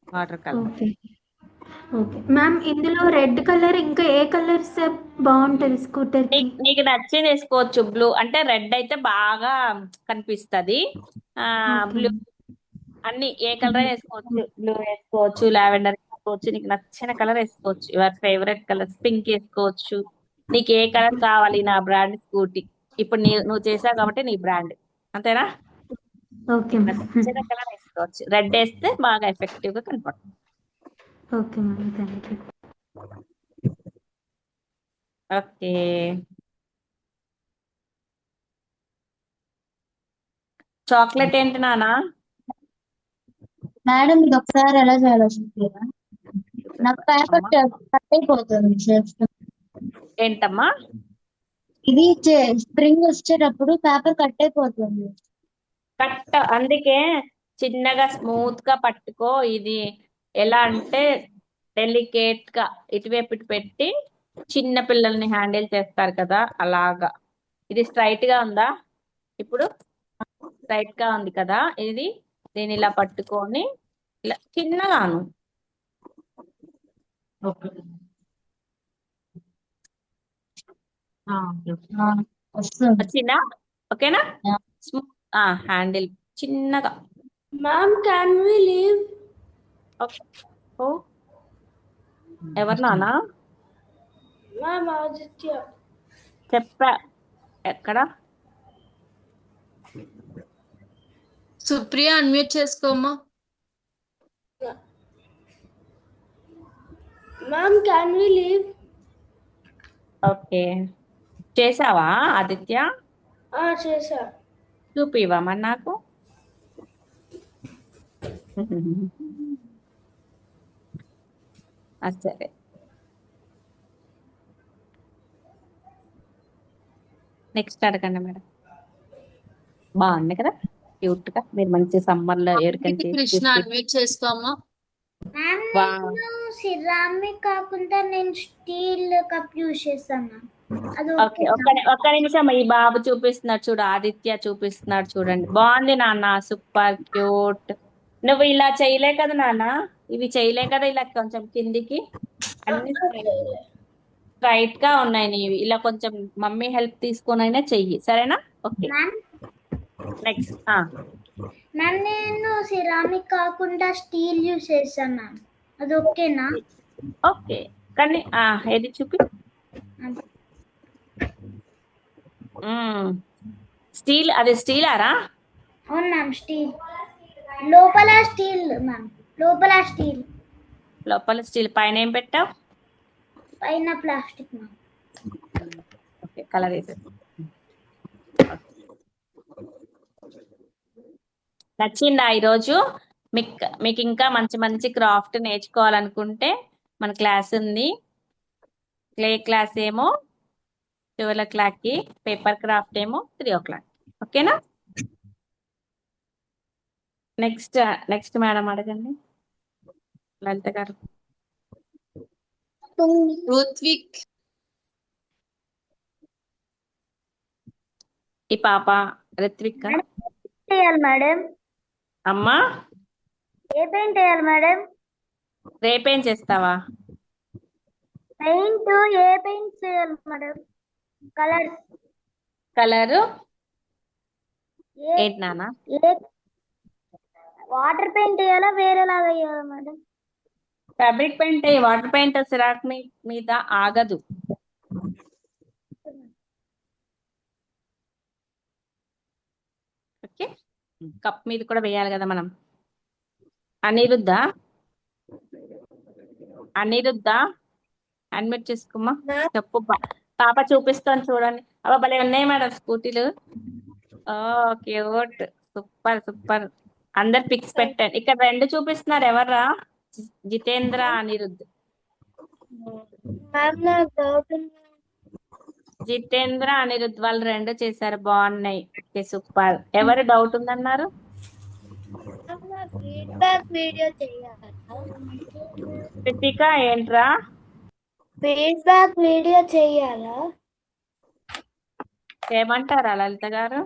వాటర్ కలర్. ఓకే మ్యామ్, ఇందులో రెడ్ కలర్ ఇంకా ఏ కలర్స్ బాగుంటుంది స్కూటర్కి? నీకు నచ్చింది వేసుకోవచ్చు. బ్లూ అంటే రెడ్ అయితే బాగా కనిపిస్తది. ఓకే బ్లూ అన్ని ఏ కలర్ అయినా వేసుకోవచ్చు. బ్లూ వేసుకోవచ్చు, లావెండర్ వేసుకోవచ్చు, నీకు నచ్చిన కలర్ వేసుకోవచ్చు. యువర్ ఫేవరెట్ కలర్స్ పింక్ వేసుకోవచ్చు. నీకు ఏ కలర్ కావాలి? నా బ్రాండ్ స్కూటీ. ఇప్పుడు నువ్వు చేసావు కాబట్టి నీ బ్రాండ్ అంతేనా? Okay ma'am. నచ్చిన కలర్ వేసుకోవచ్చు. రెడ్ వేస్తే బాగా ఎఫెక్టివ్ గా కనపడుతుంది. Okay ma'am, thank you. Okay, chocolate ఏంటి నానా? మేడం ఇది ఒకసారి ఎలా చేయాలో చెప్తారా? నాకు పేపర్ అమ్మా కట్ అయిపోతుంది చేస్తే. ఏంటమ్మా? ఇది స్ప్రింగ్ వచ్చేటప్పుడు పేపర్ కట్ అయిపోతుంది. కట్ అందుకే చిన్నగా స్మూత్ గా పట్టుకో. ఇది ఎలా అంటే డెలికేట్ గా ఇటువైపు ఇటు పెట్టి చిన్న పిల్లల్ని హ్యాండిల్ చేస్తారు కదా, అలాగా. ఇది స్ట్రైట్ గా ఉందా? ఇప్పుడు స్ట్రైట్ గా ఉంది కదా. దీన్ని ఇలా పట్టుకొని ఇలా చిన్నగాను వస్తుంది. వచ్చిందా? ఓకేనా? స్మూత్ హ్యాండిల్ చిన్నగా. Ma'am, can we leave? ఓ ఎవరు నానా? Ma'am, Aditya. చెప్పా. ఎక్కడ? సుప్రియ అన్మ్యూట్ చేసుకోమ్మా. Ma'am, can we leave? Okay, చేసావా ఆదిత్య? చేసా. చూపివా మరి నాకు. సరే, నెక్స్ట్ అడగండి మేడం. బాగుంది కదా, క్యూట్ గా. మీరు మంచి సమ్మర్ లో ఎవరికంటే కృష్ణ అన్మ్యూట్ చేసుకోమ్మా. సిరామిక్ కాకుండా నేను స్టీల్ కప్ యూజ్ చేస్తాను. అది ఓకే, ఒక్క నిమిషం. ఈ బాబు చూపిస్తున్నాడు చూడు, ఆదిత్య చూపిస్తున్నాడు చూడండి. బాగుంది నాన్న, సూపర్ క్యూట్. నువ్వు ఇలా చేయలే కదా నాన్న, ఇవి చేయలే కదా. ఇలా కొంచెం కిందికి అన్ని స్ట్రైట్ గా ఉన్నాయి నీవి. ఇలా కొంచెం మమ్మీ హెల్ప్ తీసుకొనైనా చెయ్యి, సరేనా? Okay, next. మ్యామ్ నేను సిరామిక్ కాకుండా స్టీల్ యూజ్ చేస్తాను మ్యామ్, అది ఓకేనా? ఓకే, కానీ ఏది చూపి. స్టీల్, అది స్టీలారా? అవును మ్యామ్, స్టీల్. లోపల స్టీల్ మ్యామ్, లోపల స్టీల్, లోపల స్టీల్, పైన ఏం పెట్టావు? పైన ప్లాస్టిక్ మ్యామ్. ఓకే, కలర్ వేసేసి. నచ్చిందా ఈరోజు? మీకు ఇంకా మంచి మంచి క్రాఫ్ట్ నేర్చుకోవాలనుకుంటే మన క్లాస్ ఉంది. క్లే క్లాస్ ఏమో 12 o'clockకి, పేపర్ క్రాఫ్ట్ ఏమో 3 o'clock. ఓకేనా? నెక్స్ట్ మేడం అడగండి, లలిత గారు. రుత్విక్. ఈ పాప రిత్విక్. వేయాలి మేడం? అమ్మా, ఏ పెయింట్ వేయాలి మేడం? రేపేం చేస్తావా? పెయింట్ ఏ పెయింట్ చేయాలి మేడం? కలరు ఏంటి నాన్న? వాటర్ పెయింట్ వేయాలా వేరేలాగా వేయాలా madam? Fabric paint, water paint సిరాక్ మీద ఆగదు. ఓకే, కప్ మీద కూడా వేయాలి కదా మనం. అనిరుద్ధ అడ్మిట్ చేసుకోమా. చెప్పు పాప చూపిస్తాను చూడండి. అబ్బా భలే ఉన్నాయి మేడం స్కూటీలు. Cute, super super. అందరు పిక్స్ పెట్టండి. ఇక్కడ 2 చూపిస్తున్నారు, ఎవర్రా? జితేంద్ర, అనిరుద్ధ్. జితేంద్ర, అనిరుద్ధ్ వాళ్ళు 2 చేశారు, బాగున్నాయి. Okay, super. ఎవరు డౌట్ ఉందన్నారు? ఫీడ్బ్యాక్ వీడియో చేయాలా? కృతిక ఏంట్రా? ఫీడ్బ్యాక్ వీడియో చేయాలా? చేయమంటారా లలిత గారు?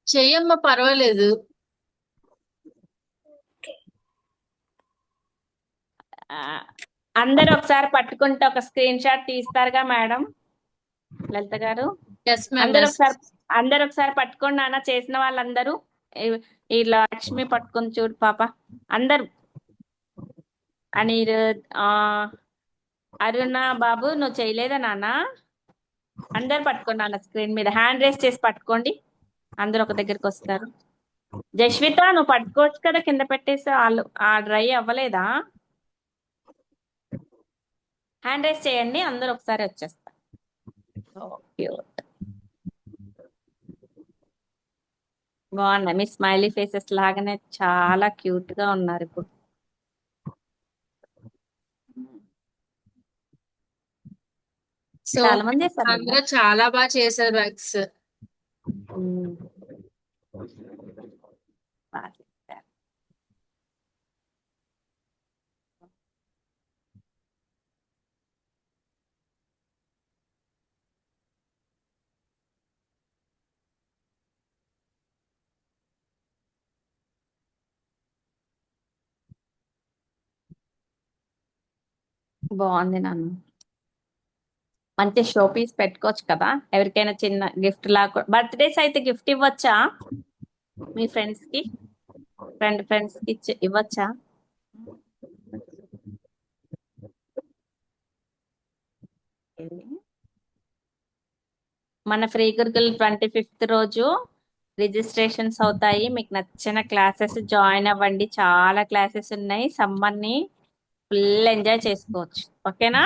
చెయ్యమ్మా, పర్వాలేదు. ఆ, అందరూ ఒకసారి పట్టుకుంటే ఒక స్క్రీన్ షాట్ తీస్తారుగా మేడం లలిత గారు? ఎస్ మ్యామ్, అందరూ ఎస్. ఒకసారి అందరూ ఒకసారి పట్టుకోండి నాన్న, చేసిన వాళ్ళందరూ. ఇలా లక్ష్మి పట్టుకొని చూడు పాప. అందరూ అనిరుద్, అరుణ బాబు నువ్వు చేయలేదా నాన్న? అందరు పట్టుకోండి నాన్న, స్క్రీన్ మీద హ్యాండ్ రేస్ చేసి పట్టుకోండి, అందరూ ఒక దగ్గరికి వస్తారు. జస్విత నువ్వు పట్టుకోవచ్చు కదా, కింద పెట్టేసి వాళ్ళు ఆ డ్రై అవ్వలేదా? హ్యాండ్ రేస్ చేయండి, అందరూ ఒకసారి వచ్చేస్తారు. క్యూట్, బాగున్నాయి మీ స్మైలీ ఫేసెస్ లాగానే, చాలా క్యూట్ గా ఉన్నారు ఇప్పుడు. సో చాలా మంది చేస్తారు అందరూ చాలా బాగా చేశారు వర్క్స్. బాగుంది నాన్న, మంచి షో పీస్ పెట్టుకోవచ్చు కదా, ఎవరికైనా చిన్న గిఫ్ట్ లాగా. బర్త్డేస్ అయితే గిఫ్ట్ ఇవ్వచ్చా మీ ఫ్రెండ్స్ కి? ఫ్రెండ్స్ కి ఇవ్వచ్చా? మన ఫ్రీ గురుకుల్ 25th రోజు రిజిస్ట్రేషన్స్ అవుతాయి. మీకు నచ్చిన క్లాసెస్ జాయిన్ అవ్వండి, చాలా క్లాసెస్ ఉన్నాయి. సమ్మర్ ని ఫుల్ ఎంజాయ్ చేసుకోవచ్చు. ఓకేనా?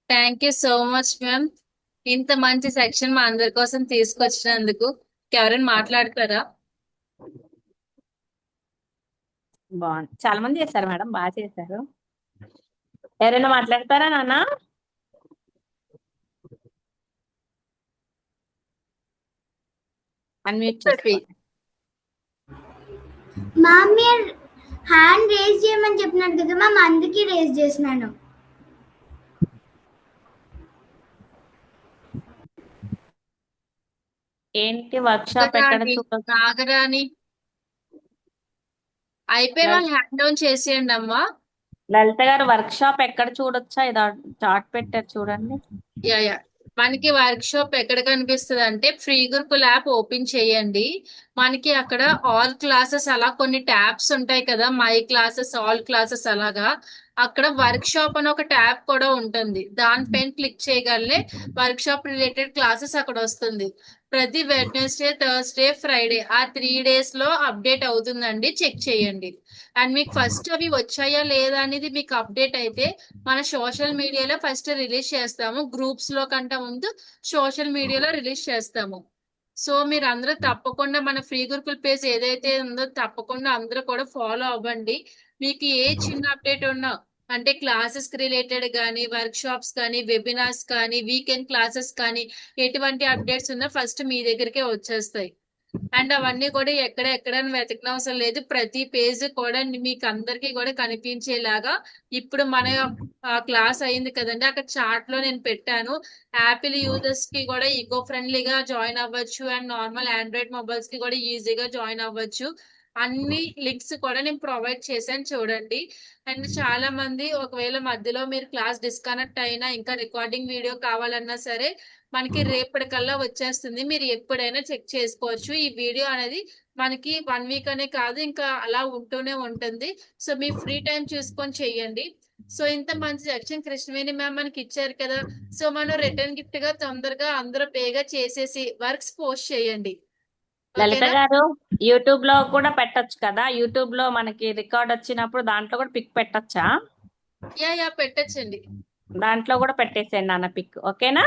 Thank you so much ma'am, ఇంత మంచి సెక్షన్ మా అందరి కోసం తీసుకొచ్చినందుకు. ఎవరైనా మాట్లాడతారా? బాగుంది, చాలా మంది చేశారు మేడం, బాగా చేశారు. ఎవరైనా మాట్లాడతారా నాన్న? అన్మ్యూట్ చేసుకోండి. మ్యామ్ మీరు హ్యాండ్ రేజ్ చేయమని చెప్పినారు కదా మ్యామ్, అందుకే రేజ్ చేసినాను. ఏంటి వర్క్ షాప్ ఎక్కడ చూడొచ్చు? నాగరాణి అయిపోయిన వాళ్ళు హ్యాండ్ డౌన్ చేసేయండి అమ్మా. లలిత గారు వర్క్ షాప్ ఎక్కడ చూడొచ్చా? ఇది చార్ట్ పెట్టారు చూడండి. యా యా, మనకి వర్క్ షాప్ ఎక్కడ కనిపిస్తుంది అంటే ఫ్రీ గురుకుల్ యాప్ ఓపెన్ చేయండి. మనకి అక్కడ ఆల్ క్లాసెస్ అలా కొన్ని ట్యాబ్స్ ఉంటాయి కదా, మై క్లాసెస్, ఆల్ క్లాసెస్ అలాగా. అక్కడ వర్క్ షాప్ అని ఒక ట్యాబ్ కూడా ఉంటుంది, దానిపైన క్లిక్ చేయగలనే వర్క్ షాప్ రిలేటెడ్ క్లాసెస్ అక్కడ వస్తుంది. ప్రతి వెడ్నెస్డే, థర్స్డే, ఫ్రైడే ఆ 3 days లో అప్డేట్ అవుతుందండి, చెక్ చేయండి. అండ్ మీకు ఫస్ట్ అవి వచ్చాయా లేదా అనేది మీకు అప్డేట్ అయితే మన సోషల్ మీడియాలో ఫస్ట్ రిలీజ్ చేస్తాము, గ్రూప్స్ లో కంటే ముందు సోషల్ మీడియాలో రిలీజ్ చేస్తాము. సో మీరు అందరూ తప్పకుండా మన ఫ్రీ గురుకుల్ పేజ్ ఏదైతే ఉందో తప్పకుండా అందరూ కూడా ఫాలో అవ్వండి. మీకు ఏ చిన్న అప్డేట్ ఉన్నా, అంటే క్లాసెస్ కి రిలేటెడ్ కానీ, వర్క్ షాప్స్ కానీ, వెబినార్స్ కానీ, వీకెండ్ క్లాసెస్ కానీ, ఎటువంటి అప్డేట్స్ ఉన్నా ఫస్ట్ మీ దగ్గరికే వచ్చేస్తాయి. అండ్ అవన్నీ కూడా ఎక్కడ వెతకడం అవసరం లేదు, ప్రతి పేజ్ కూడా మీకు అందరికీ కూడా కనిపించేలాగా ఇప్పుడు మన క్లాస్ అయింది కదండి, అక్కడ చార్ట్ లో నేను పెట్టాను. యాపిల్ యూజర్స్ కి కూడా ఈకో ఫ్రెండ్లీగా జాయిన్ అవ్వచ్చు, అండ్ నార్మల్ ఆండ్రాయిడ్ మొబైల్స్ కి కూడా ఈజీగా జాయిన్ అవ్వచ్చు. అన్ని లింక్స్ కూడా నేను ప్రొవైడ్ చేశాను చూడండి. అండ్ చాలా మంది ఒకవేళ మధ్యలో మీరు క్లాస్ డిస్కనెక్ట్ అయినా, ఇంకా రికార్డింగ్ వీడియో కావాలన్నా సరే మనకి రేపటికల్లా వచ్చేస్తుంది, మీరు ఎప్పుడైనా చెక్ చేసుకోవచ్చు. ఈ వీడియో అనేది మనకి 1 week అనే కాదు, ఇంకా అలా ఉంటూనే ఉంటుంది. సో మీ ఫ్రీ టైం చూసుకొని చెయ్యండి. సో ఇంత మంచి సెక్షన్ కృష్ణవేణి మ్యామ్ మనకి ఇచ్చారు కదా, సో మనం రిటర్న్ గిఫ్ట్ గా తొందరగా అందరూ పేగా చేసేసి వర్క్స్ పోస్ట్ చేయండి. లలిత గారు యూట్యూబ్ లో కూడా పెట్టొచ్చు కదా, యూట్యూబ్ లో మనకి రికార్డ్ వచ్చినప్పుడు దాంట్లో కూడా పిక్ పెట్టొచ్చా? యా యా, పెట్టచ్చండి. దాంట్లో కూడా పెట్టేసేయండి నాన్న పిక్. ఓకేనా?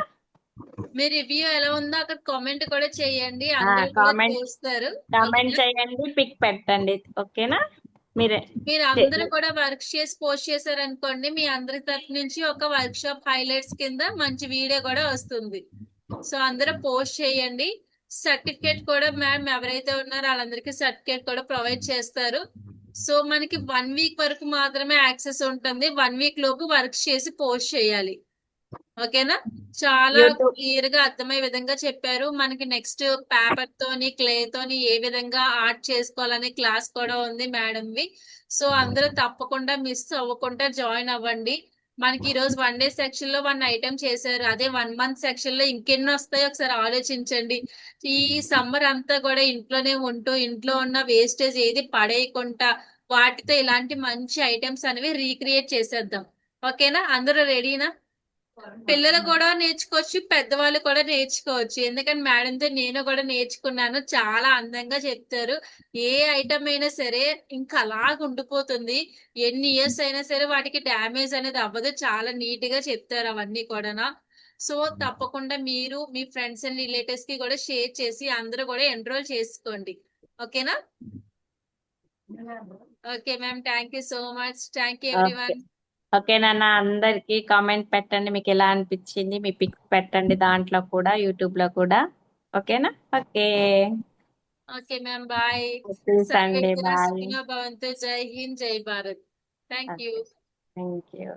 మీ రివ్యూ ఎలా ఉందో అక్కడ కామెంట్ కూడా చేయండి, అందరూ కూడా చూస్తారు. కామెంట్ చేయండి, పిక్ పెట్టండి. ఓకేనా? మీరు అందరూ కూడా వర్క్ చేసి పోస్ట్ చేశారు అనుకోండి, మీ అందరి తరఫు నుంచి ఒక వర్క్ షాప్ హైలైట్స్ కింద మంచి వీడియో కూడా వస్తుంది. సో అందరూ పోస్ట్ చేయండి. సర్టిఫికేట్ కూడా మ్యామ్ ఎవరైతే ఉన్నారో వాళ్ళందరికీ సర్టిఫికేట్ కూడా ప్రొవైడ్ చేస్తారు. సో మనకి 1 week వరకు మాత్రమే యాక్సెస్ ఉంటుంది, 1 week లోపు వర్క్ చేసి పోస్ట్ చేయాలి. ఓకేనా? చాలా యూట్యూబ్ క్లియర్ గా అర్థమయ్యే విధంగా చెప్పారు. మనకి నెక్స్ట్ పేపర్ తోని క్లే తోని ఏ విధంగా ఆర్ట్ చేసుకోవాలనే క్లాస్ కూడా ఉంది మేడంవి. సో అందరూ తప్పకుండా మిస్ అవ్వకుండా జాయిన్ అవ్వండి. మనకి ఈ రోజు 1 డే సెక్షన్ లో 1 ఐటెం చేశారు. అదే 1 మంత్ సెక్షన్ లో ఇంకెన్ని వస్తాయో ఒకసారి ఆలోచించండి. ఈ సమ్మర్ అంతా కూడా ఇంట్లోనే ఉంటూ ఇంట్లో ఉన్న వేస్టేజ్ ఏది పడేయకుండా వాటితో ఇలాంటి మంచి ఐటమ్స్ అనేవి రీక్రియేట్ చేసేద్దాం. ఓకేనా? అందరూ రెడీనా? పిల్లలు కూడా నేర్చుకోవచ్చు, పెద్దవాళ్ళు కూడా నేర్చుకోవచ్చు. ఎందుకంటే మేడంతో నేను కూడా నేర్చుకున్నాను. చాలా అందంగా చెప్తారు. ఏ ఐటమ్ అయినా సరే ఇంకా అలాగ ఉండిపోతుంది. ఎన్ని ఇయర్స్ అయినా సరే వాటికి డ్యామేజ్ అనేది అవ్వదు. చాలా నీట్ గా చెప్తారు అవన్నీ కూడా. సో తప్పకుండా మీరు మీ ఫ్రెండ్స్ అండ్ రిలేటివ్స్ కి కూడా షేర్ చేసి అందరూ కూడా ఎన్రోల్ చేసుకోండి. ఓకేనా? Okay ma'am, thank you so much. Thank you okay everyone. Okay నాన్న, అందరికి కామెంట్ పెట్టండి, మీకు ఎలా అనిపించింది, మీ పిక్స్ పెట్టండి దాంట్లో కూడా, యూట్యూబ్ లో కూడా. ఓకేనా? Okay, okay ma'am, bye. Sunday సర్వేజన బాయ్. సుఖినో భవంతు. జై హింద్, జై Bharat. Thank you. Thank you.